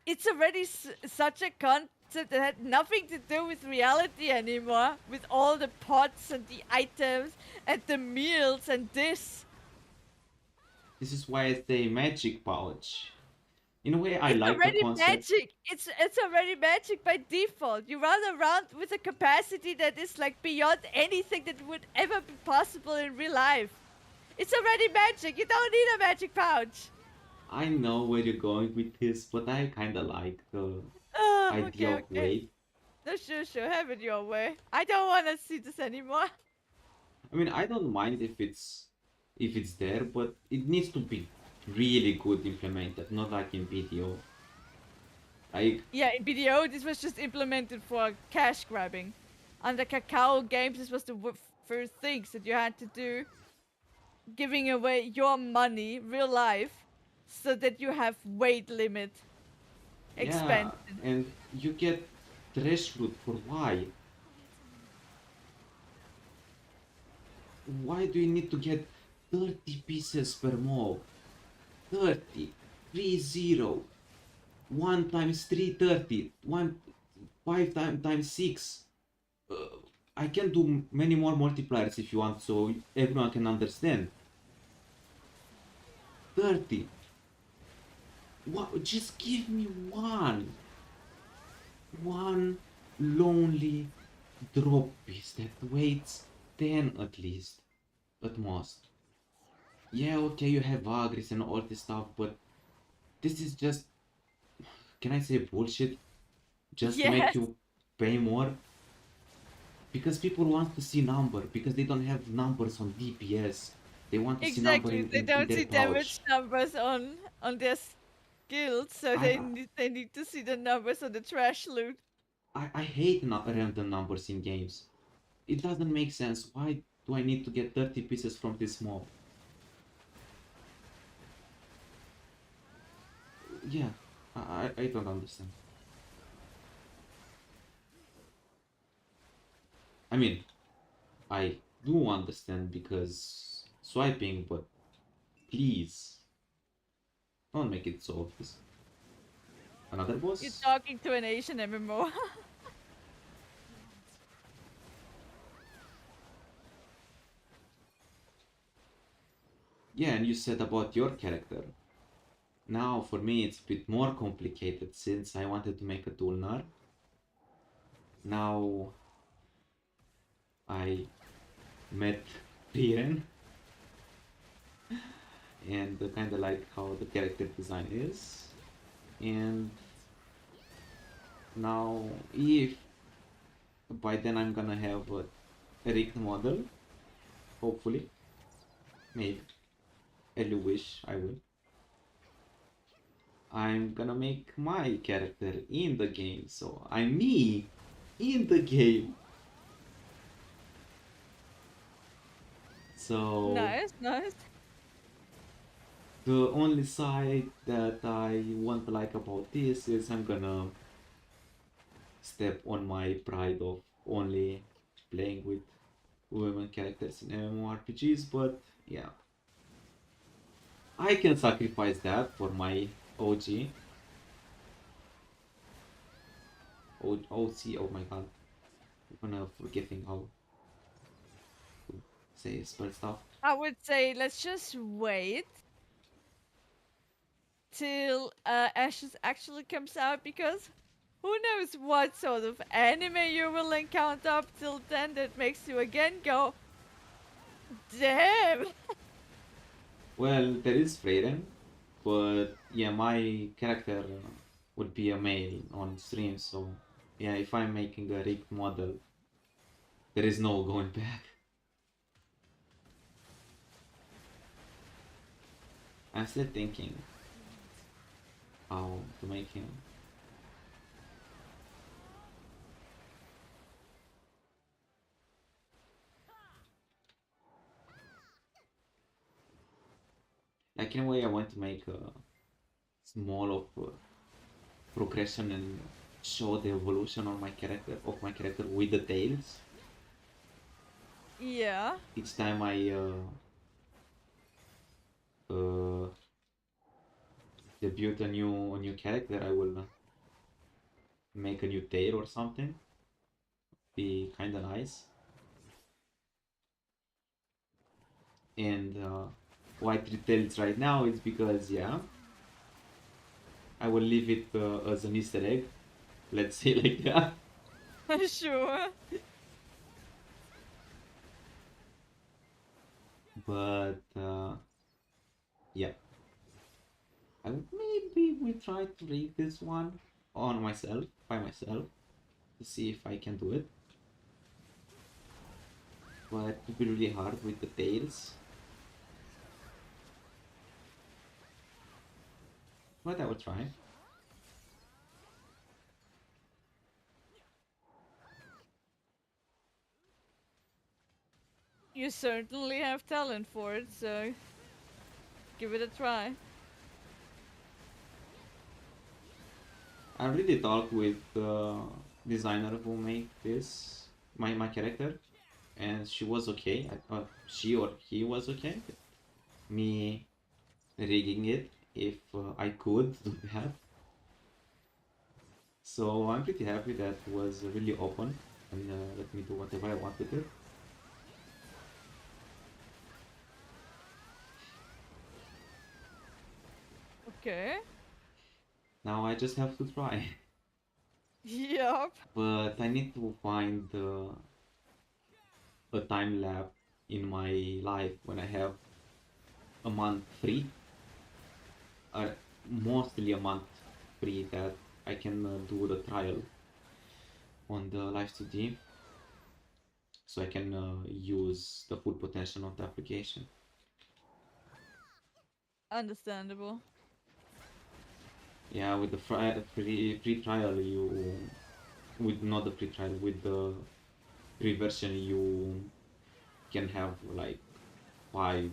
It's already such a concept that had nothing to do with reality anymore, with all the pots and the items and the meals and this. This is why I say magic pouch. In a way, I It's like the already concept. magic. It's already magic by default. You run around with a capacity that is like beyond anything that would ever be possible in real life. It's already magic. You don't need a magic pouch. I know where you're going with this, but I kinda like the Oh, idea okay, of okay. weight. No, sure, have it your way. I don't want to see this anymore. I mean, I don't mind if it's there, but it needs to be really good implemented, not like in BDO. Like, Yeah, in BDO, this was just implemented for cash grabbing. Under Cacao Games, this was the first things that you had to do, giving away your money, real life, so that you have weight limit yeah, expansion. and you get trash loot for why? Why do you need to get 30 pieces per mob? 30, 30. 1 times 3, 30. 1, 5 times 6. I can do many more multipliers if you want, so everyone can understand. 30. What? Just give me one. One lonely drop piece that waits 10 at least, at most. Yeah, okay, you have agris and all this stuff, but this is just, can I say bullshit? Just to make Yes, you pay more? Because people want to see number, because they don't have numbers on DPS. They want to see number exactly. They in don't their see damage pouch. numbers on their skills, so I, they need to see the numbers on the trash loot. I hate random numbers in games. It doesn't make sense. Why do I need to get 30 pieces from this mob? Yeah, I don't understand. I mean, I do understand because swiping, but please don't make it so obvious. Another You're boss? talking to an Asian MMO. Yeah, and you said about your character. Now, for me, it's a bit more complicated since I wanted to make a Tulnar. Now, I met Priren and kind of like how the character design is. And now, if by then I'm gonna have a rigged model, hopefully, maybe, I wish I will. I'm gonna make my character in the game, so I'm me in the game. So Nice, nice. the only side that I won't like about this is I'm gonna step on my pride of only playing with women characters in MMORPGs, but yeah, I can sacrifice that for my OG. OC, oh my god, I'm gonna forgetting how to say spell stuff. I would say let's just wait till Ashes actually comes out, because who knows what sort of anime you will encounter up till then that makes you again go, damn! Well, there is Freyren, but yeah, my character would be a male on stream, so yeah, if I'm making a rigged model, there is no going back. I'm still thinking how to make him. Like in a way, I want to make a small of progression and show the evolution of my character with the tails. Yeah. Each time I uh, debut a new character, I will make a new tail or something. Be kind of nice. And why three tails right now is because yeah, I will leave it as an Easter egg. Let's say like that. Sure. But yeah, I would maybe we try to read this one on myself by myself to see if I can do it. But it would be really hard with the tails. But I will try. You certainly have talent for it, so give it a try. I really talked with the designer who made this my character, and she was okay. She or he was okay. Me rigging it if I could do that. So I'm pretty happy that was really open and let me do whatever I want with it. Okay. Now I just have to try. Yup. But I need to find a time lapse in my life when I have a month free, uh, mostly a month free, that I can do the trial on the live 2D, so I can use the full potential of the application. Understandable. Yeah, with the free trial, you with not the free trial, with the free version, you can have like 5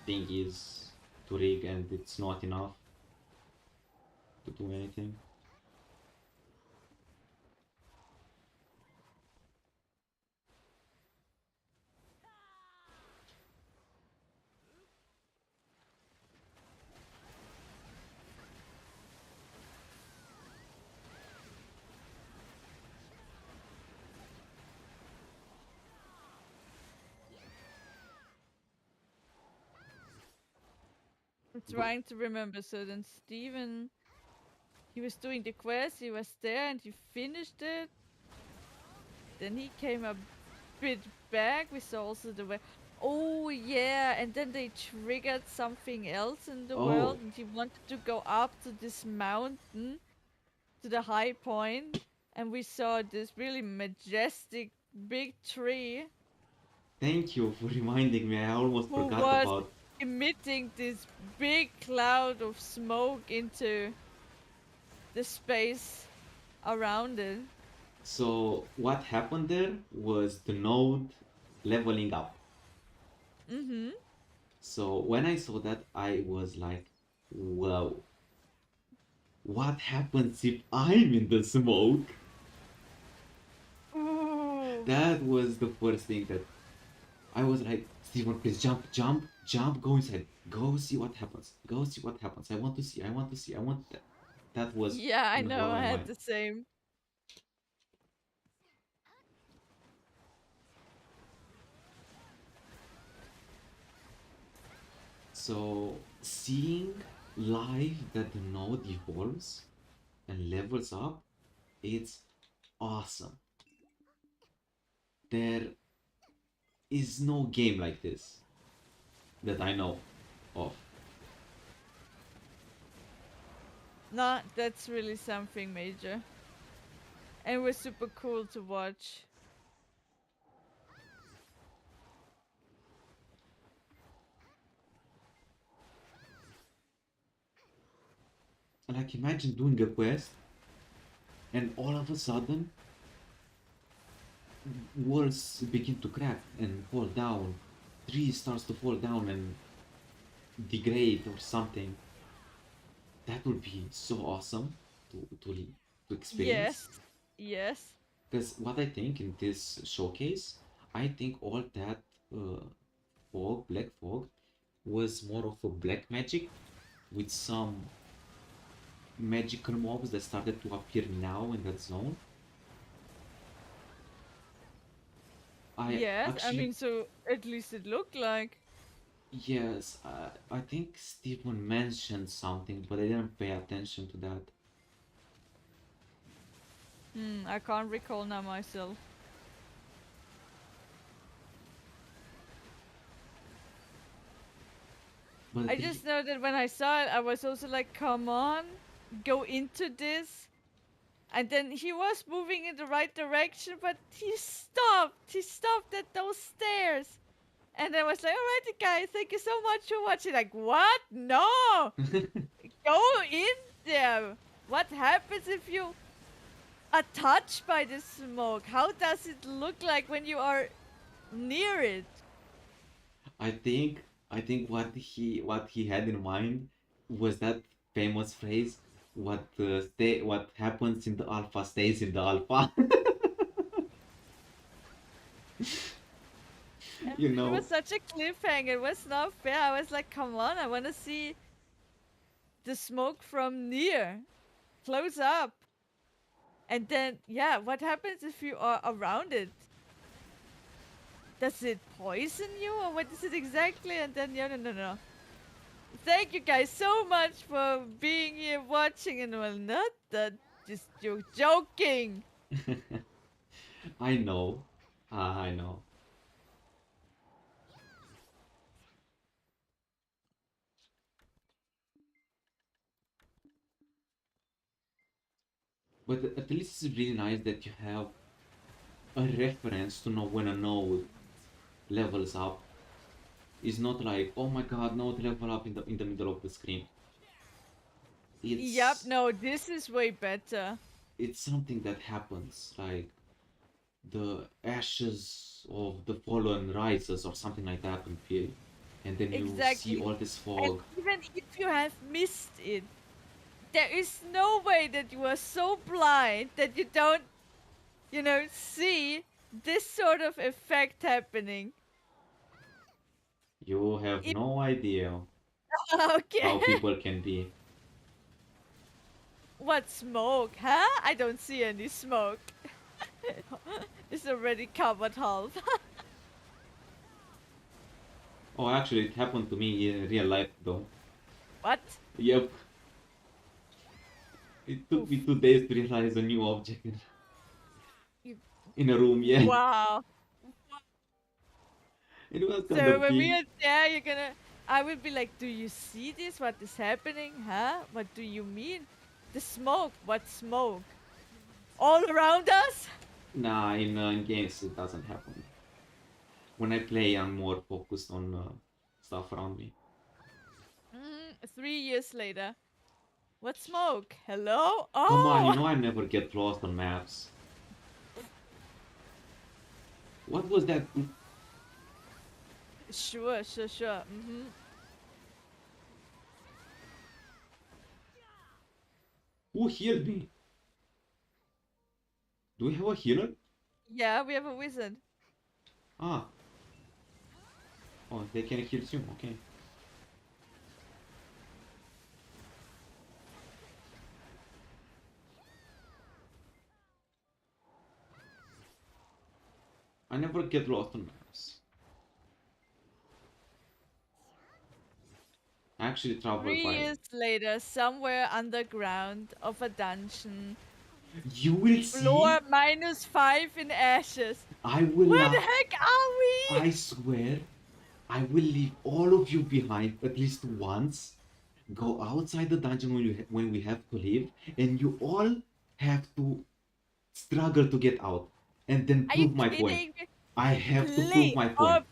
thingies to rig, and it's not enough to do anything. I'm trying to remember. So then Steven, he was doing the quest, he was there and he finished it. Then he came a bit back. We saw also the way. Oh yeah, and then they triggered something else in the Oh, world, and he wanted to go up to this mountain, to the high point, and we saw this really majestic big tree thank you for reminding me. I almost who forgot was about. emitting this big cloud of smoke into the space around it. So what happened there was the node leveling up. Mm-hmm. So when I saw that, I was like, "Whoa! What happens if I'm in the smoke?" Ooh. That was the first thing that I was like, "Steven, please jump, jump, jump, go inside, go see what happens, go see what happens. I want to see, I want to see, I want that." That was Yeah, I in know, all I my had mind. the same. So seeing live that the node evolves and levels up, it's awesome. There is no game like this that I know of. Nah, that's really something major. And it was super cool to watch. Like imagine doing a quest and all of a sudden walls begin to crack and fall down. Tree starts to fall down and degrade or something. That would be so awesome to experience. Yes, yes. Because what I think in this showcase, I think all that uh, fog, black fog, was more of a black magic with some magical mobs that started to appear now in that zone. I Yes, I actually, mean, so at least it looked like. yes, I think Stephen mentioned something, but I didn't pay attention to that. I can't recall now myself. But the I thing, just know that when I saw it, I was also like, come on, go into this. And then he was moving in the right direction, but he stopped. He stopped at those stairs. And I was like, alright, guys, thank you so much for watching. Like, what? No! Go in there! What happens if you are touched by the smoke? How does it look like when you are near it? I think, what he had in mind was that famous phrase, what happens in the alpha stays in the alpha. And You it was know, such a cliffhanger. It was not fair. I was like, come on, I want to see the smoke from near, close up. And then, yeah, what happens if you are around it? Does it poison you or what is it exactly? And then, yeah, no, no, no. Thank you guys so much for being here watching. And well, not that, just joking. I know, I know. But at least it's really nice that you have a reference to know when a node levels up. It's not like, oh my god, node level up in the middle of the screen. Yep, It's no, this is way better. it's something that happens, like the ashes of the fallen rises or something like that on field, and then you see Exactly. all this And fog. even if you have missed it, there is no way that you are so blind that you don't, see this sort of effect happening. You have It, no idea okay. how people can be. What smoke, huh? I don't see any smoke. It's already covered half. Oh, actually, it happened to me in real life though. What? Yep, it took Oof. me 2 days to realize a new object You- in a room. Yeah, Wow. it was kind So of when we big. are there, I will be like, do you see this? What is happening? Huh? What do you mean? The smoke. What smoke? All around us? Nah, in games it doesn't happen. When I play, I'm more focused on stuff around me. 3 years later. What smoke? Hello? Come on, you Oh! know I never get lost on maps. What was that? Sure. Who healed me? Do we have a healer? Yeah, we have a wizard. Ah. Oh, they can heal you. Okay. I never get lost on maps. I actually travel 3 years later, somewhere underground of a dungeon. You will Floor see. -5 in ashes. I will Where the not. heck are we? I swear, I will leave all of you behind at least once. Go outside the dungeon when we have to leave, and you all have to struggle to get out, and then Are you prove my point. kidding me? I have to prove Please, my point.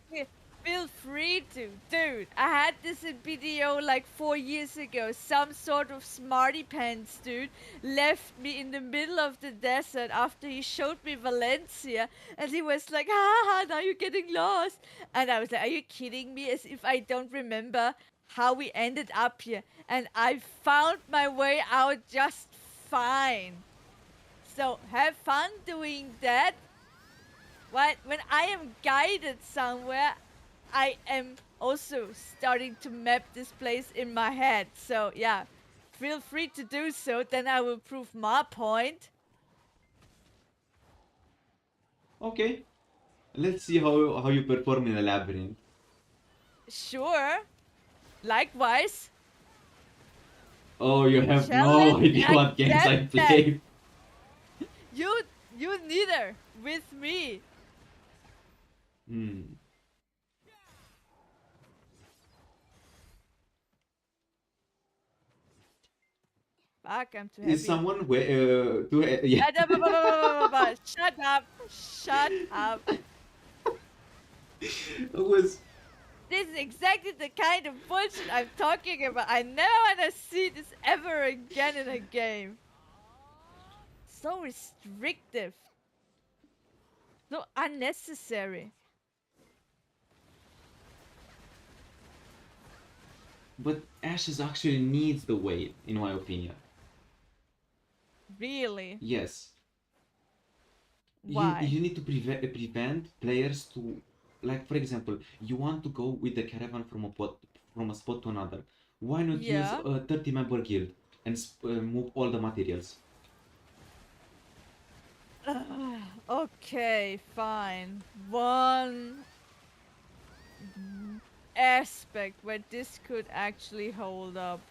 feel free to. Dude, I had this in BDO like 4 years ago. Some sort of smarty pants dude left me in the middle of the desert after he showed me Valencia, and he was like, ha, now you're getting lost. And I was like, are you kidding me? As if I don't remember how we ended up here. And I found my way out just fine. So have fun doing that. When I am guided somewhere, I am also starting to map this place in my head. So yeah, feel free to do so. Then I will prove my point. Okay, let's see how you perform in a labyrinth. Sure. Likewise. Oh, you have no Challenge idea what games I accepted. play. You you neither with me. Hmm. Fuck, I'm too Is heavy. someone where yeah? Shut up. Shut up. It was This is exactly the kind of bullshit I'm talking about. I never want to see this ever again in a game. So restrictive. So unnecessary. but Ashes actually needs the weight, in my opinion. Really? Yes, Why? you need to prevent players to, like for example, you want to go with the caravan from a spot to another. Why not use Yeah. a 30-member guild and move all the materials? Okay, fine. One aspect where this could actually hold up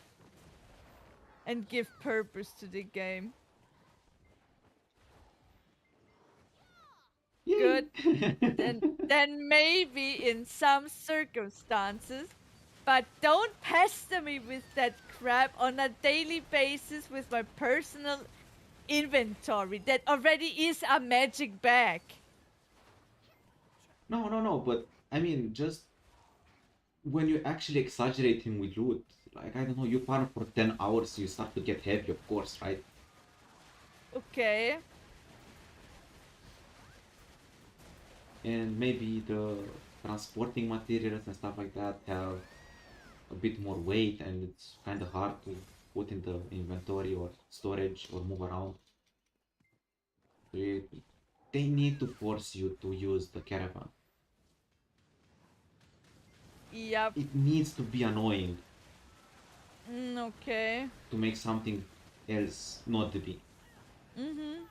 and give purpose to the game. Yay! Good. Then maybe in some circumstances, but don't pester me with that crap on a daily basis with my personal inventory that already is a magic bag. No, but I mean, just when you're actually exaggerating with loot, like, I don't know, you farm for 10 hours, you start to get heavy, of course, right? Okay. And maybe the transporting materials and stuff like that have a bit more weight, and it's kind of hard to put in the inventory or storage or move around. They, they need to force you to use the caravan. Yep. It needs to be annoying Okay. to make something else not be. Mm-hmm.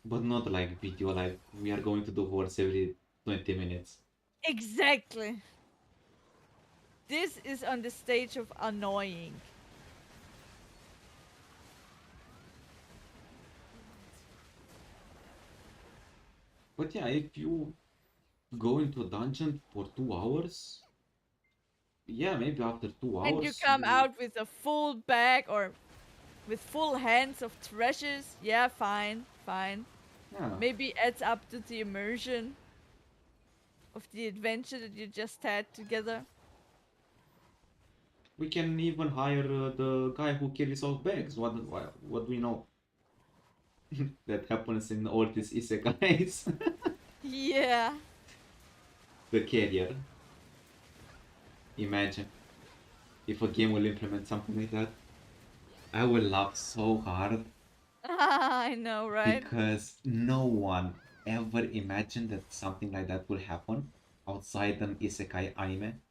But not like BDO, like we are going to do horse every 20 minutes. Exactly. This is on the stage of annoying. But yeah, if you go into a dungeon for 2 hours, yeah, maybe after two And you hours come out with a full bag or with full hands of treasures. Yeah, fine, fine. yeah, Maybe adds up to the immersion of the adventure that you just had together. we can even hire the guy who carries off bags. What do we know? That happens in all these isekais. Yeah. The carrier. Imagine if a game will implement something like that. I will laugh so hard I know, right? because no one ever imagined that something like that will happen outside an isekai anime.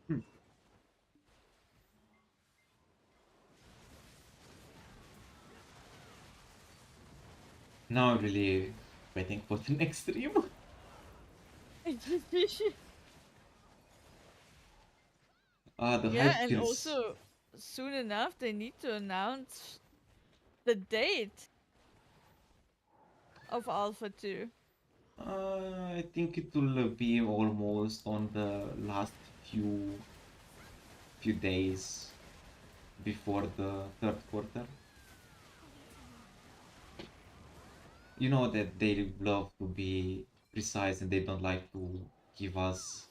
Hmm. Now I'm really waiting for the next stream. The Yeah, hype and feels. also soon enough they need to announce the date of Alpha 2. I think it will be almost on the last few days before the third quarter. You know that they love to be precise and they don't like to give us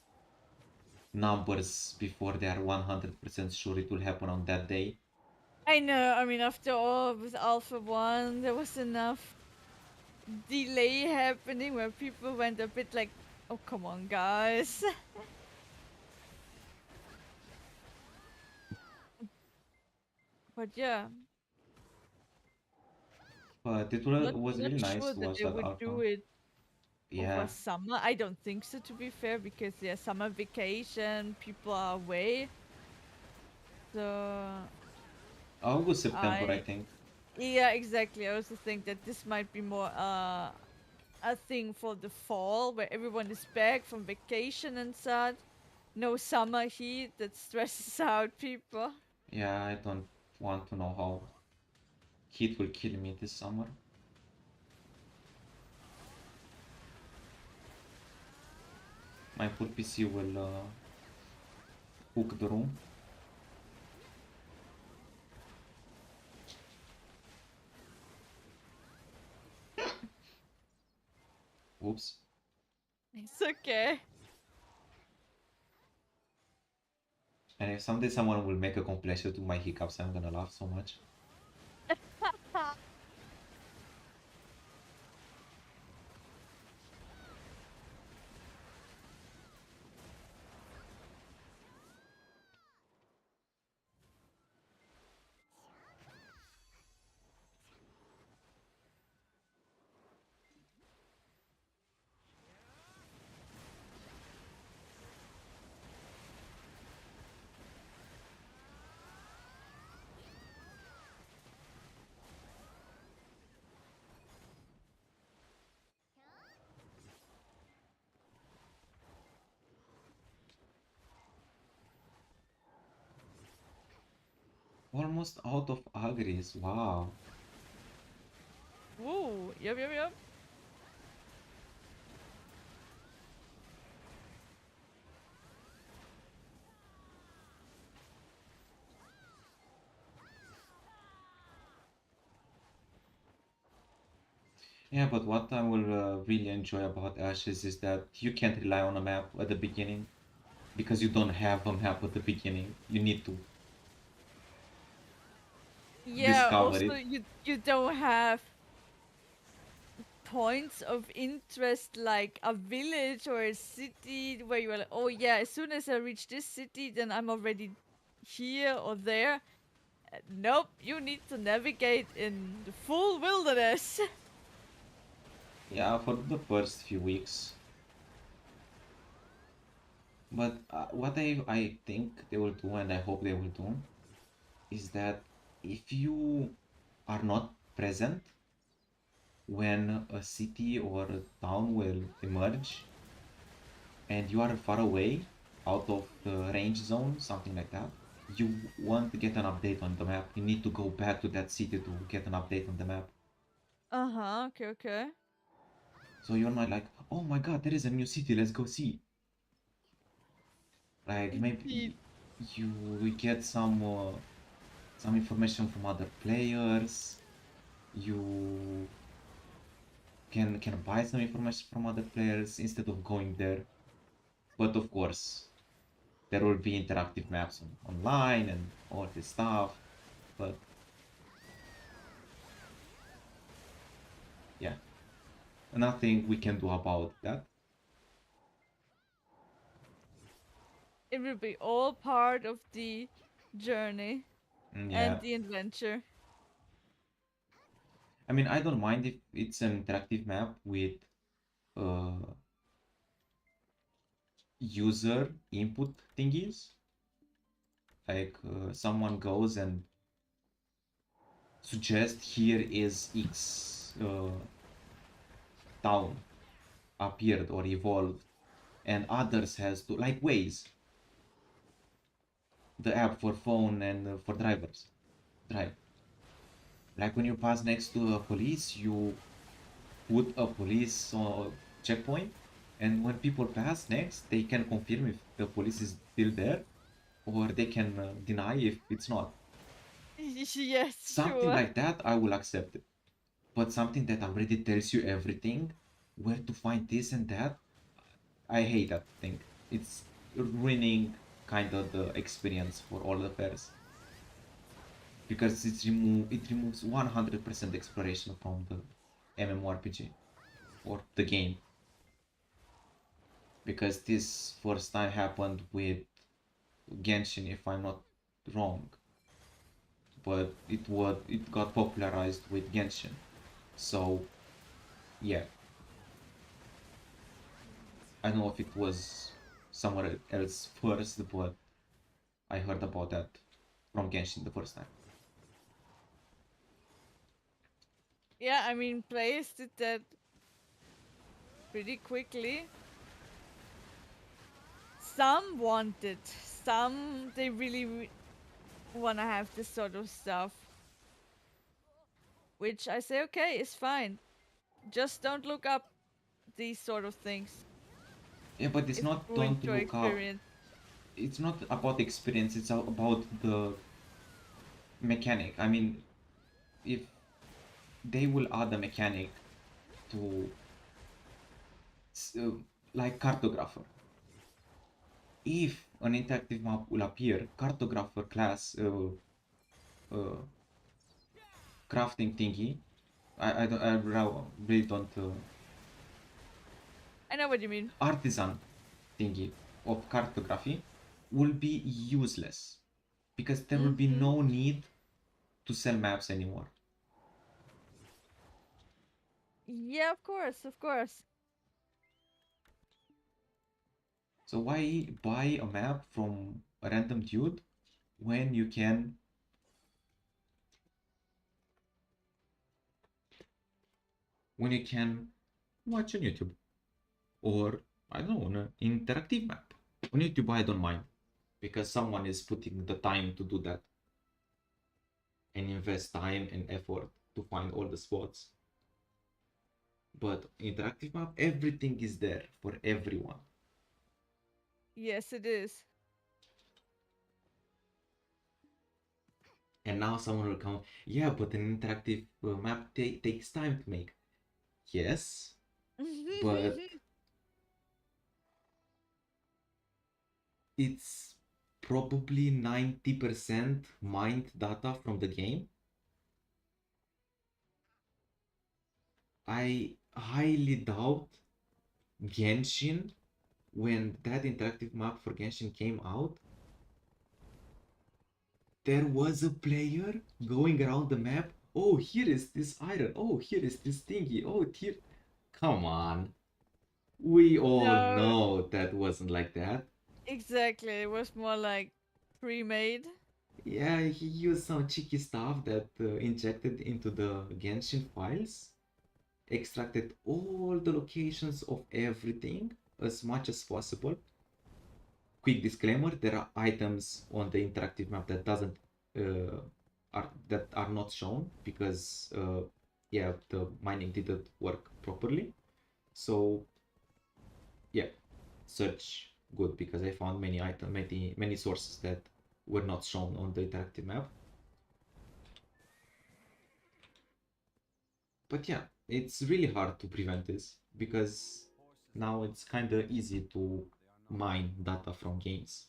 numbers before they are 100% sure it will happen on that day. I know, I mean, after all, with Alpha 1, there was enough delay happening where people went a bit like, oh, come on, guys. But yeah, But it not was not really nice sure to that watch they that would alpha. do it over Yeah, summer. I don't think so, to be fair, because yeah, summer vacation, people are away. So August, September, I I, think. yeah, exactly. I also think that this might be more a thing for the fall where everyone is back from vacation and such. No summer heat that stresses out people. Yeah, I don't want to know how heat will kill me this summer. My poor PC will cook the room. Oops. It's okay. And if someday someone will make a compilation to my hiccups, I'm gonna laugh so much. Almost out of agris. Wow. Woo. Yep. Yeah, but what I will really enjoy about Ashes is that you can't rely on a map at the beginning because you don't have a map at the beginning. You need to Yeah, discover also it. you don't have points of interest like a village or a city where you're like, oh yeah, as soon as I reach this city, then I'm already here or there. Nope, you need to navigate in the full wilderness. Yeah, for the first few weeks. But what I think they will do, and I hope they will do, is that if you are not present when a city or a town will emerge, and you are far away out of the range zone, something like that, you want to get an update on the map. You need to go back to that city to get an update on the map. Uh-huh, okay. So you're not like, oh my god, there is a new city, let's go see. Like maybe Indeed. you will get some information from other players. You can buy some information from other players instead of going there. But of course, there will be interactive maps online and all this stuff. But yeah, nothing we can do about that. It will be all part of the journey and Yeah, the adventure. I mean, I don't mind if it's an interactive map with uh, user input thingies. Like someone goes and suggests here is X town appeared or evolved, and others has to, like Waze, the app for phone and for drivers drive. Like when you pass next to a police, you put a police checkpoint, and when people pass next, they can confirm if the police is still there, or they can deny if it's not. Yes, Something sure. like that, I will accept it. But something that already tells you everything, where to find this and that, I hate that thing. It's ruining kind of the experience for all the players because it removes 100% exploration from the MMORPG or the game. Because this first time happened with Genshin, if I'm not wrong, but it got popularized with Genshin. So yeah, I don't know if it was somewhere else first, but I heard about that from Genshin the first time. Yeah, I mean, players did that pretty quickly. Some want it. Some, they really want to have this sort of stuff. Which I say, okay, it's fine. Just don't look up these sort of things Yeah, but it's if it not ruins don't your look up. experience. it's not about experience, it's about the mechanic. I mean, if they will add a mechanic to like cartographer. If an interactive map will appear, cartographer class crafting thingy, I really don't I know what you mean. artisan thingy of cartography will be useless because there will be no need to sell maps anymore. Yeah, of course, of course. So why buy a map from a random dude when you can watch on YouTube or I don't know, an interactive map on YouTube? I don't mind because someone is putting the time to do that and invest time and effort to find all the spots. But interactive map, everything is there for everyone. Yes, it is. And now someone will come, yeah, but an interactive map takes time to make. Yes, but it's probably 90% mined data from the game. I highly doubt Genshin, when that interactive map for Genshin came out, there was a player going around the map. Oh, here is this iron. Oh, here is this thingy. Oh, here. Come on. We all No, know that wasn't like that. exactly. It was more like pre-made. Yeah, he used some cheeky stuff that injected into the Genshin files, extracted all the locations of everything as much as possible. Quick disclaimer: there are items on the interactive map that doesn't that are not shown because yeah, the mining didn't work properly. So yeah, search good because I found many sources that were not shown on the interactive map. But yeah, it's really hard to prevent this because now it's kind of easy to mine data from games.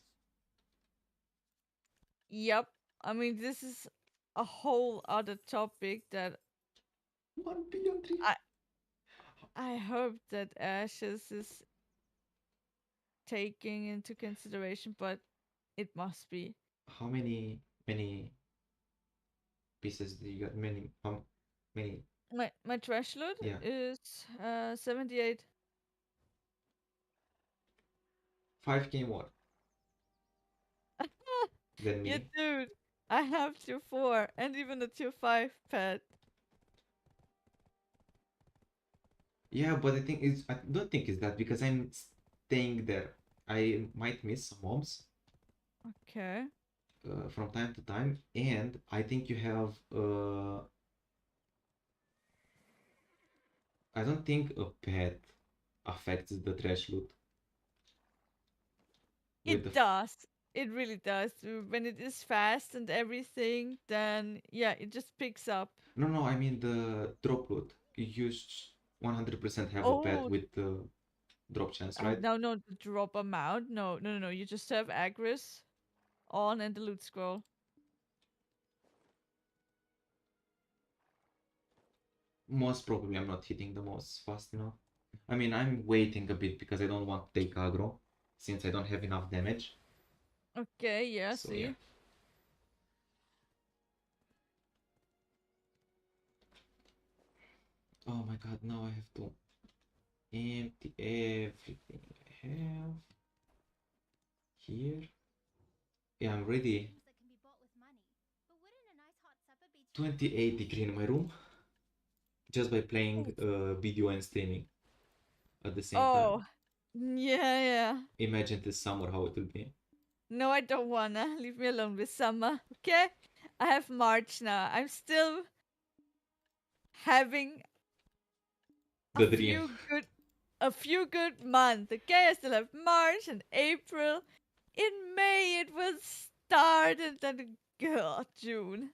Yep. I mean, this is a whole other topic that 1 billion tree. I hope that Ashes is taking into consideration, but it must be. How many pieces do you got? Many? My trash load Yeah, is 78. 5K more than Yeah, me. dude. I have tier 4 and even a tier 5 pet. Yeah, but I don't think it's that because I'm staying there. I might miss some mobs Okay. from time to time, and I think you have. I don't think a pet affects the trash loot with the. It does. It really does. When it is fast and everything, then yeah, it just picks up. No, no, I mean the drop loot. You 100% have a pet Oh, with the drop chance, right? no, no, the drop amount. No, no, no, no. You just have Agris on and the loot scroll. Most probably I'm not hitting the most fast enough. I mean, I'm waiting a bit because I don't want to take aggro since I don't have enough damage. Okay, yeah, So yeah. see. Oh my god, now I have to empty everything I have here. Yeah, I'm ready. 28 degree in my room just by playing BDO and streaming at the same time. Oh, yeah, yeah. Imagine this summer how it will be. No, I don't wanna. Leave me alone with summer. Okay? I have March now. I'm still having a The dream. few good a few good months. Okay, I still have March and April. In May it will start, and then June,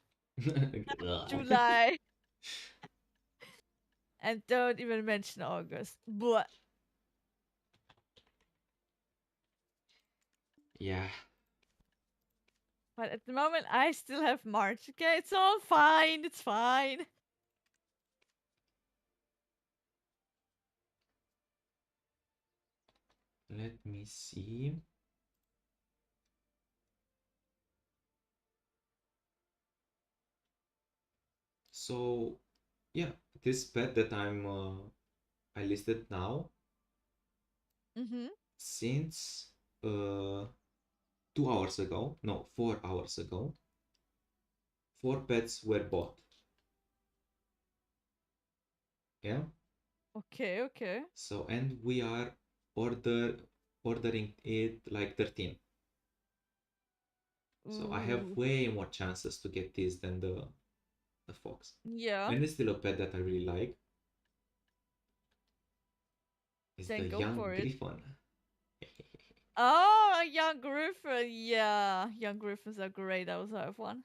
July, and don't even mention August. But Yeah. but at the moment I still have March. Okay, it's all fine. It's fine. Let me see. So, yeah, this pet that I listed now, Mm-hmm. since 2 hours ago, no, 4 hours ago, 4 pets were bought. Yeah. Okay, okay. So, and we are ordering it like 13. So I have Ooh, way more chances to get this than the fox. yeah. And it's still a pet that I really like. It's the Then go young for it. griffon. Oh, a young griffin. Yeah, young griffins are great. I also have one.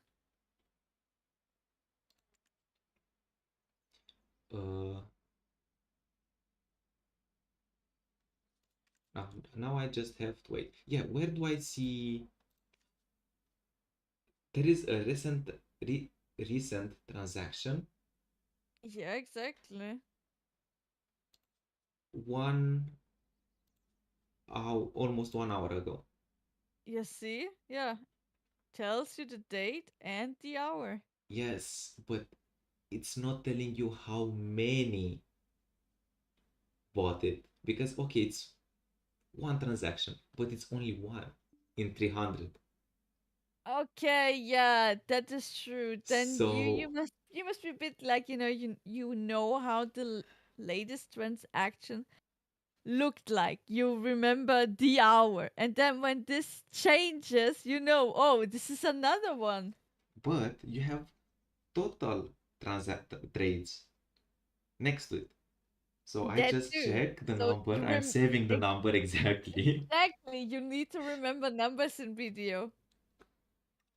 Uh, now I just have to wait. Yeah, where do I see? There is a recent transaction. Yeah, exactly. 1 hour, almost 1 hour ago. You see? Yeah. Tells you the date and the hour. Yes, but it's not telling you how many bought it because okay, it's one transaction, but it's only one in 300. Okay, yeah, that is true. Then you So, must be a bit like, you know how the latest transaction looked like. You remember the hour. And then when this changes, oh, this is another one. but you have total transact trades next to it. So I That just too. check the So number. you I'm saving the number exactly. exactly, you need to remember numbers in video.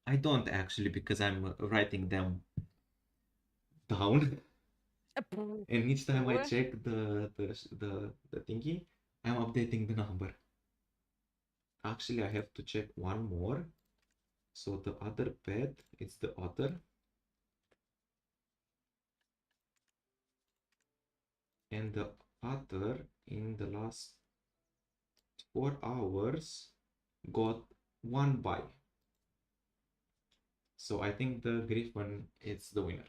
I don't actually because I'm writing them down, and each time I Sure. check the thingy, I'm updating the number. Actually, I have to check one more. So the other pet, it's the otter, and the otter in the last 4 hours got one buy. So I think the Griffin is the winner.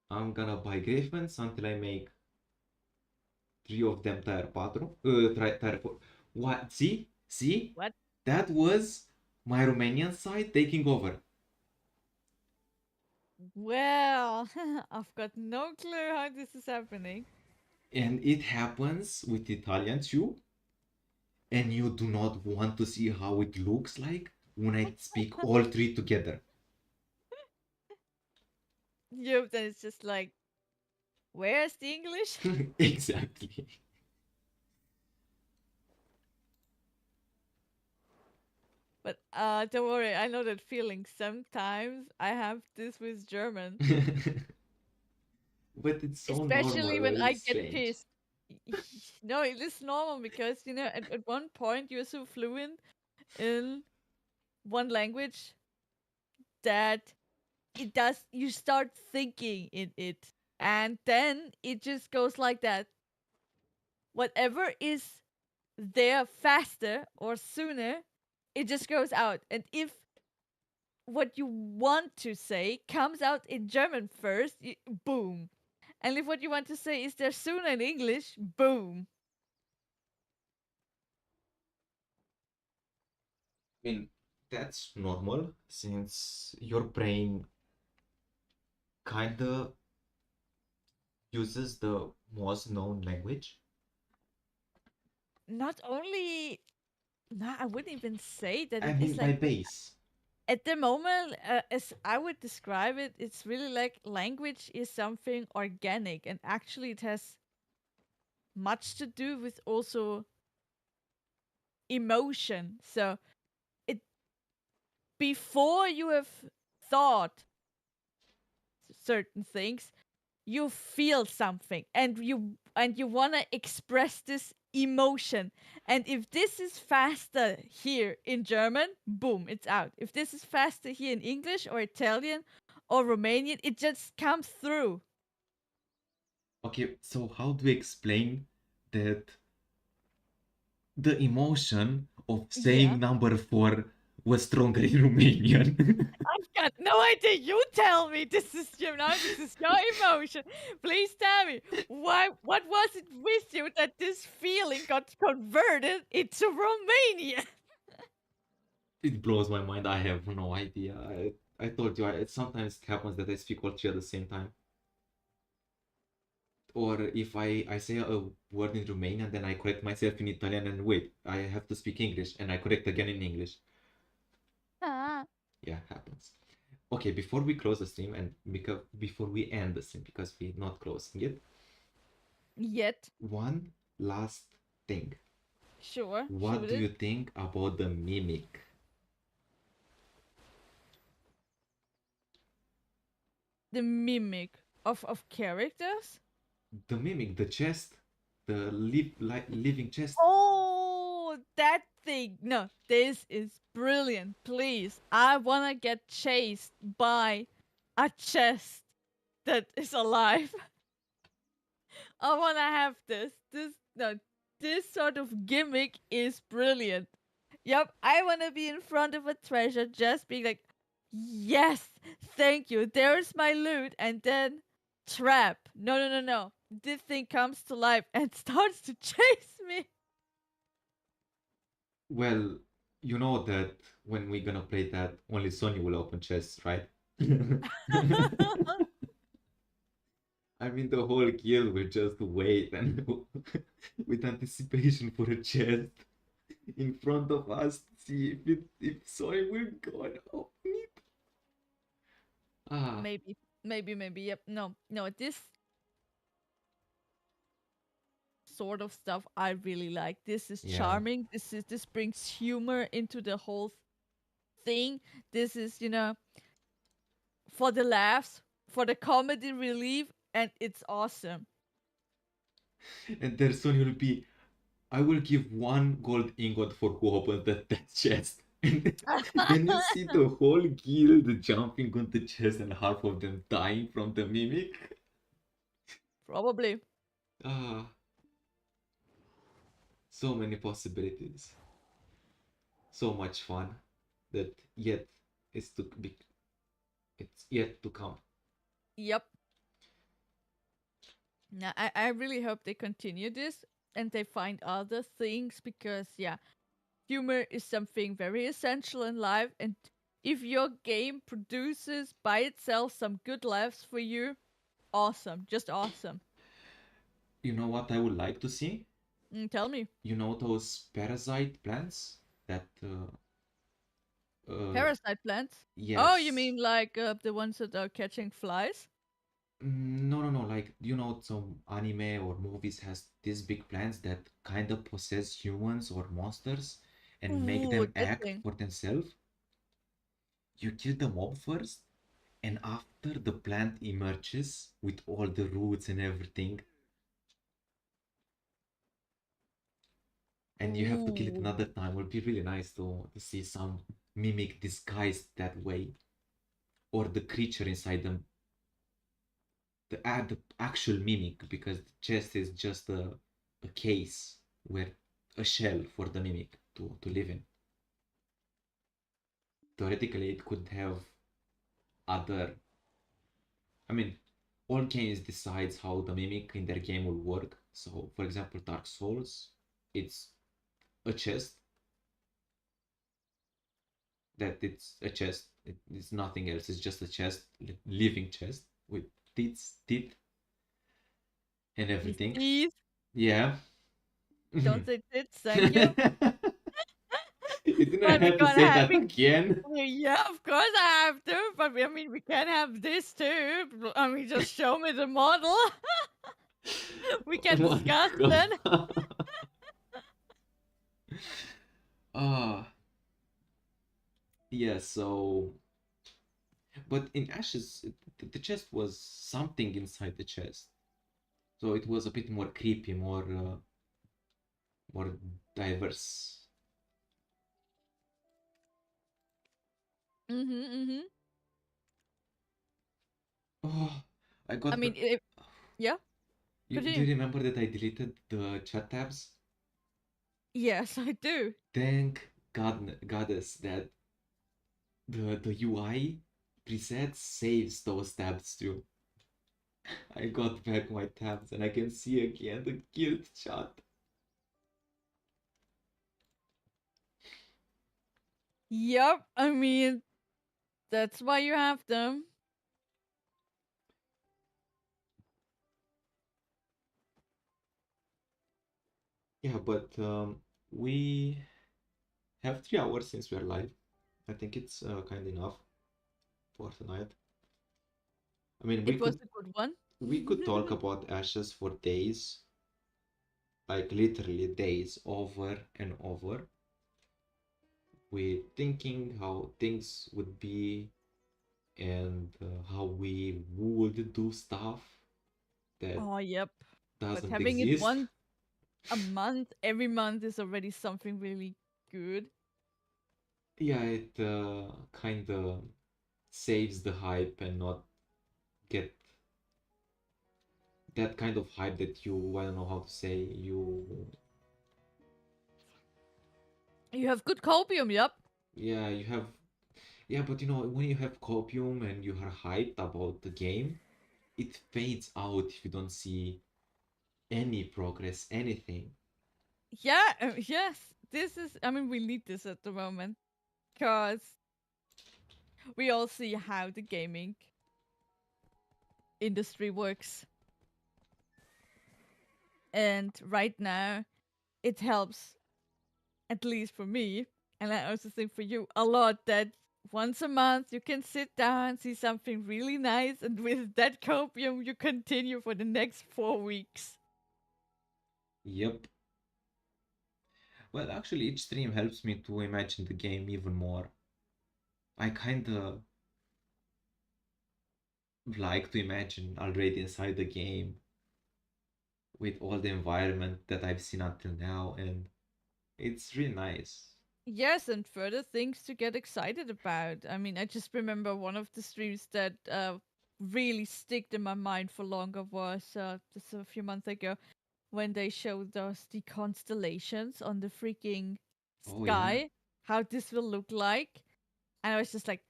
I'm gonna buy Griffins until I make 3 of them tier 4. Tier 4. What? See? See? What? That was my Romanian side taking over. Well, I've got no clue how this is happening. And it happens with Italian too. And you do not want to see how it looks like when I speak all three together. Yep, then it's just like, where's the English? Exactly. But don't worry, I know that feeling. Sometimes I have this with German, But it's so especially normal, when I it's get strange. pissed. No, it is normal because at one point you're so fluent in one language that it does you start thinking in it, and then it just goes like that. Whatever is there faster or sooner, it just goes out. And if what you want to say comes out in German first, boom. And if what you want to say is there sooner in English, boom. I mean, that's normal since your brain kinda uses the most known language. Not only, no, I wouldn't even say that I it mean, is by like base. at the moment, as I would describe it, it's really like language is something organic, and actually it has much to do with also emotion. So it before you have thought certain things, you feel something and you want to express this emotion. And if this is faster here in German, boom, it's out. If this is faster here in English or Italian or Romanian, it just comes through. Okay, so how do we explain that the emotion of saying Yeah. number 4 was stronger in Romanian? I've got no idea. You tell me. This is this is your emotion. Please tell me what was it with you that this feeling got converted into Romanian? It blows my mind. I have no idea. I told you, it sometimes happens that I speak all three at the same time. Or if I say a word in Romanian, then I correct myself in Italian and wait, I have to speak English and I correct again in English. Ah. Yeah, happens. Okay, before we close the stream and before we end the stream, because we're not closing it, Yet. one last thing. Sure. What shoot do it. you think about the mimic? The mimic of characters? The mimic, the chest, the living chest. Oh, that thing. No, this is brilliant. Please. I want to get chased by a chest that is alive. I want to have this. This sort of gimmick is brilliant. Yep, I want to be in front of a treasure just being like, "Yes, thank you. There's my loot." And then trap. No, no, no, no. This thing comes to life and starts to chase me. Well, you know that when we're gonna play that, only Sony will open chests, right? I mean, the whole guild will just wait and with anticipation for a chest in front of us to see if Sony will go and open it. Ah, Maybe. Yep. No, no. This sort of stuff I really like. This is yeah. charming. This brings humor into the whole thing. This is, for the laughs, for the comedy relief, and it's awesome. And their Sony will be, I will give 1 gold ingot for who opens that chest. And then you see the whole guild jumping on the chest and half of them dying from the mimic. Probably. Ah, so many possibilities. So much fun that yet is to be it's yet to come. Yep. Now, I really hope they continue this and they find other things because, yeah, humor is something very essential in life. And if your game produces by itself some good laughs for you, awesome. Just awesome. You know what I would like to see? Tell me. You know those parasite plants that Parasite plants? Oh, you yes. mean like the ones that are catching flies? No. Like, some anime or movies has these big plants that kind of possess humans or monsters and make Ooh, them that act thing. for themselves. You kill the mob first, and after the plant emerges with all the roots and everything, and you have to kill it Ooh. another time. It would be really nice to see some mimic disguised that way, or the creature inside them, the actual mimic, because the chest is just a case where a shell for the mimic to live in. Theoretically, it could have other. I mean, all games decides how the mimic in their game will work. So, for example, Dark Souls, it's a chest that it's a chest. It's nothing else. It's just a chest, living chest with teeth and With everything. teeth. Yeah. Don't say tits, thank you. You didn't But we're have to gonna say have that again. yeah, of course I have to. But we can have this too. I mean, just show me the model. We can Oh my discuss then. God. Ah, yeah, so but in Ashes, the chest was something inside the chest. So it was a bit more creepy, more diverse. Mm-hmm. Oh, I I got mean, yeah. do Continue. you remember that I deleted the chat tabs? Yes, I do. Thank goddess that the UI preset saves those tabs too. I got back my tabs and I can see again the guild chat. Yep. I mean, that's why you have them. Yeah, but we have 3 hours since we are live. I think it's kind enough for tonight. I mean, It was a good one. we could talk about Ashes for days, like literally days, over and over. We're thinking how things would be and how we would do stuff that Oh, yep. But doesn't having it exist. once a month, every month is already something really good. Yeah, it kind of saves the hype and not get that kind of hype that you, I don't know how to say, You have good copium, yep. yeah, you have, yeah, but you know, when you have copium and you are hyped about the game, it fades out if you don't see any progress, anything. Yeah, yes. This is, I mean, we need this at the moment because we all see how the gaming industry works. And right now, it helps, at least for me, and I also think for you, a lot that once a month you can sit down, see something really nice, and with that copium, you continue for the next 4 weeks. Yep. Well, actually, each stream helps me to imagine the game even more. I kind of like to imagine already inside the game with all the environment that I've seen until now, and it's really nice. Yes, and further things to get excited about. I mean, I just remember one of the streams that really sticked in my mind for longer was just a few months ago when they showed us the constellations on the freaking Oh yeah. sky, how this will look like. And I was just like,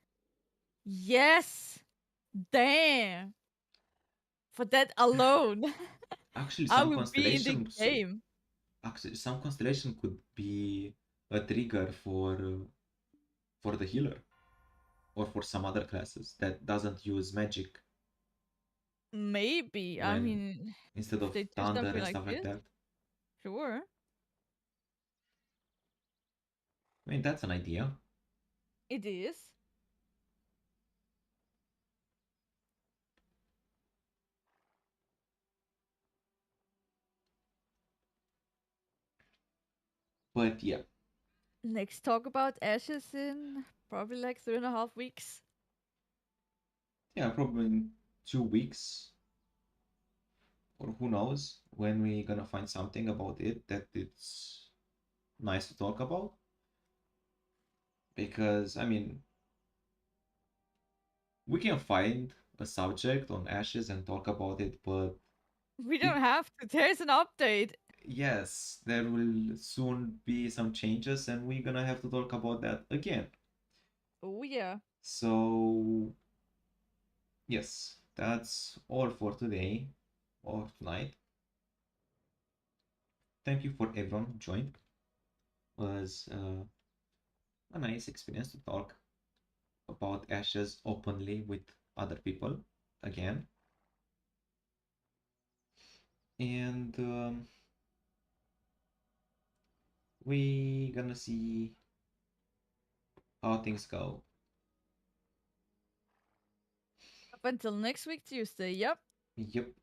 yes, damn, for that alone, Actually, I will be in the game. some constellation could be a trigger for the healer or for some other classes that doesn't use magic Maybe. I when mean, instead if of they do thunder something and like stuff like this, that. sure. I mean, that's an idea. It is. But yeah, Next talk about Ashes in probably like 3.5 weeks. yeah, probably in 2 weeks or who knows when we gonna find something about it that it's nice to talk about. Because I mean, we can find a subject on Ashes and talk about it, but We it don't have to. There's an update. yes, there will soon be some changes, and we're gonna have to talk about that again. Oh, yeah. So yes, that's all for today or tonight. Thank you for everyone who joined. It was a nice experience to talk about Ashes openly with other people again. And we gonna see how things go. Up until next week, Tuesday. Yep. Yep.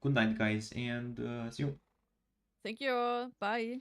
good night, guys, and see you. Thank you. Bye.